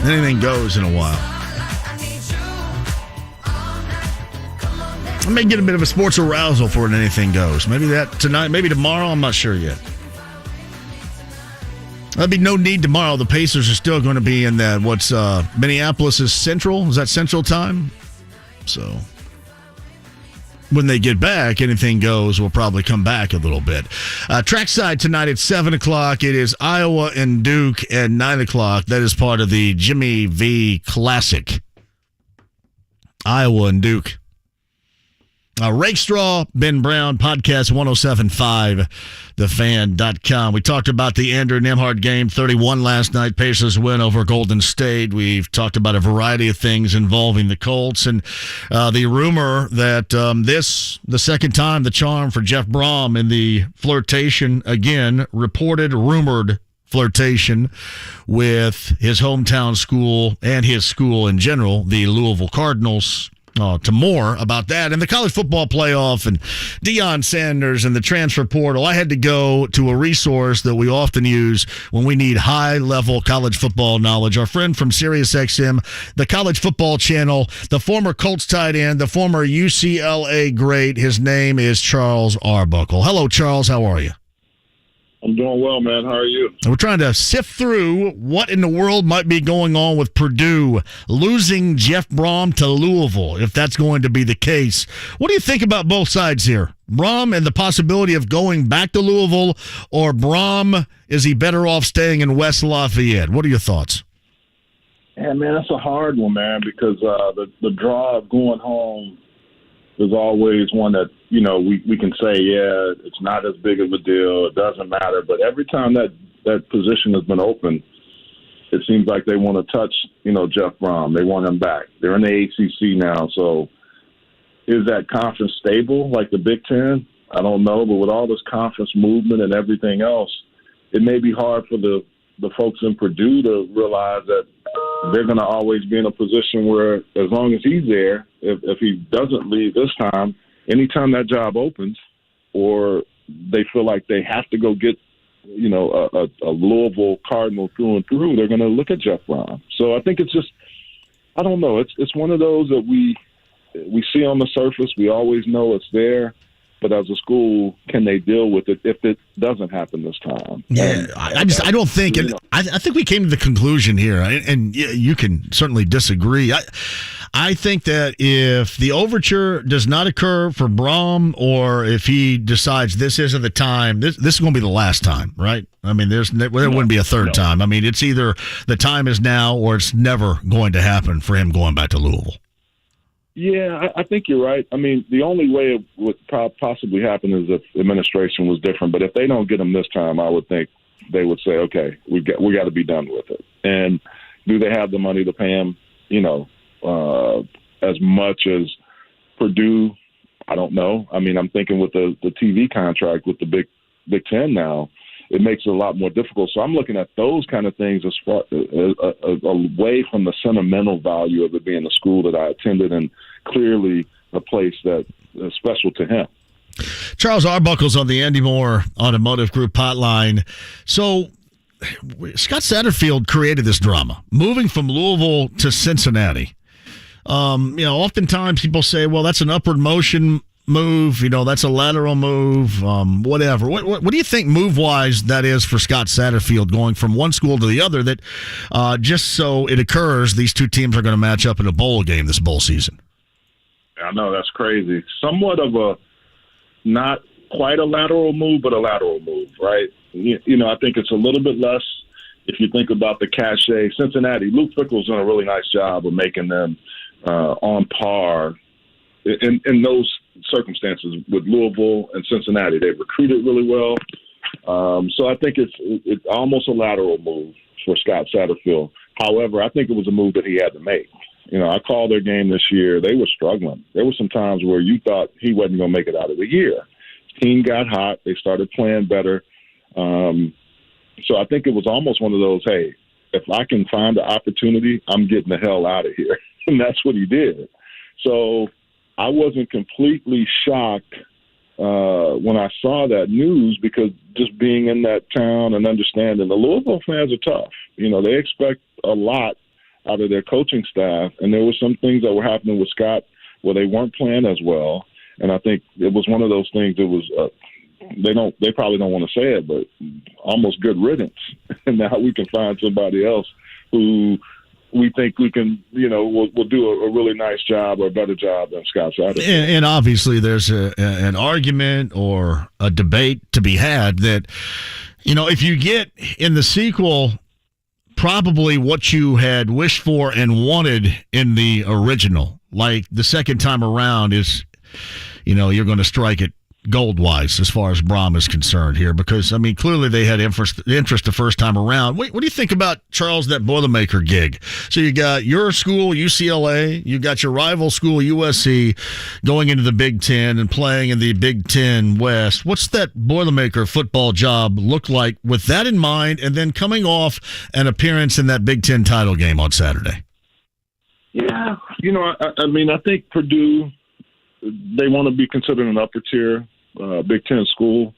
anything goes in a while. I may get a bit of a sports arousal for an anything goes. Maybe that tonight, maybe tomorrow. I'm not sure yet. There'll be no need tomorrow. The Pacers are still going to be in that, Minneapolis is Central? Is that Central time? So when they get back, anything goes. We'll probably come back a little bit. Trackside tonight at 7 o'clock. It is Iowa and Duke at 9 o'clock. That is part of the Jimmy V Classic. Iowa and Duke. Rakestraw, Ben Brown, podcast 107.5, thefan.com. We talked about the Andrew Nembhard game, 31 last night. Pacers win over Golden State. We've talked about a variety of things involving the Colts and the rumor that the second time, the charm for Jeff Brohm in the flirtation, again, rumored flirtation with his hometown school and his school in general, the Louisville Cardinals. to more about that and the college football playoff and Deion Sanders and the transfer portal, I had to go to a resource that we often use when we need high-level college football knowledge. Our friend from SiriusXM, the College Football Channel, the former Colts tight end, the former UCLA great. His name is Charles Arbuckle. Hello, Charles. How are you? I'm doing well, man. How are you? We're trying to sift through what in the world might be going on with Purdue losing Jeff Brohm to Louisville, if that's going to be the case. What do you think about both sides here? Brohm and the possibility of going back to Louisville, or Brohm, is he better off staying in West Lafayette? What are your thoughts? Yeah, man, that's a hard one, man, because the draw of going home is always one that, you know, we can say, yeah, it's not as big of a deal, it doesn't matter. But every time that position has been open, it seems like they want to touch, you know, Jeff Brohm. They want him back. They're in the ACC now, so is that conference stable like the Big Ten? I don't know, but with all this conference movement and everything else, it may be hard for the folks in Purdue to realize that they're going to always be in a position where, as long as he's there, if he doesn't leave this time, anytime that job opens, or they feel like they have to go get, you know, a Louisville Cardinal through and through, they're going to look at Jeff Brohm. So I think it's just, I don't know. It's one of those that we see on the surface. We always know it's there. But as a school, can they deal with it if it doesn't happen this time? Yeah, I don't think, and I think we came to the conclusion here, and you can certainly disagree. I think that if the overture does not occur for Brohm, or if he decides this isn't the time, this is going to be the last time, right? I mean, there wouldn't be a third time. I mean, it's either the time is now or it's never going to happen for him going back to Louisville. Yeah, I think you're right. I mean, the only way it would possibly happen is if administration was different. But if they don't get him this time, I would think they would say, okay, we got to be done with it. And do they have the money to pay him, you know, as much as Purdue? I don't know. I mean, I'm thinking with the TV contract with the Big Ten now, it makes it a lot more difficult. So I'm looking at those kind of things as far away from the sentimental value of it being a school that I attended and clearly a place that is special to him. Charles Arbuckle's on the Andy Moore Automotive Group hotline. So Scott Satterfield created this drama, moving from Louisville to Cincinnati. You know, oftentimes people say, well, that's an upward motion move, you know, that's a lateral move, whatever. What do you think move-wise that is for Scott Satterfield, going from one school to the other, that just so it occurs, these two teams are going to match up in a bowl game this bowl season? I know, that's crazy. Somewhat of a, not quite a lateral move, but a lateral move, right? You know, I think it's a little bit less if you think about the cachet. Cincinnati, Luke Fickell's done a really nice job of making them on par in those circumstances with Louisville and Cincinnati. They've recruited really well. So I think it's almost a lateral move for Scott Satterfield. However, I think it was a move that he had to make. You know, I called their game this year. They were struggling. There were some times where you thought he wasn't going to make it out of the year. His team got hot. They started playing better. So I think it was almost one of those, hey, if I can find the opportunity, I'm getting the hell out of here. And that's what he did. So I wasn't completely shocked when I saw that news, because just being in that town and understanding the Louisville fans are tough. You know, they expect a lot out of their coaching staff, and there were some things that were happening with Scott where they weren't playing as well. And I think it was one of those things that was they probably don't want to say it, but almost good riddance. And now we can find somebody else who we think we can, you know, will do a really nice job or a better job than Scott Satterfield. And obviously there's an argument or a debate to be had that, you know, if you get in the sequel probably what you had wished for and wanted in the original, like the second time around is, you know, you're going to strike it gold-wise as far as Brohm is concerned here, because, I mean, clearly they had interest the first time around. What do you think about, Charles, that Boilermaker gig? So you got your school, UCLA, you got your rival school, USC, going into the Big Ten and playing in the Big Ten West. What's that Boilermaker football job look like with that in mind, and then coming off an appearance in that Big Ten title game on Saturday? Yeah, I mean, I think Purdue, they want to be considered an upper tier Big Ten school.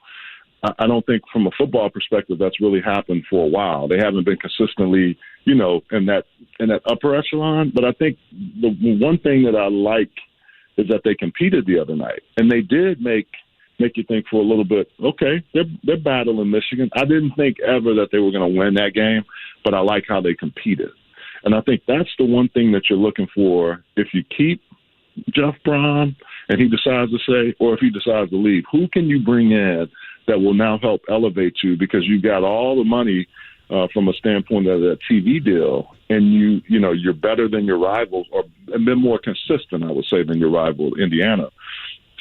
I don't think from a football perspective that's really happened for a while. They haven't been consistently, in that upper echelon. But I think the one thing that I like is that they competed the other night, and they did make you think for a little bit. Okay, they're battling Michigan. I didn't think ever that they were going to win that game, but I like how they competed. And I think that's the one thing that you're looking for if you keep Jeff Brohm and he decides to say, or if he decides to leave, who can you bring in that will now help elevate you because you got all the money from a standpoint of that TV deal, and you're better than your rivals or and been more consistent, I would say, than your rival, Indiana.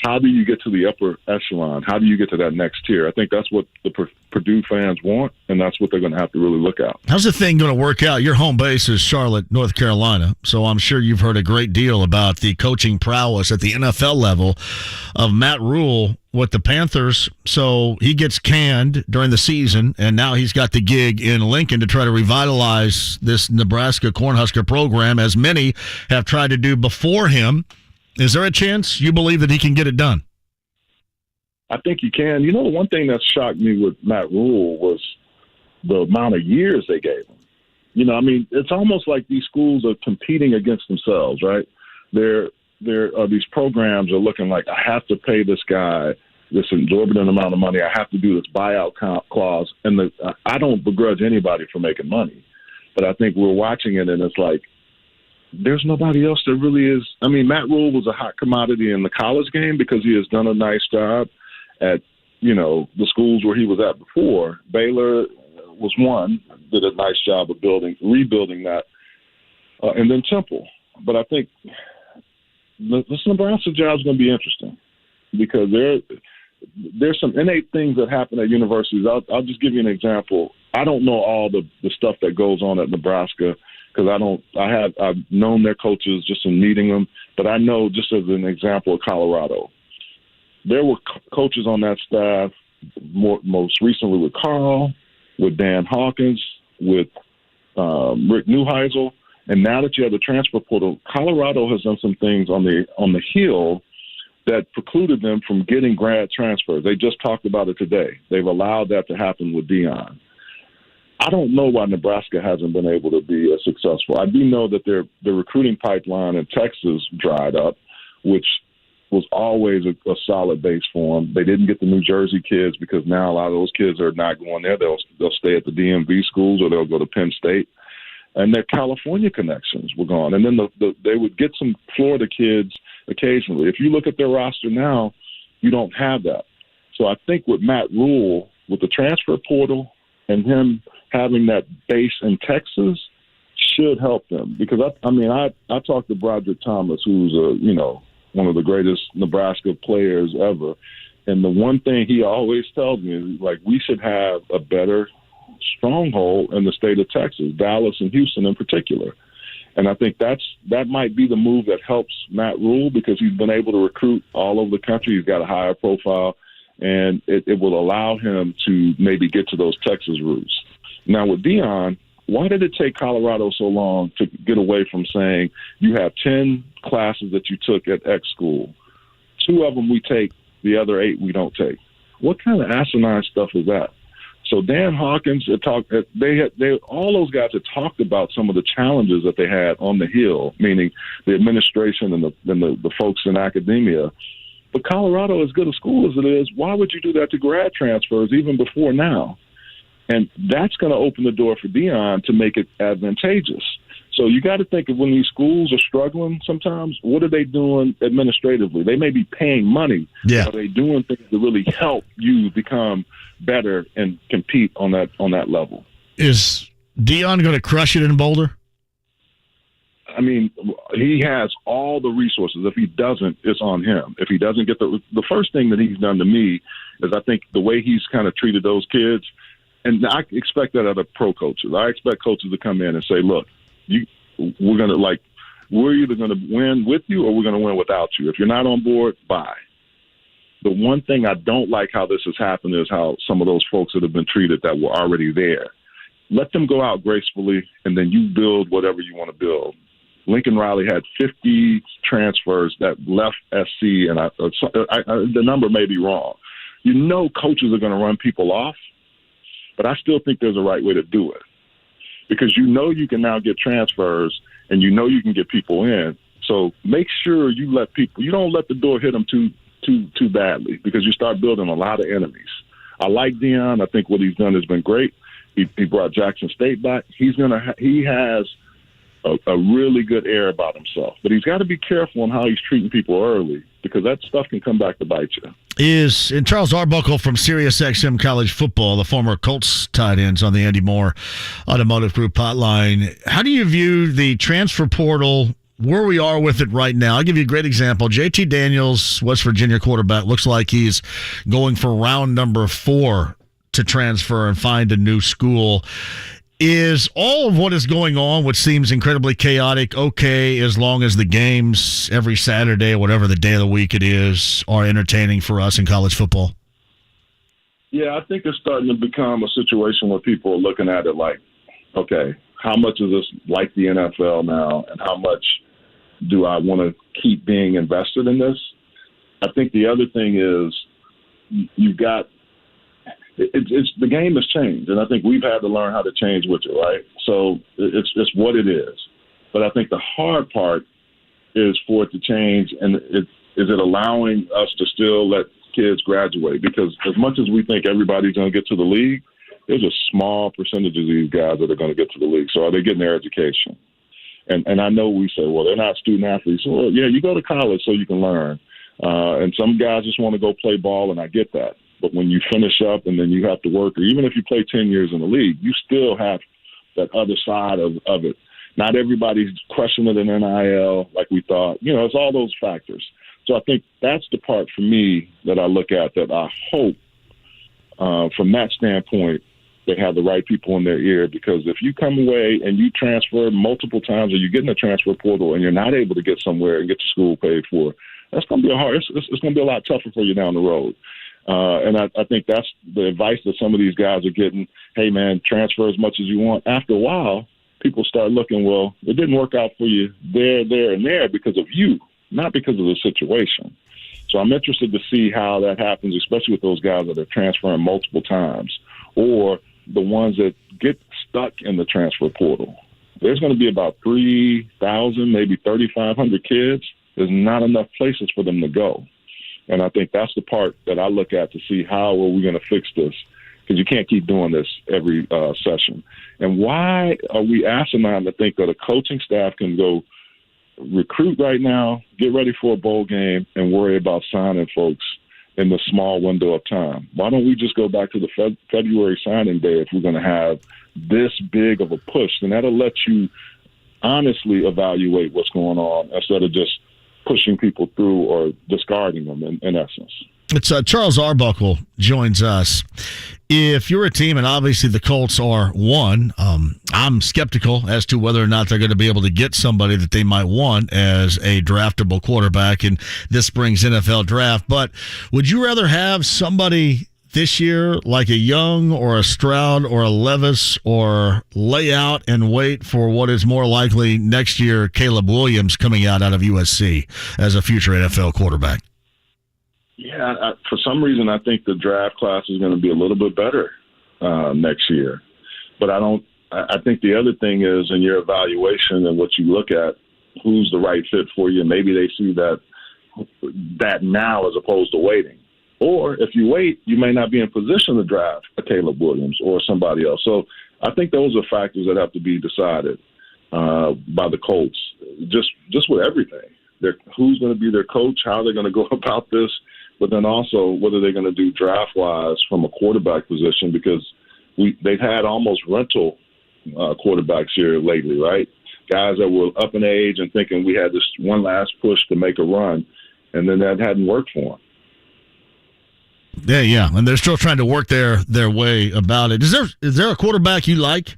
How do you get to the upper echelon? How do you get to that next tier? I think that's what the Purdue fans want, and that's what they're going to have to really look at. How's the thing going to work out? Your home base is Charlotte, North Carolina, so I'm sure you've heard a great deal about the coaching prowess at the NFL level of Matt Rule with the Panthers. So he gets canned during the season, and now he's got the gig in Lincoln to try to revitalize this Nebraska Cornhusker program, as many have tried to do before him. Is there a chance you believe that he can get it done? I think you can. The one thing that shocked me with Matt Rule was the amount of years they gave him. It's almost like these schools are competing against themselves, right? These programs are looking like, I have to pay this guy this exorbitant amount of money. I have to do this buyout clause. And I don't begrudge anybody for making money. But I think we're watching it, and it's like, there's nobody else that really is. I mean, Matt Rule was a hot commodity in the college game because he has done a nice job at, the schools where he was at before. Baylor was one, did a nice job of rebuilding that, and then Temple. But I think this Nebraska job is going to be interesting because there's some innate things that happen at universities. I'll just give you an example. I don't know all the stuff that goes on at Nebraska, because I've known their coaches just in meeting them, but I know, just as an example, of Colorado. There were coaches on that staff, most recently with Carl, with Dan Hawkins, with Rick Neuheisel, and now that you have the transfer portal, Colorado has done some things on the Hill that precluded them from getting grad transfers. They just talked about it today. They've allowed that to happen with Deion. I don't know why Nebraska hasn't been able to be as successful. I do know that their recruiting pipeline in Texas dried up, which was always a solid base for them. They didn't get the New Jersey kids because now a lot of those kids are not going there. They'll stay at the DMV schools or they'll go to Penn State. And their California connections were gone. And then they would get some Florida kids occasionally. If you look at their roster now, you don't have that. So I think with Matt Rule, with the transfer portal and him having that base in Texas should help them. Because, I talked to Broderick Thomas, who's, one of the greatest Nebraska players ever. And the one thing he always tells me is, like, we should have a better stronghold in the state of Texas, Dallas and Houston in particular. And I think that might be the move that helps Matt Rule because he's been able to recruit all over the country. He's got a higher profile, and it will allow him to maybe get to those Texas roots. Now, with Deion, why did it take Colorado so long to get away from saying you have 10 classes that you took at X school? 2 of them we take, the other 8 we don't take. What kind of asinine stuff is that? So Dan Hawkins, all those guys had talked about some of the challenges that they had on the Hill, meaning the administration and the folks in academia. But Colorado, as good a school as it is, why would you do that to grad transfers even before now? And that's going to open the door for Deion to make it advantageous. So you got to think of when these schools are struggling sometimes, what are they doing administratively? They may be paying money. Yeah. Are they doing things to really help you become better and compete on that level? Is Deion going to crush it in Boulder? I mean, he has all the resources. If he doesn't, it's on him. If he doesn't get the first thing that he's done to me is I think the way he's kind of treated those kids, and I expect that out of pro coaches. I expect coaches to come in and say, look, we're either going to win with you or we're going to win without you. If you're not on board, bye. The one thing I don't like how this has happened is how some of those folks that have been treated that were already there. Let them go out gracefully, and then you build whatever you want to build. Lincoln Riley had 50 transfers that left SC, and the number may be wrong. You know coaches are going to run people off, but I still think there's a right way to do it because you know you can now get transfers and you know you can get people in. So make sure you don't let the door hit them too badly because you start building a lot of enemies. I like Deion. I think what he's done has been great. He brought Jackson State back. He has a really good air about himself, but he's got to be careful on how he's treating people early because that stuff can come back to bite you. And Charles Arbuckle from SiriusXM College Football, the former Colts tight ends on the Andy Moore Automotive Group hotline. How do you view the transfer portal, where we are with it right now? I'll give you a great example. JT Daniels, West Virginia quarterback, looks like he's going for round number 4 to transfer and find a new school. Is all of what is going on, which seems incredibly chaotic, okay as long as the games every Saturday or whatever the day of the week it is are entertaining for us in college football? Yeah, I think it's starting to become a situation where people are looking at it like, okay, how much is this like the NFL now, and how much do I want to keep being invested in this? I think the other thing is you've got it's the game has changed, and I think we've had to learn how to change with it, right? So it's what it is. But I think the hard part is for it to change, and is it allowing us to still let kids graduate? Because as much as we think everybody's going to get to the league, there's a small percentage of these guys that are going to get to the league. So are they getting their education? And I know we say, well, they're not student athletes. Well, yeah, you go to college so you can learn. And some guys just want to go play ball, and I get that. But when you finish up and then you have to work, or even if you play 10 years in the league, you still have that other side of it. Not everybody's crushing it in NIL like we thought. You know, it's all those factors. So I think that's the part for me that I look at that I hope from that standpoint they have the right people in their ear, because if you come away and you transfer multiple times or you get in the transfer portal and you're not able to get somewhere and get your school paid for, that's going to be it's going to be a lot tougher for you down the road. And I think that's the advice that some of these guys are getting. Hey, man, transfer as much as you want. After a while, people start looking, well, it didn't work out for you there, and there because of you, not because of the situation. So I'm interested to see how that happens, especially with those guys that are transferring multiple times or the ones that get stuck in the transfer portal. There's going to be about 3,000, maybe 3,500 kids. There's not enough places for them to go. And I think that's the part that I look at to see how are we going to fix this, because you can't keep doing this every session. And why are we asinine to think that a coaching staff can go recruit right now, get ready for a bowl game, and worry about signing folks in the small window of time? Why don't we just go back to the February signing day if we're going to have this big of a push? And that'll let you honestly evaluate what's going on instead of just pushing people through or discarding them in essence. It's Charles Arbuckle joins us. If you're a team, and obviously the Colts are one, I'm skeptical as to whether or not they're going to be able to get somebody that they might want as a draftable quarterback in this spring's NFL draft. But would you rather have somebody this year like a Young or a Stroud or a Levis, or lay out and wait for what is more likely next year, Caleb Williams coming out of USC as a future NFL quarterback? Yeah, for some reason, I think the draft class is going to be a little bit better next year. But I think the other thing is in your evaluation and what you look at, who's the right fit for you. Maybe they see that now as opposed to waiting. Or if you wait, you may not be in position to draft a Caleb Williams or somebody else. So I think those are factors that have to be decided by the Colts, just with everything. Who's going to be their coach, how they're going to go about this, but then also what are they going to do draft-wise from a quarterback position, because they've had almost rental quarterbacks here lately, right? Guys that were up in age and thinking we had this one last push to make a run, and then that hadn't worked for them. Yeah, and they're still trying to work their way about it. Is there a quarterback you like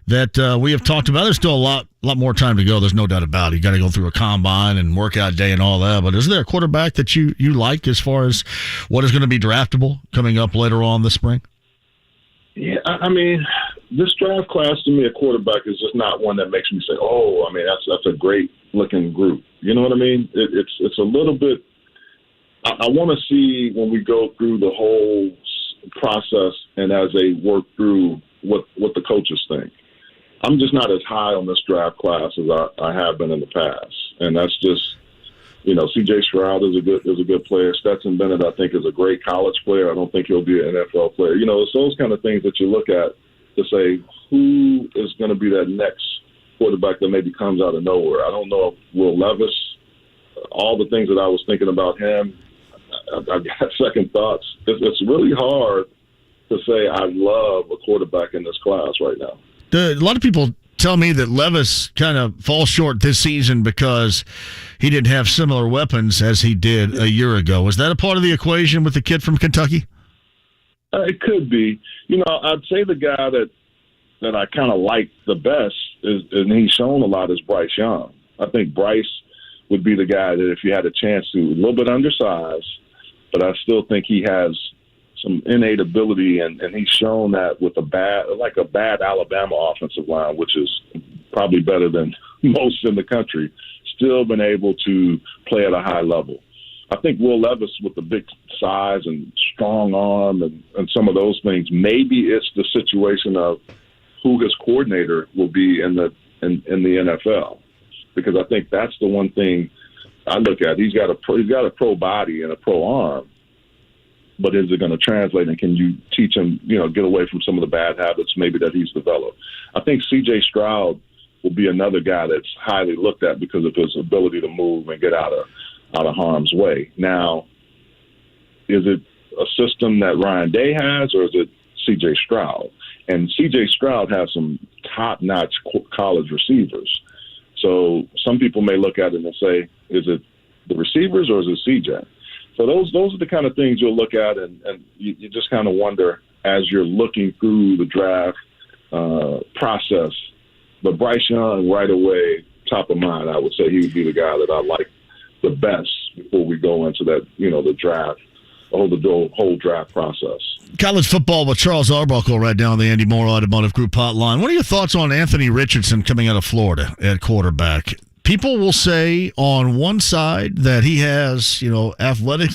that we have talked about? There's still a lot more time to go. There's no doubt about it. You got to go through a combine and workout day and all that. But is there a quarterback that you like as far as what is going to be draftable coming up later on this spring? Yeah, I mean, this draft class to me, a quarterback is just not one that makes me say, "Oh, I mean, that's a great looking group." You know what I mean? It's a little bit. I want to see when we go through the whole process and as they work through what the coaches think. I'm just not as high on this draft class as I have been in the past, and that's just. C.J. Stroud is a good player. Stetson Bennett, I think, is a great college player. I don't think he'll be an NFL player. It's those kind of things that you look at to say who is going to be that next quarterback that maybe comes out of nowhere. I don't know if Will Levis, all the things that I was thinking about him, I've got second thoughts. It's really hard to say I love a quarterback in this class right now. A lot of people tell me that Levis kind of falls short this season because he didn't have similar weapons as he did a year ago. Was that a part of the equation with the kid from Kentucky? It could be. I'd say the guy that I kind of like the best is, and he's shown a lot, is Bryce Young. I think Bryce would be the guy that if you had a chance to, a little bit undersized, but I still think he has some innate ability, and he's shown that with a bad Alabama offensive line, which is probably better than most in the country, still been able to play at a high level. I think Will Levis, with the big size and strong arm and some of those things, maybe it's the situation of who his coordinator will be in the NFL, because I think that's the one thing I look at. He's got a pro body and a pro arm. But is it going to translate, and can you teach him, get away from some of the bad habits maybe that he's developed? I think C.J. Stroud will be another guy that's highly looked at because of his ability to move and get out of harm's way. Now, is it a system that Ryan Day has, or is it C.J. Stroud? And C.J. Stroud has some top-notch college receivers. So some people may look at it and say, is it the receivers or is it C.J.? So those are the kind of things you'll look at, and you just kind of wonder as you're looking through the draft process. But Bryce Young, right away, top of mind, I would say he would be the guy that I like the best before we go into that, the draft, the whole draft process. College football with Charles Arbuckle right now on the Andy Moore Automotive Group hotline. What are your thoughts on Anthony Richardson coming out of Florida at quarterback? People will say on one side that he has, athletic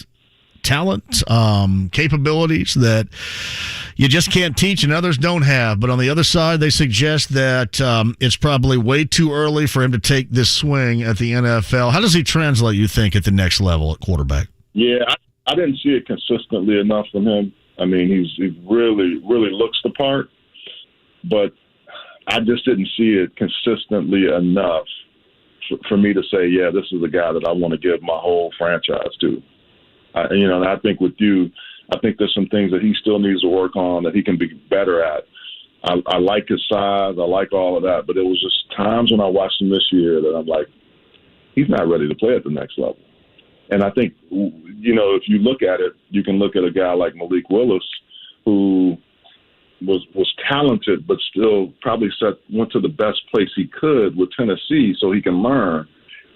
talent, capabilities that you just can't teach and others don't have. But on the other side, they suggest that it's probably way too early for him to take this swing at the NFL. How does he translate, you think, at the next level at quarterback? Yeah, I didn't see it consistently enough from him. I mean, he really, really looks the part, but I just didn't see it consistently enough for me to say, yeah, this is a guy that I want to give my whole franchise to. And I think with you, I think there's some things that he still needs to work on that he can be better at. I like his size. I like all of that. But it was just times when I watched him this year that I'm like, he's not ready to play at the next level. And I think, if you look at it, you can look at a guy like Malik Willis, who was talented, but still probably went to the best place he could with Tennessee so he can learn,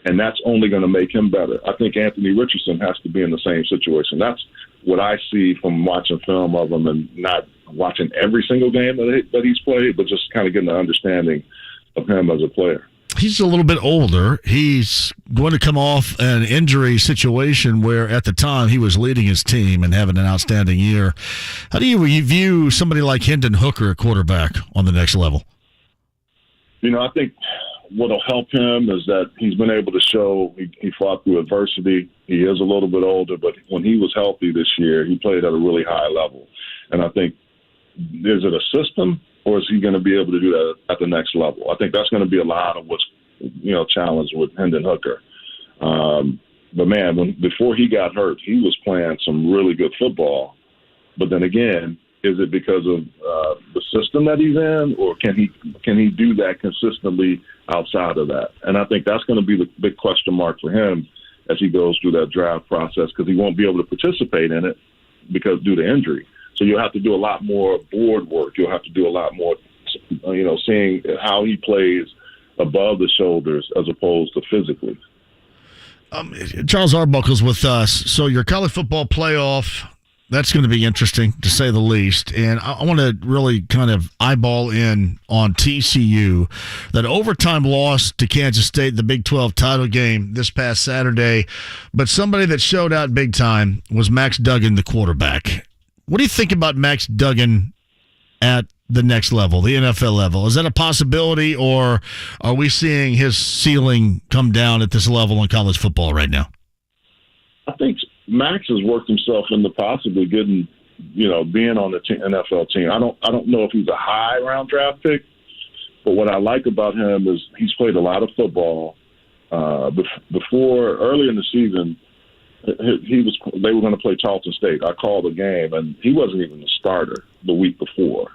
and that's only going to make him better. I think Anthony Richardson has to be in the same situation. That's what I see from watching film of him and not watching every single game that he's played, but just kind of getting an understanding of him as a player. He's a little bit older. He's going to come off an injury situation where at the time he was leading his team and having an outstanding year. How do you view somebody like Hendon Hooker at quarterback on the next level? I think what'll help him is that he's been able to show he fought through adversity. He is a little bit older, but when he was healthy this year, he played at a really high level. And I think, is it a system? Or is he going to be able to do that at the next level? I think that's going to be a lot of what's, challenged with Hendon Hooker. But, man, before he got hurt, he was playing some really good football. But then again, is it because of the system that he's in, or can he do that consistently outside of that? And I think that's going to be the big question mark for him as he goes through that draft process, because he won't be able to participate in it due to injury. So you'll have to do a lot more board work. You'll have to do a lot more, seeing how he plays above the shoulders as opposed to physically. Charles Arbuckle's with us. So your college football playoff That's going to be interesting, to say the least. And I want to really kind of eyeball in on TCU. That overtime loss to Kansas State in the Big 12 title game this past Saturday. But somebody that showed out big time was Max Duggan, the quarterback. What do you think about Max Duggan at the next level, the NFL level? Is that a possibility, or are we seeing his ceiling come down at this level in college football right now? I think Max has worked himself into possibly getting, being on the NFL team. I don't know if he's a high round draft pick, but what I like about him is he's played a lot of football. Early in the season, they were going to play Charleston State. I called the game, and he wasn't even the starter the week before.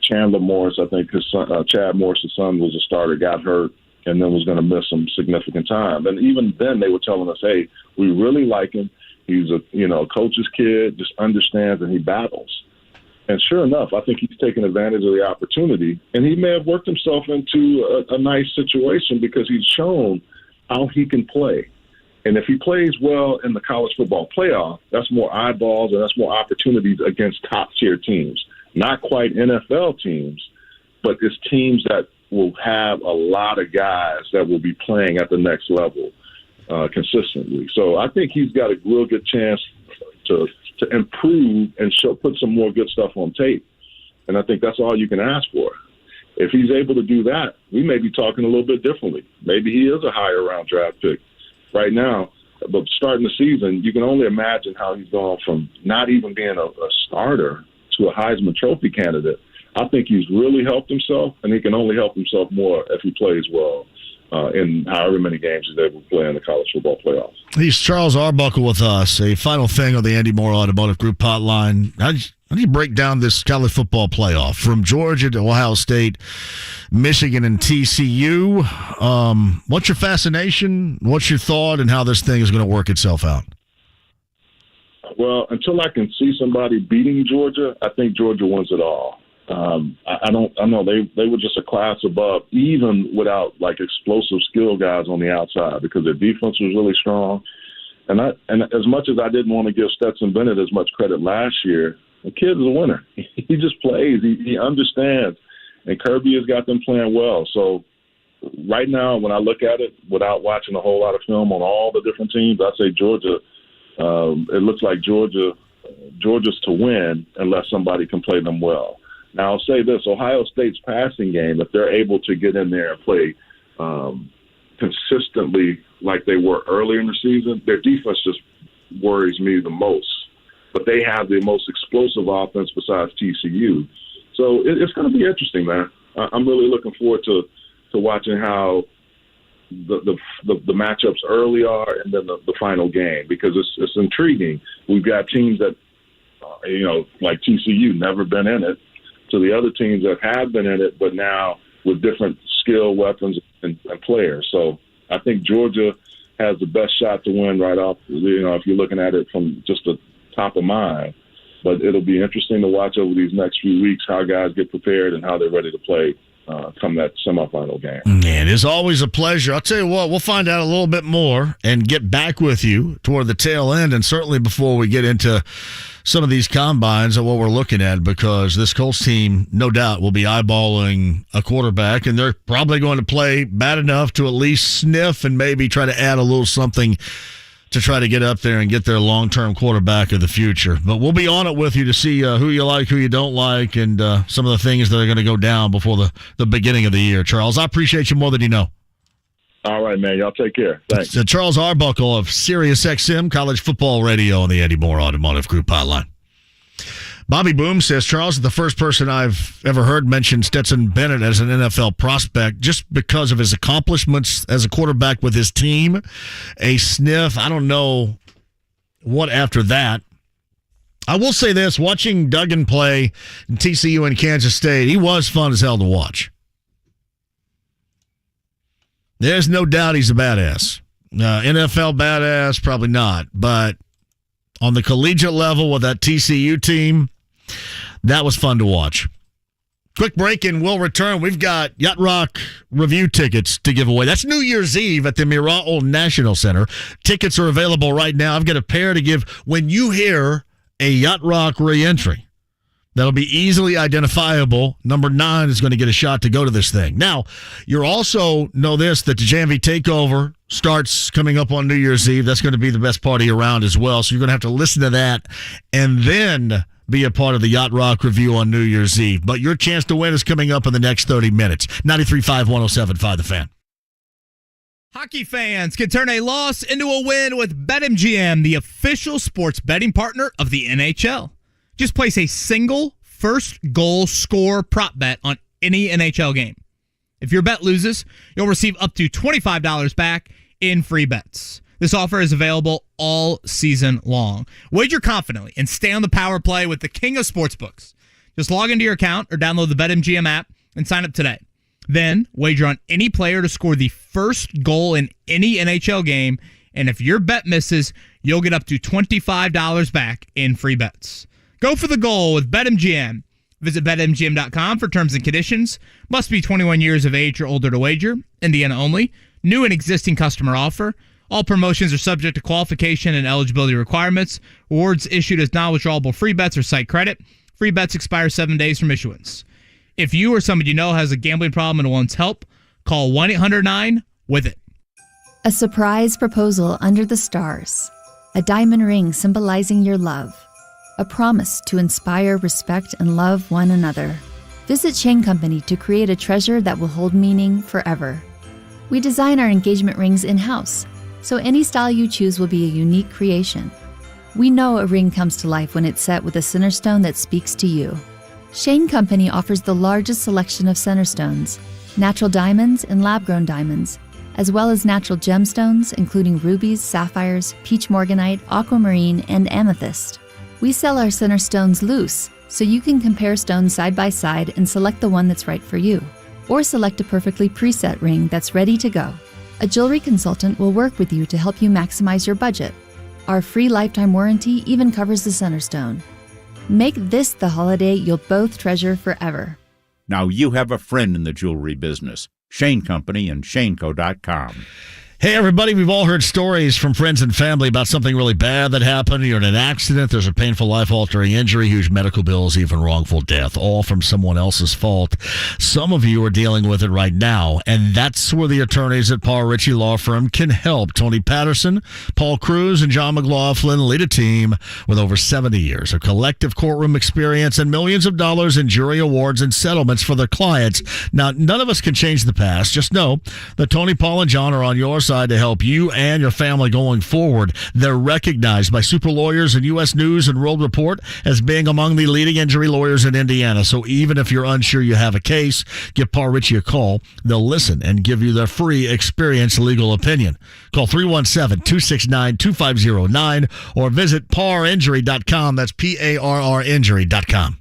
Chandler Morris, I think his son, Chad Morris' son, was a starter, got hurt, and then was going to miss some significant time. And even then, they were telling us, "Hey, we really like him. He's a coach's kid, just understands and he battles." And sure enough, I think he's taken advantage of the opportunity, and he may have worked himself into a nice situation because he's shown how he can play. And if he plays well in the college football playoff, that's more eyeballs and that's more opportunities against top-tier teams. Not quite NFL teams, but it's teams that will have a lot of guys that will be playing at the next level consistently. So I think he's got a real good chance to improve and put some more good stuff on tape. And I think that's all you can ask for. If he's able to do that, we may be talking a little bit differently. Maybe he is a higher round draft pick. Right now, but starting the season, you can only imagine how he's gone from not even being a starter to a Heisman Trophy candidate. I think he's really helped himself, and he can only help himself more if he plays well in however many games he's able to play in the college football playoffs. He's Charles Arbuckle with us. A final thing on the Andy Moore Automotive Group hotline. How do you break down this college football playoff from Georgia to Ohio State, Michigan, and TCU? What's your fascination? What's your thought, and how this thing is going to work itself out? Well, until I can see somebody beating Georgia, I think Georgia wins it all. I know they were just a class above, even without explosive skill guys on the outside, because their defense was really strong. And as much as I didn't want to give Stetson Bennett as much credit last year, the kid's a winner. He just plays. He understands. And Kirby has got them playing well. So right now, when I look at it, without watching a whole lot of film on all the different teams, I say Georgia. It looks like Georgia's to win unless somebody can play them well. Now, I'll say this. Ohio State's passing game, if they're able to get in there and play consistently like they were earlier in the season, their defense just worries me the most. But they have the most explosive offense besides TCU. So it's going to be interesting, man. I'm really looking forward to watching how the matchups early are and then the final game, because it's intriguing. We've got teams that, like TCU, never been in it, to the other teams that have been in it, but now with different skill, weapons, and players. So I think Georgia has the best shot to win right off, if you're looking at it from just the top of mind. But it'll be interesting to watch over these next few weeks how guys get prepared and how they're ready to play come that semifinal game. Man, it's always a pleasure. I'll tell you what, we'll find out a little bit more and get back with you toward the tail end, and certainly before we get into some of these combines and what we're looking at, because this Colts team, no doubt, will be eyeballing a quarterback, and they're probably going to play bad enough to at least sniff and maybe try to add a little something to try to get up there and get their long-term quarterback of the future. But we'll be on it with you to see who you like, who you don't like, and some of the things that are going to go down before the beginning of the year. Charles, I appreciate you more than you know. All right, man. Y'all take care. Thanks. Charles Arbuckle of SiriusXM College Football Radio on the Andy Moore Automotive Group hotline. Bobby Boom says, Charles is the first person I've ever heard mention Stetson Bennett as an NFL prospect just because of his accomplishments as a quarterback with his team. A sniff. I don't know what after that. I will say this, watching Duggan play in TCU and Kansas State, he was fun as hell to watch. There's no doubt he's a badass. NFL badass, probably not. But on the collegiate level with that TCU team, that was fun to watch. Quick break and we'll return. We've got Yacht Rock review tickets to give away. That's New Year's Eve at the Mirao National Center. Tickets are available right now. I've got a pair to give when you hear a Yacht Rock re-entry. That'll be easily identifiable. Number 9 is going to get a shot to go to this thing. Now, you also know this, that the JMV Takeover starts coming up on New Year's Eve. That's going to be the best party around as well. So you're going to have to listen to that and then be a part of the Yacht Rock review on New Year's Eve. But your chance to win is coming up in the next 30 minutes. 93.5, 107.5 The Fan. Hockey fans can turn a loss into a win with BetMGM, the official sports betting partner of the NHL. Just place a single first goal score prop bet on any NHL game. If your bet loses, you'll receive up to $25 back in free bets. This offer is available all season long. Wager confidently and stay on the power play with the king of sportsbooks. Just log into your account or download the BetMGM app and sign up today. Then wager on any player to score the first goal in any NHL game, and if your bet misses, you'll get up to $25 back in free bets. Go for the goal with BetMGM. Visit BetMGM.com for terms and conditions. Must be 21 years of age or older to wager. Indiana only. New and existing customer offer. All promotions are subject to qualification and eligibility requirements. Awards issued as non-withdrawable free bets or site credit. Free bets expire 7 days from issuance. If you or somebody you know has a gambling problem and wants help, call 1-800-9-WITH-IT. A surprise proposal under the stars. A diamond ring symbolizing your love. A promise to inspire, respect, and love one another. Visit Chain Company to create a treasure that will hold meaning forever. We design our engagement rings in-house, so any style you choose will be a unique creation. We know a ring comes to life when it's set with a center stone that speaks to you. Chain Company offers the largest selection of center stones, natural diamonds and lab-grown diamonds, as well as natural gemstones including rubies, sapphires, peach morganite, aquamarine, and amethyst. We sell our center stones loose, so you can compare stones side by side and select the one that's right for you. Or select a perfectly preset ring that's ready to go. A jewelry consultant will work with you to help you maximize your budget. Our free lifetime warranty even covers the center stone. Make this the holiday you'll both treasure forever. Now you have a friend in the jewelry business. Shane Company and ShaneCo.com. Hey, everybody, we've all heard stories from friends and family about something really bad that happened. You're in an accident, there's a painful life-altering injury, huge medical bills, even wrongful death, all from someone else's fault. Some of you are dealing with it right now, and that's where the attorneys at Paul Ritchie Law Firm can help. Tony Patterson, Paul Cruz, and John McLaughlin lead a team with over 70 years of collective courtroom experience and millions of dollars in jury awards and settlements for their clients. Now, none of us can change the past. Just know that Tony, Paul, and John are on your side to help you and your family going forward. They're recognized by Super Lawyers and U.S. News and World Report as being among the leading injury lawyers in Indiana. So even if you're unsure you have a case, give Paul Ritchie a call. They'll listen and give you their free experienced legal opinion. Call 317-269-2509 or visit parinjury.com. That's P-A-R-R injury.com.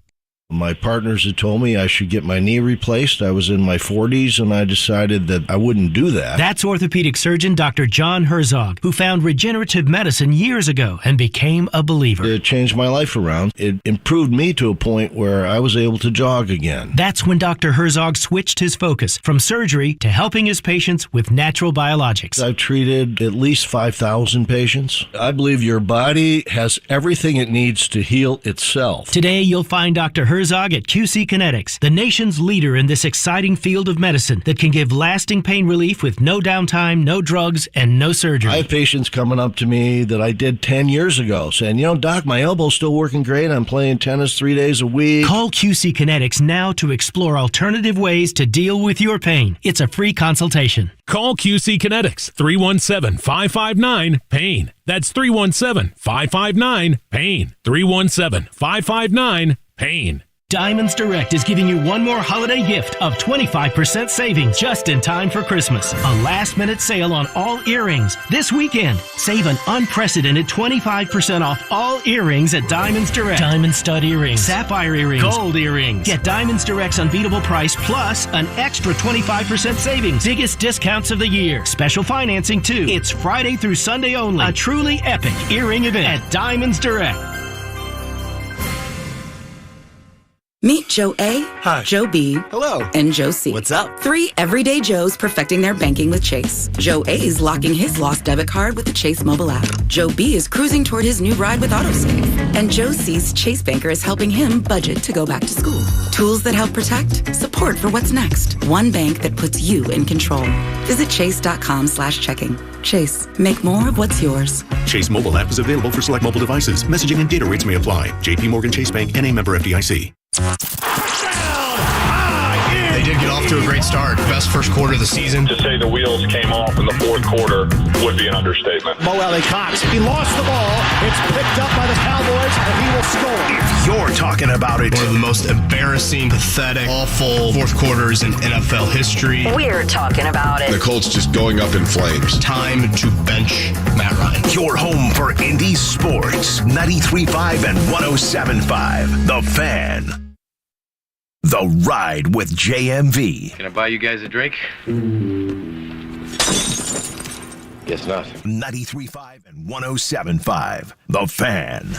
My partners had told me I should get my knee replaced. I was in my 40s, and I decided that I wouldn't do that. That's orthopedic surgeon Dr. John Herzog, who found regenerative medicine years ago and became a believer. It changed my life around. It improved me to a point where I was able to jog again. That's when Dr. Herzog switched his focus from surgery to helping his patients with natural biologics. I've treated at least 5,000 patients. I believe your body has everything it needs to heal itself. Today, you'll find Dr. Herzog at QC Kinetics, the nation's leader in this exciting field of medicine that can give lasting pain relief with no downtime, no drugs, and no surgery. I have patients coming up to me that I did 10 years ago saying, Doc, my elbow's still working great. I'm playing tennis 3 days a week. Call QC Kinetics now to explore alternative ways to deal with your pain. It's a free consultation. Call QC Kinetics, 317-559-PAIN. That's 317-559-PAIN. 317-559-PAIN. Diamonds Direct is giving you one more holiday gift of 25% savings just in time for Christmas. A last-minute sale on all earrings this weekend. Save an unprecedented 25% off all earrings at Diamonds Direct. Diamond stud earrings, sapphire earrings, gold earrings. Get Diamonds Direct's unbeatable price plus an extra 25% savings. Biggest discounts of the year. Special financing, too. It's Friday through Sunday only. A truly epic earring event at Diamonds Direct. Meet Joe A, Hi. Joe B, Hello. and Joe C. What's up? 3 everyday Joes perfecting their banking with Chase. Joe A is locking his lost debit card with the Chase mobile app. Joe B is cruising toward his new ride with AutoSave. And Joe C's Chase banker is helping him budget to go back to school. Tools that help protect, support for what's next. One bank that puts you in control. Visit chase.com/checking. Chase, make more of what's yours. Chase mobile app is available for select mobile devices. Messaging and data rates may apply. JP Morgan Chase Bank, N.A. member FDIC. They did get off to a great start. Best first quarter of the season. To say the wheels came off in the fourth quarter would be an understatement. Mo Alley Cox, he lost the ball. It's picked up by the Cowboys, and he will score. If you're talking about it, One of the most embarrassing, pathetic, awful fourth quarters in NFL history. We're talking about it. The Colts just going up in flames. Time to bench Matt Ryan. your home for Indy sports. 93.5 and 107.5. The Fan. The Ride with JMV. Can I buy you guys a drink? Guess not. 93.5 and 107.5. The Fan.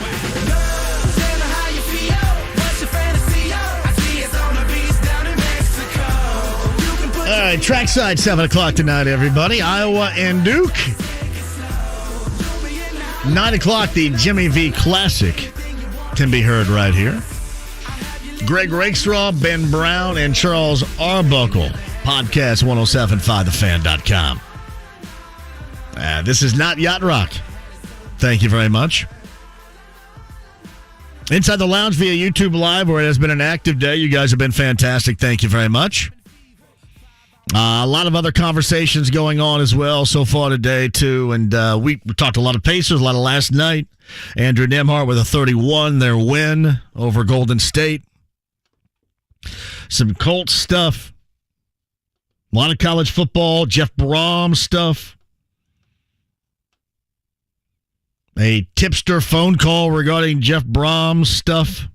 All right, trackside, 7 o'clock tonight, everybody. Iowa and Duke. 9 o'clock, the Jimmy V Classic can be heard right here. Greg Rakestraw, Ben Brown, and Charles Arbuckle. Podcast 1075thefan.com. This is not Yacht Rock. Thank you very much. Inside the Lounge via YouTube Live, where it has been an active day. You guys have been fantastic. Thank you very much. A lot of other conversations going on as well so far today, too. And we talked a lot of Pacers, a lot of last night. Andrew Nembhard with a 31, their win over Golden State. Some Colts stuff. A lot of college football. Jeff Brohm stuff. A tipster phone call regarding Jeff Brohm stuff.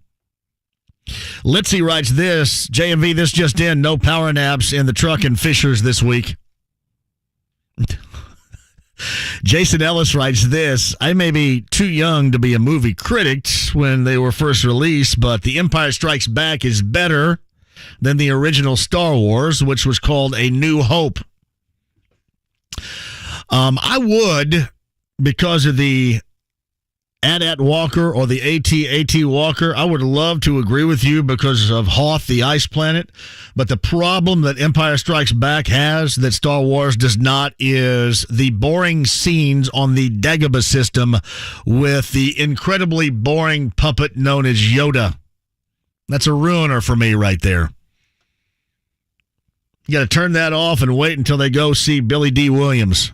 Litzy writes this, JMV, this just in, no power naps in the truck and Fishers this week. Jason Ellis writes this, I may be too young to be a movie critic when they were first released, but The Empire Strikes Back is better than the original Star Wars, which was called A New Hope. I would, because of the AT Walker or the AT Walker, I would love to agree with you because of Hoth, the ice planet. But the problem that Empire Strikes Back has that Star Wars does not is the boring scenes on the Dagobah system with the incredibly boring puppet known as Yoda. That's a ruiner for me right there. You got to turn that off and wait until they go see Billy D. Williams.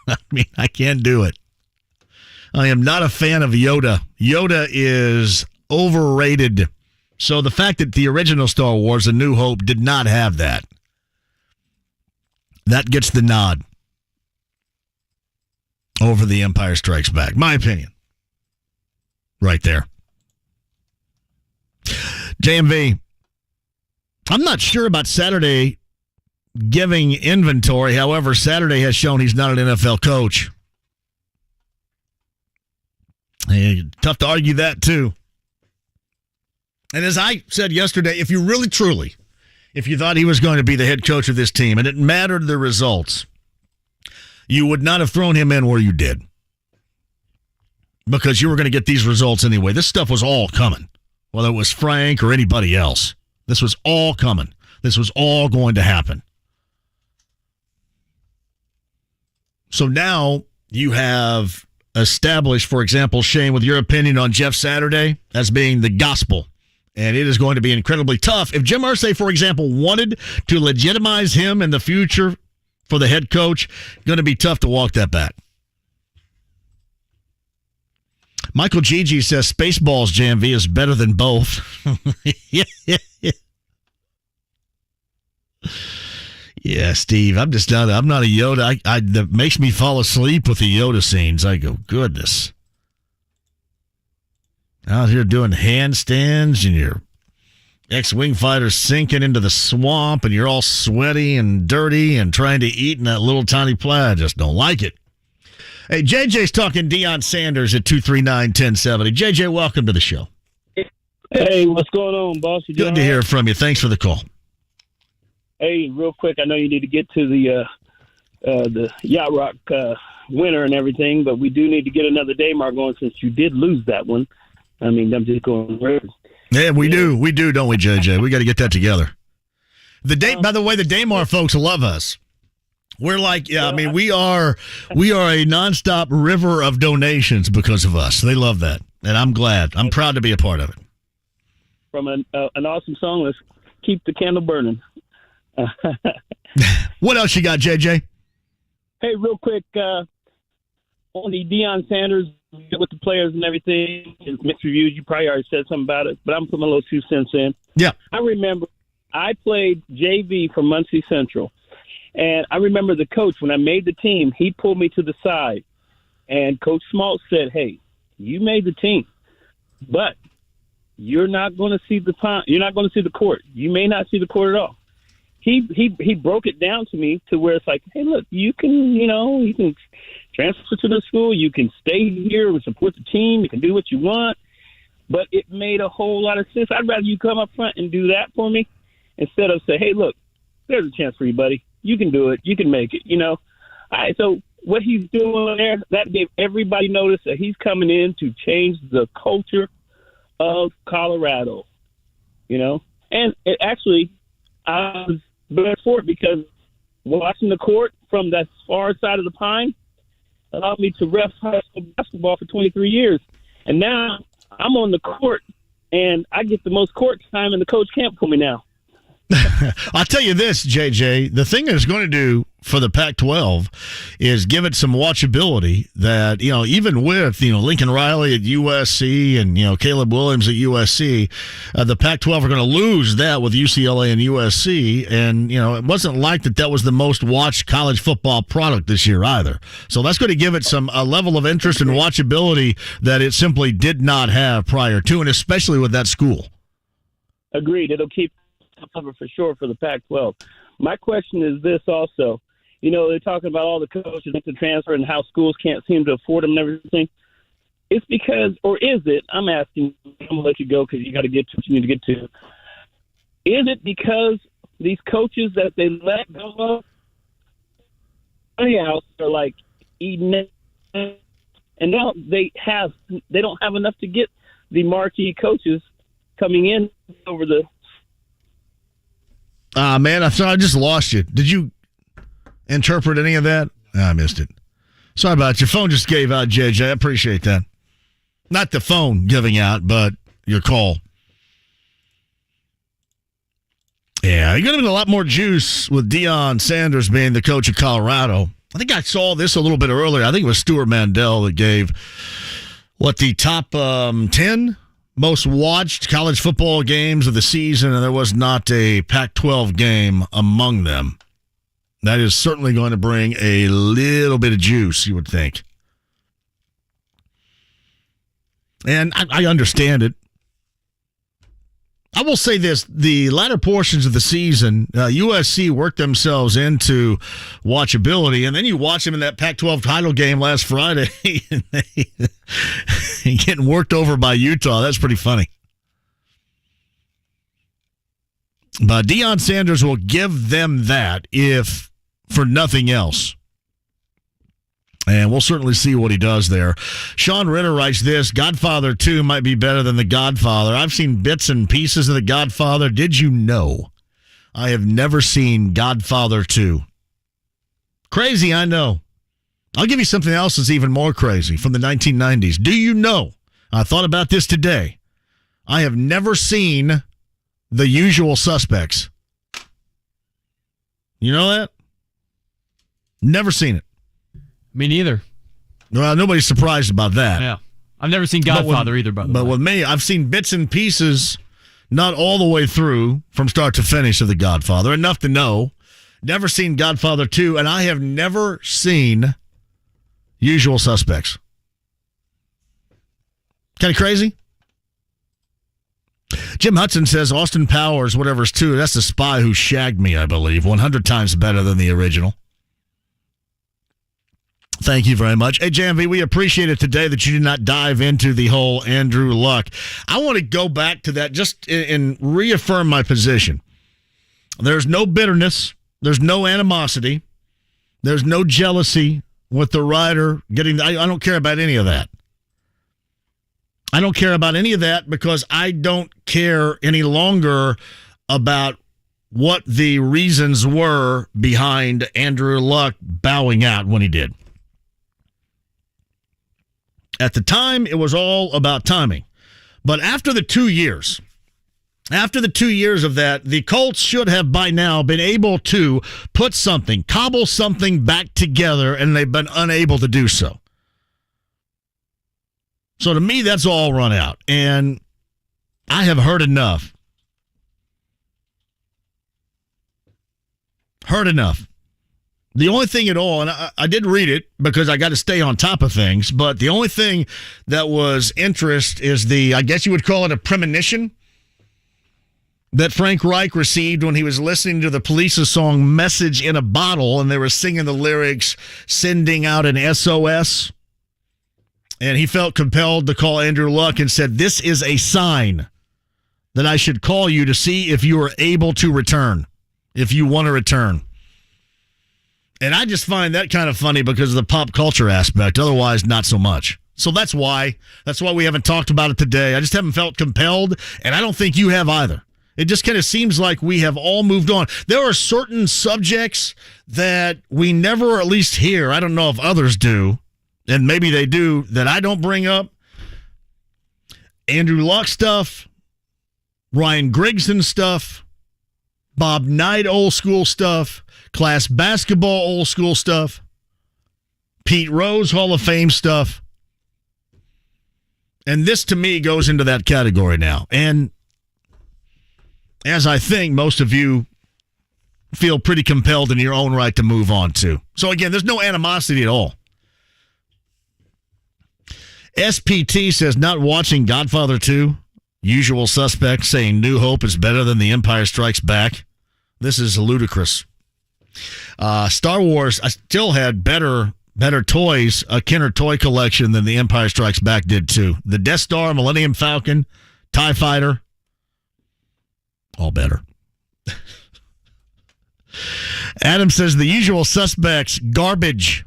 I mean, I can't do it. I am not a fan of Yoda. Yoda is overrated. So the fact that the original Star Wars, A New Hope, did not have that, that gets the nod over The Empire Strikes Back. My opinion. Right there. JMV, I'm not sure about Saturday giving inventory. However, Saturday has shown he's not an NFL coach. Tough to argue that, too. And as I said yesterday, if you really, truly, if you thought he was going to be the head coach of this team and it mattered the results, you would not have thrown him in where you did. Because you were going to get these results anyway. This stuff was all coming. Whether it was Frank or anybody else. This was all coming. This was all going to happen. So now you have established, for example, Shane, with your opinion on Jeff Saturday as being the gospel. And it is going to be incredibly tough. If Jim Irsay, for example, wanted to legitimize him in the future for the head coach, going to be tough to walk that back. Michael Gigi says Spaceballs JMV is better than both. Yeah, Steve, I'm not a Yoda. That makes me fall asleep with the Yoda scenes. I go, goodness. Out here doing handstands and your X-Wing fighter's sinking into the swamp and you're all sweaty and dirty and trying to eat in that little tiny plaid. I just don't like it. Hey, JJ's talking Deion Sanders at 239-1070. JJ, welcome to the show. Hey, what's going on, boss? You Good to hear from you. Thanks for the call. Hey, real quick, I know you need to get to the Yacht Rock winner and everything, but we do need to get another Daymar going since you did lose that one. I mean, I'm just going weird. Yeah, we do, don't we, JJ? We got to get that together. By the way, the Daymar folks love us. We're like, I mean, we are a nonstop river of donations because of us. They love that, and I'm glad. I'm proud to be a part of it. From an awesome song, let's keep the candle burning. What else you got, JJ? Hey, real quick, on the Deion Sanders with the players and everything, his mixed reviews, you probably already said something about it, but I'm putting a little 2 cents in. Yeah. I remember I played JV for Muncie Central, and I remember the coach, when I made the team, he pulled me to the side, and Coach Smalt said, hey, you made the team, but you're not going to see the time. You're not going to see the court. You may not see the court at all. He broke it down to me to where it's like, hey, look, you can transfer to the school, you can stay here and support the team, you can do what you want. But it made a whole lot of sense. I'd rather you come up front and do that for me instead of say, hey, look, there's a chance for you, buddy. You can do it. You can make it. All right, so what he's doing there, that gave everybody notice that he's coming in to change the culture of Colorado. And it actually, I was glad for it because watching the court from that far side of the pine allowed me to ref high school basketball for 23 years. And now I'm on the court, and I get the most court time, and the coach can't pull me now. I'll tell you this, JJ, the thing it's going to do for the Pac-12 is give it some watchability that, even with, Lincoln Riley at USC and, Caleb Williams at USC, the Pac-12 are going to lose that with UCLA and USC. And, it wasn't like that was the most watched college football product this year either. So that's going to give it a level of interest and watchability that it simply did not have prior to, and especially with that school. Agreed. It'll keep cover for sure for the Pac-12. My question is this also. They're talking about all the coaches that can transfer and how schools can't seem to afford them and everything. It's because, or is it, I'm asking, I'm going to let you go because you got to get to what you need to get to. Is it because these coaches that they let go of, money out, are like eating it, and now they don't have enough to get the marquee coaches coming in over the. Man, I just lost you. Did you interpret any of that? I missed it. Sorry about it. Your phone just gave out, JJ. I appreciate that. Not the phone giving out, but your call. Yeah, you're going to get a lot more juice with Deion Sanders being the coach of Colorado. I think I saw this a little bit earlier. I think it was Stuart Mandel that gave, the top 10 most watched college football games of the season, and there was not a Pac-12 game among them. That is certainly going to bring a little bit of juice, you would think. And I understand it. I will say this, the latter portions of the season, USC worked themselves into watchability, and then you watch them in that Pac-12 title game last Friday, and they getting worked over by Utah. That's pretty funny. But Deion Sanders will give them that, if for nothing else. And we'll certainly see what he does there. Sean Ritter writes this, Godfather 2 might be better than The Godfather. I've seen bits and pieces of The Godfather. Did you know? I have never seen Godfather 2. Crazy, I know. I'll give you something else that's even more crazy from the 1990s. Do you know? I thought about this today. I have never seen The Usual Suspects. You know that? Never seen it. Me neither. Well, nobody's surprised about that. Yeah. I've never seen Godfather either, by the way. But with me, I've seen bits and pieces, not all the way through, from start to finish of The Godfather. Enough to know. Never seen Godfather 2, and I have never seen Usual Suspects. Kind of crazy? Jim Hudson says Austin Powers, whatever's 2, that's the spy who shagged me, I believe. 100 times better than the original. Thank you very much. Hey, JMV, we appreciate it today that you did not dive into the whole Andrew Luck. I want to go back to that just and reaffirm my position. There's no bitterness. There's no animosity. There's no jealousy with the rider getting. I don't care about any of that. I don't care about any of that because I don't care any longer about what the reasons were behind Andrew Luck bowing out when he did. At the time, it was all about timing. But after the 2 years of that, the Colts should have by now been able to cobble something back together, and they've been unable to do so. So to me, that's all run out. And I have heard enough. The only thing at all, and I did read it because I got to stay on top of things, but the only thing that was interest is I guess you would call it a premonition that Frank Reich received when he was listening to the Police's song Message in a Bottle, and they were singing the lyrics, sending out an SOS. And he felt compelled to call Andrew Luck and said, this is a sign that I should call you to see if you are able to return, if you want to return. And I just find that kind of funny because of the pop culture aspect. Otherwise, not so much. So that's why we haven't talked about it today. I just haven't felt compelled, and I don't think you have either. It just kind of seems like we have all moved on. There are certain subjects that we never, or at least hear, I don't know if others do, and maybe they do, that I don't bring up. Andrew Luck stuff, Ryan Grigson stuff, Bob Knight old school stuff, class basketball old school stuff, Pete Rose Hall of Fame stuff. And this, to me, goes into that category now. And as I think most of you feel pretty compelled in your own right to move on to. So, again, there's no animosity at all. SPT says, not watching Godfather 2. Usual Suspects saying New Hope is better than The Empire Strikes Back. This is ludicrous. Star Wars, I still had better toys, a Kenner toy collection than The Empire Strikes Back did too. The Death Star, Millennium Falcon, TIE Fighter, all better. Adam says The Usual Suspects, garbage.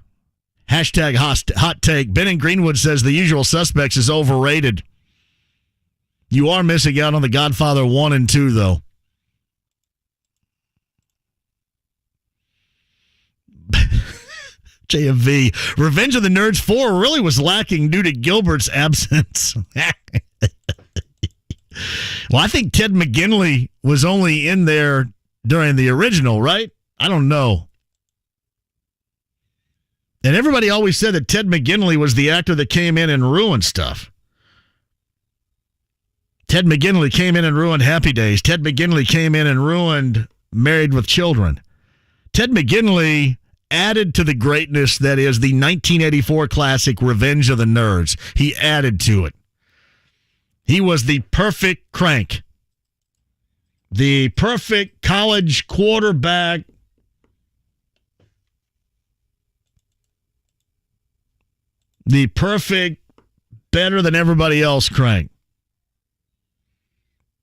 Hashtag hot take. Ben in Greenwood says The Usual Suspects is overrated. You are missing out on The Godfather 1 and 2, though. JMV. Revenge of the Nerds 4 really was lacking due to Gilbert's absence. Well, I think Ted McGinley was only in there during the original, right? I don't know. And everybody always said that Ted McGinley was the actor that came in and ruined stuff. Ted McGinley came in and ruined Happy Days. Ted McGinley came in and ruined Married with Children. Ted McGinley added to the greatness that is the 1984 classic Revenge of the Nerds. He added to it. He was the perfect crank. The perfect college quarterback. The perfect, better than everybody else crank.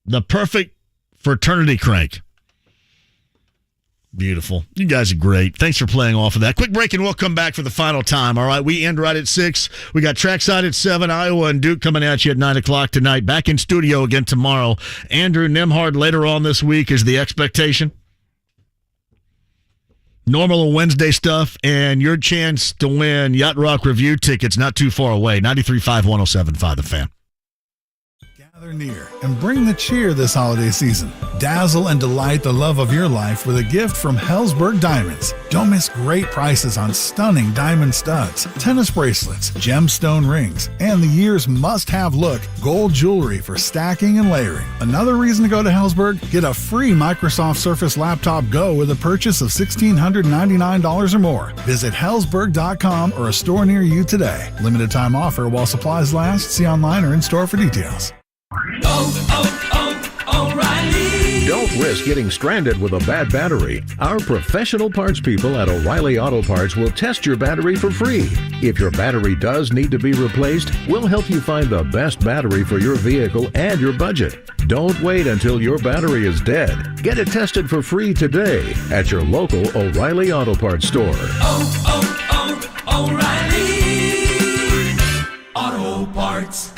The perfect fraternity crank. Beautiful. You guys are great. Thanks for playing off of that. Quick break and we'll come back for the final time. All right, we end right at 6. We got Trackside at 7, Iowa and Duke coming at you at 9 o'clock tonight. Back in studio again tomorrow. Andrew Nembhard later on this week is the expectation. Normal Wednesday stuff and your chance to win Yacht Rock review tickets not too far away. 93.5, 107.5 The Fan. Gather near and bring the cheer this holiday season. Dazzle and delight the love of your life with a gift from Helzberg Diamonds. Don't miss great prices on stunning diamond studs, tennis bracelets, gemstone rings, and the year's must-have look, gold jewelry for stacking and layering. Another reason to go to Helzberg? Get a free Microsoft Surface Laptop Go with a purchase of $1,699 or more. Visit Helzberg.com or a store near you today. Limited time offer while supplies last. See online or in store for details. O'Reilly. Don't risk getting stranded with a bad battery. Our professional parts people at O'Reilly Auto Parts will test your battery for free. If your battery does need to be replaced, we'll help you find the best battery for your vehicle and your budget. Don't wait until your battery is dead. Get it tested for free today at your local O'Reilly Auto Parts store. O'Reilly Auto Parts.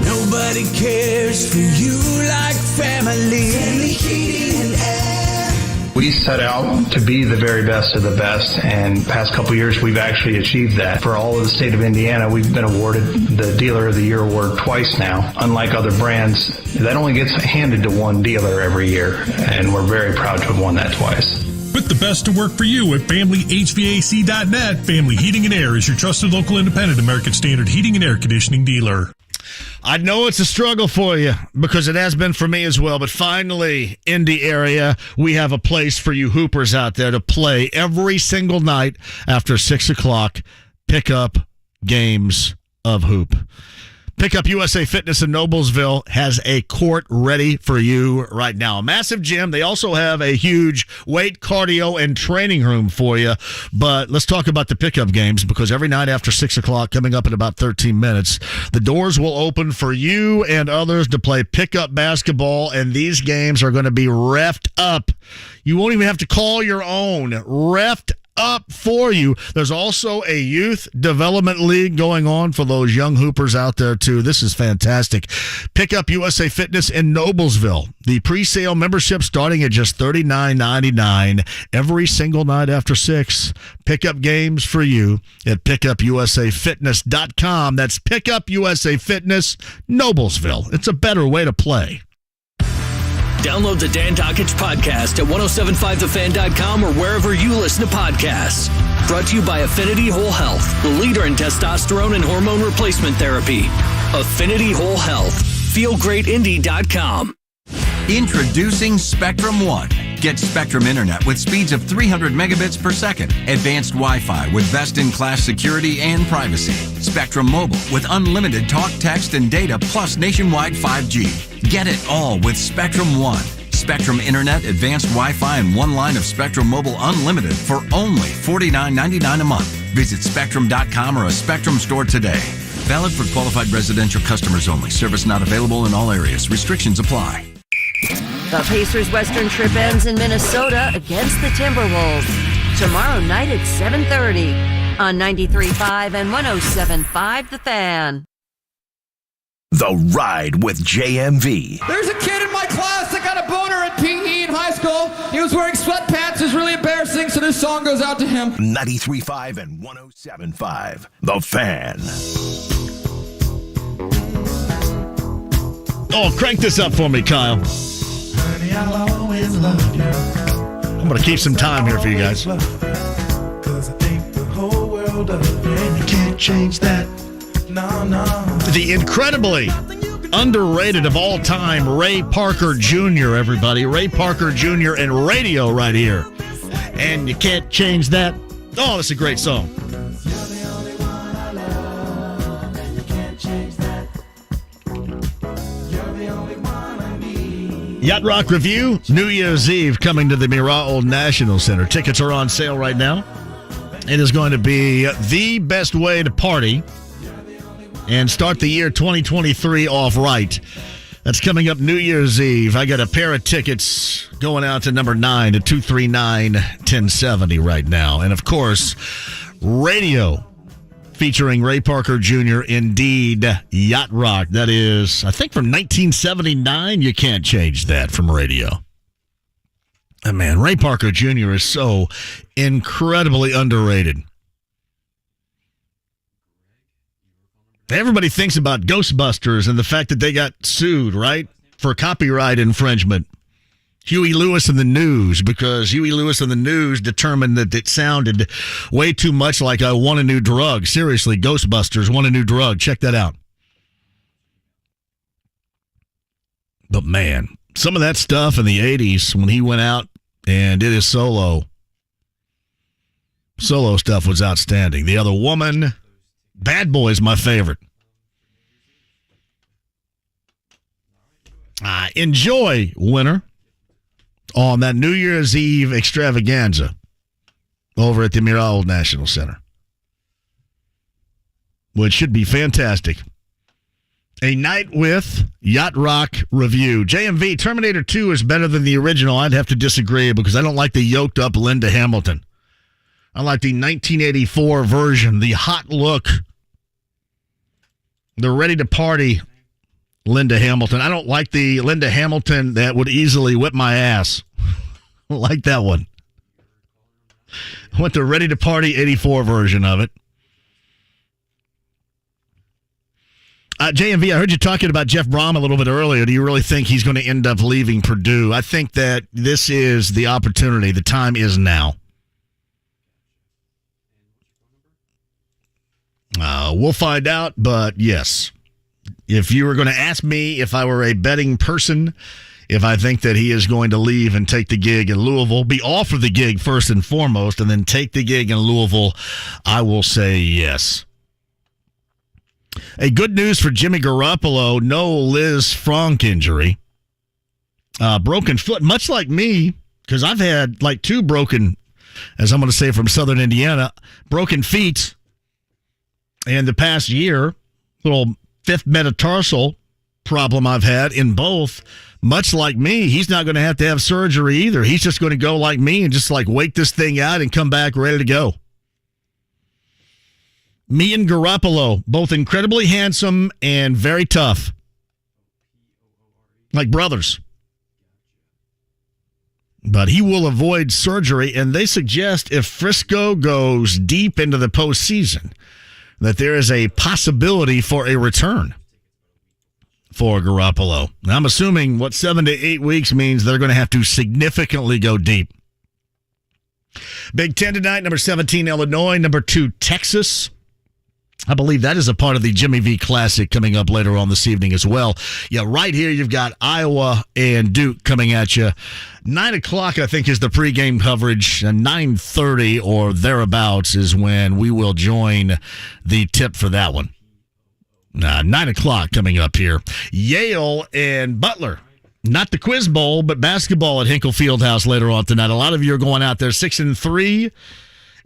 Nobody cares for you like family. Family Heating and Air. We set out to be the very best of the best, and past couple years we've actually achieved that. For all of the state of Indiana, we've been awarded the Dealer of the Year award twice now. Unlike other brands, that only gets handed to one dealer every year, and we're very proud to have won that twice. Put the best to work for you at FamilyHVAC.net. Family Heating and Air is your trusted local independent American Standard heating and air conditioning dealer. I know it's a struggle for you because it has been for me as well, but finally, Indy area, we have a place for you hoopers out there to play every single night after 6 o'clock. Pick up games of hoop. Pick Up USA Fitness in Noblesville has a court ready for you right now. A massive gym. They also have a huge weight, cardio, and training room for you. But let's talk about the pickup games because every night after 6 o'clock, coming up in about 13 minutes, the doors will open for you and others to play pickup basketball, and these games are going to be reffed up. You won't even have to call your own. Reffed up for you. There's also a youth development league going on for those young hoopers out there too. This is fantastic. Pick Up USA Fitness in Noblesville. The pre-sale membership starting at just $39.99 every single night after 6. Pick up games for you at pickupusafitness.com. That's Pick Up USA Fitness, Noblesville. It's a better way to play. Download the Dan Dakich podcast at 1075thefan.com or wherever you listen to podcasts. Brought to you by Affinity Whole Health, the leader in testosterone and hormone replacement therapy. Affinity Whole Health. FeelGreatIndy.com. Introducing Spectrum One. Get Spectrum Internet with speeds of 300 megabits per second, advanced Wi-Fi with best-in-class security and privacy, Spectrum Mobile with unlimited talk, text, and data plus nationwide 5G. Get it all with Spectrum One. Spectrum Internet, advanced Wi-Fi, and one line of Spectrum Mobile Unlimited for only $49.99 a month. Visit Spectrum.com or a Spectrum store today. Valid for qualified residential customers only. Service not available in all areas. Restrictions apply. The Pacers' Western trip ends in Minnesota against the Timberwolves. Tomorrow night at 7:30 on 93.5 and 107.5 The Fan. The Ride with JMV. There's a kid in my class that got a boner at PE in high school. He was wearing sweatpants. It was really embarrassing, so this song goes out to him. 93.5 and 107.5 The Fan. Oh, crank this up for me, Kyle. Honey, I'll always love you. I'm going to keep some time here for you guys. Cause I think the whole world of you, and you can't change that. No. The incredibly underrated of all time, Ray Parker Jr., everybody. Ray Parker Jr. and radio right here. And you can't change that. Oh, that's a great song. Yacht Rock Review, New Year's Eve, coming to the Mira Old National Center. Tickets are on sale right now. It is going to be the best way to party and start the year 2023 off right. That's coming up New Year's Eve. I got a pair of tickets going out to number 9 at 239-1070 right now. And, of course, radio featuring Ray Parker Jr., Indeed, Yacht Rock. That is, I think, from 1979. You can't change that from radio. And, man, Ray Parker Jr. is so incredibly underrated. Everybody thinks about Ghostbusters and the fact that they got sued, right, for copyright infringement. Huey Lewis and the News, because Huey Lewis and the News determined that it sounded way too much like I Want a New Drug. Seriously, Ghostbusters, Want a New Drug. Check that out. But, man, some of that stuff in the 80s when he went out and did his solo stuff was outstanding. The Other Woman, Bad Boy's my favorite. Enjoy, winner, on that New Year's Eve extravaganza over at the Miral National Center, which should be fantastic. A night with Yacht Rock review. JMV, Terminator 2 is better than the original. I'd have to disagree because I don't like the yoked up Linda Hamilton. I like the 1984 version, the hot look, the ready to party Linda Hamilton. I don't like the Linda Hamilton that would easily whip my ass. I don't like that one. I want the ready to party 84 version of it. JMV, I heard you talking about Jeff Brohm a little bit earlier. Do you really think he's going to end up leaving Purdue? I think that this is the opportunity. The time is now. We'll find out, but yes. If you were going to ask me if I were a betting person, if I think that he is going to leave and take the gig in Louisville, be offered the gig first and foremost, and then take the gig in Louisville, I will say yes. A good news for Jimmy Garoppolo, no Liz Frank injury. Broken foot, much like me, because I've had like two broken, as I'm going to say from Southern Indiana, broken feet in the past year. Little fifth metatarsal problem I've had in both. Much like me, he's not going to have surgery either. He's just going to go like me and just like wait this thing out and come back ready to go. Me and Garoppolo, both incredibly handsome and very tough. Like brothers. But he will avoid surgery, and they suggest if Frisco goes deep into the postseason, that there is a possibility for a return for Garoppolo. Now, I'm assuming what 7 to 8 weeks means they're going to have to significantly go deep. Big Ten tonight, number 17, Illinois, number 2, Texas. I believe that is a part of the Jimmy V Classic coming up later on this evening as well. Yeah, right here you've got Iowa and Duke coming at you. 9 o'clock, I think, is the pregame coverage. And 9:30 or thereabouts is when we will join the tip for that one. 9 o'clock coming up here. Yale and Butler. Not the Quiz Bowl, but basketball at Hinkle Fieldhouse later on tonight. A lot of you are going out there 6-3.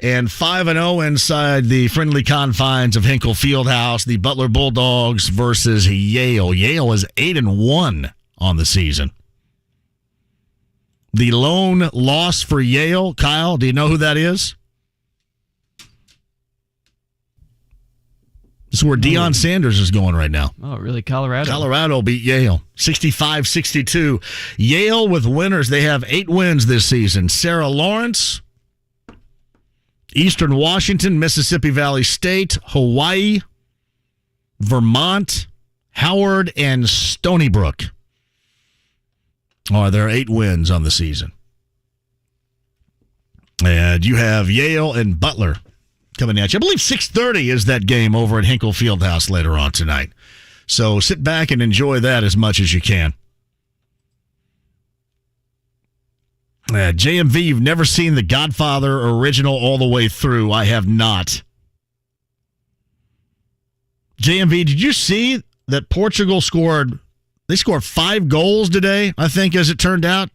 And 5-0 inside the friendly confines of Hinkle Fieldhouse. The Butler Bulldogs versus Yale. Yale is 8-1 on the season. The lone loss for Yale, Kyle, do you know who that is? This is where Deion Sanders is going right now. Oh, really? Colorado? Colorado beat Yale 65-62. Yale with winners. They have 8 wins this season. Sarah Lawrence, Eastern Washington, Mississippi Valley State, Hawaii, Vermont, Howard, and Stony Brook are their 8 wins on the season. And you have Yale and Butler coming at you. I believe 6:30 is that game over at Hinkle Fieldhouse later on tonight. So sit back and enjoy that as much as you can. JMV, you've never seen The Godfather original all the way through. I have not. JMV, did you see that Portugal scored 5 goals today, I think, as it turned out?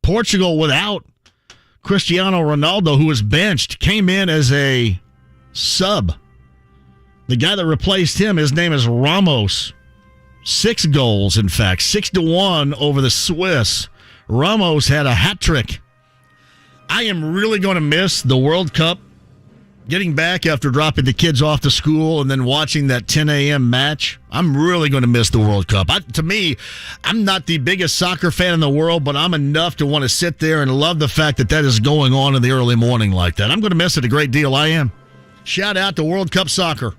Portugal without Cristiano Ronaldo, who was benched, came in as a sub. The guy that replaced him, his name is Ramos. 6 goals, in fact. 6-1 over the Swiss. Ramos had a hat trick. I am really going to miss the World Cup. Getting back after dropping the kids off to school and then watching that 10 a.m. match, I'm really going to miss the World Cup. To me, I'm not the biggest soccer fan in the world, but I'm enough to want to sit there and love the fact that is going on in the early morning like that. I'm going to miss it a great deal. I am. Shout out to World Cup soccer.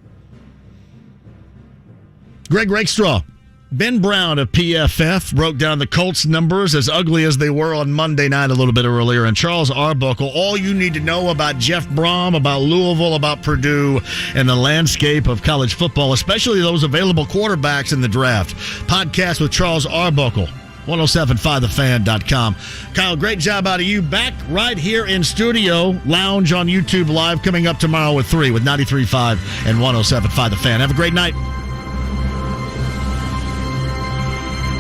Greg Rakestraw. Ben Brown of PFF broke down the Colts numbers, as ugly as they were on Monday night a little bit earlier. And Charles Arbuckle, all you need to know about Jeff Brohm, about Louisville, about Purdue, and the landscape of college football, especially those available quarterbacks in the draft. Podcast with Charles Arbuckle, 1075thefan.com. Kyle, great job out of you. Back right here in studio. Lounge on YouTube Live coming up tomorrow with 3 with 93.5 and 1075 The Fan. Have a great night.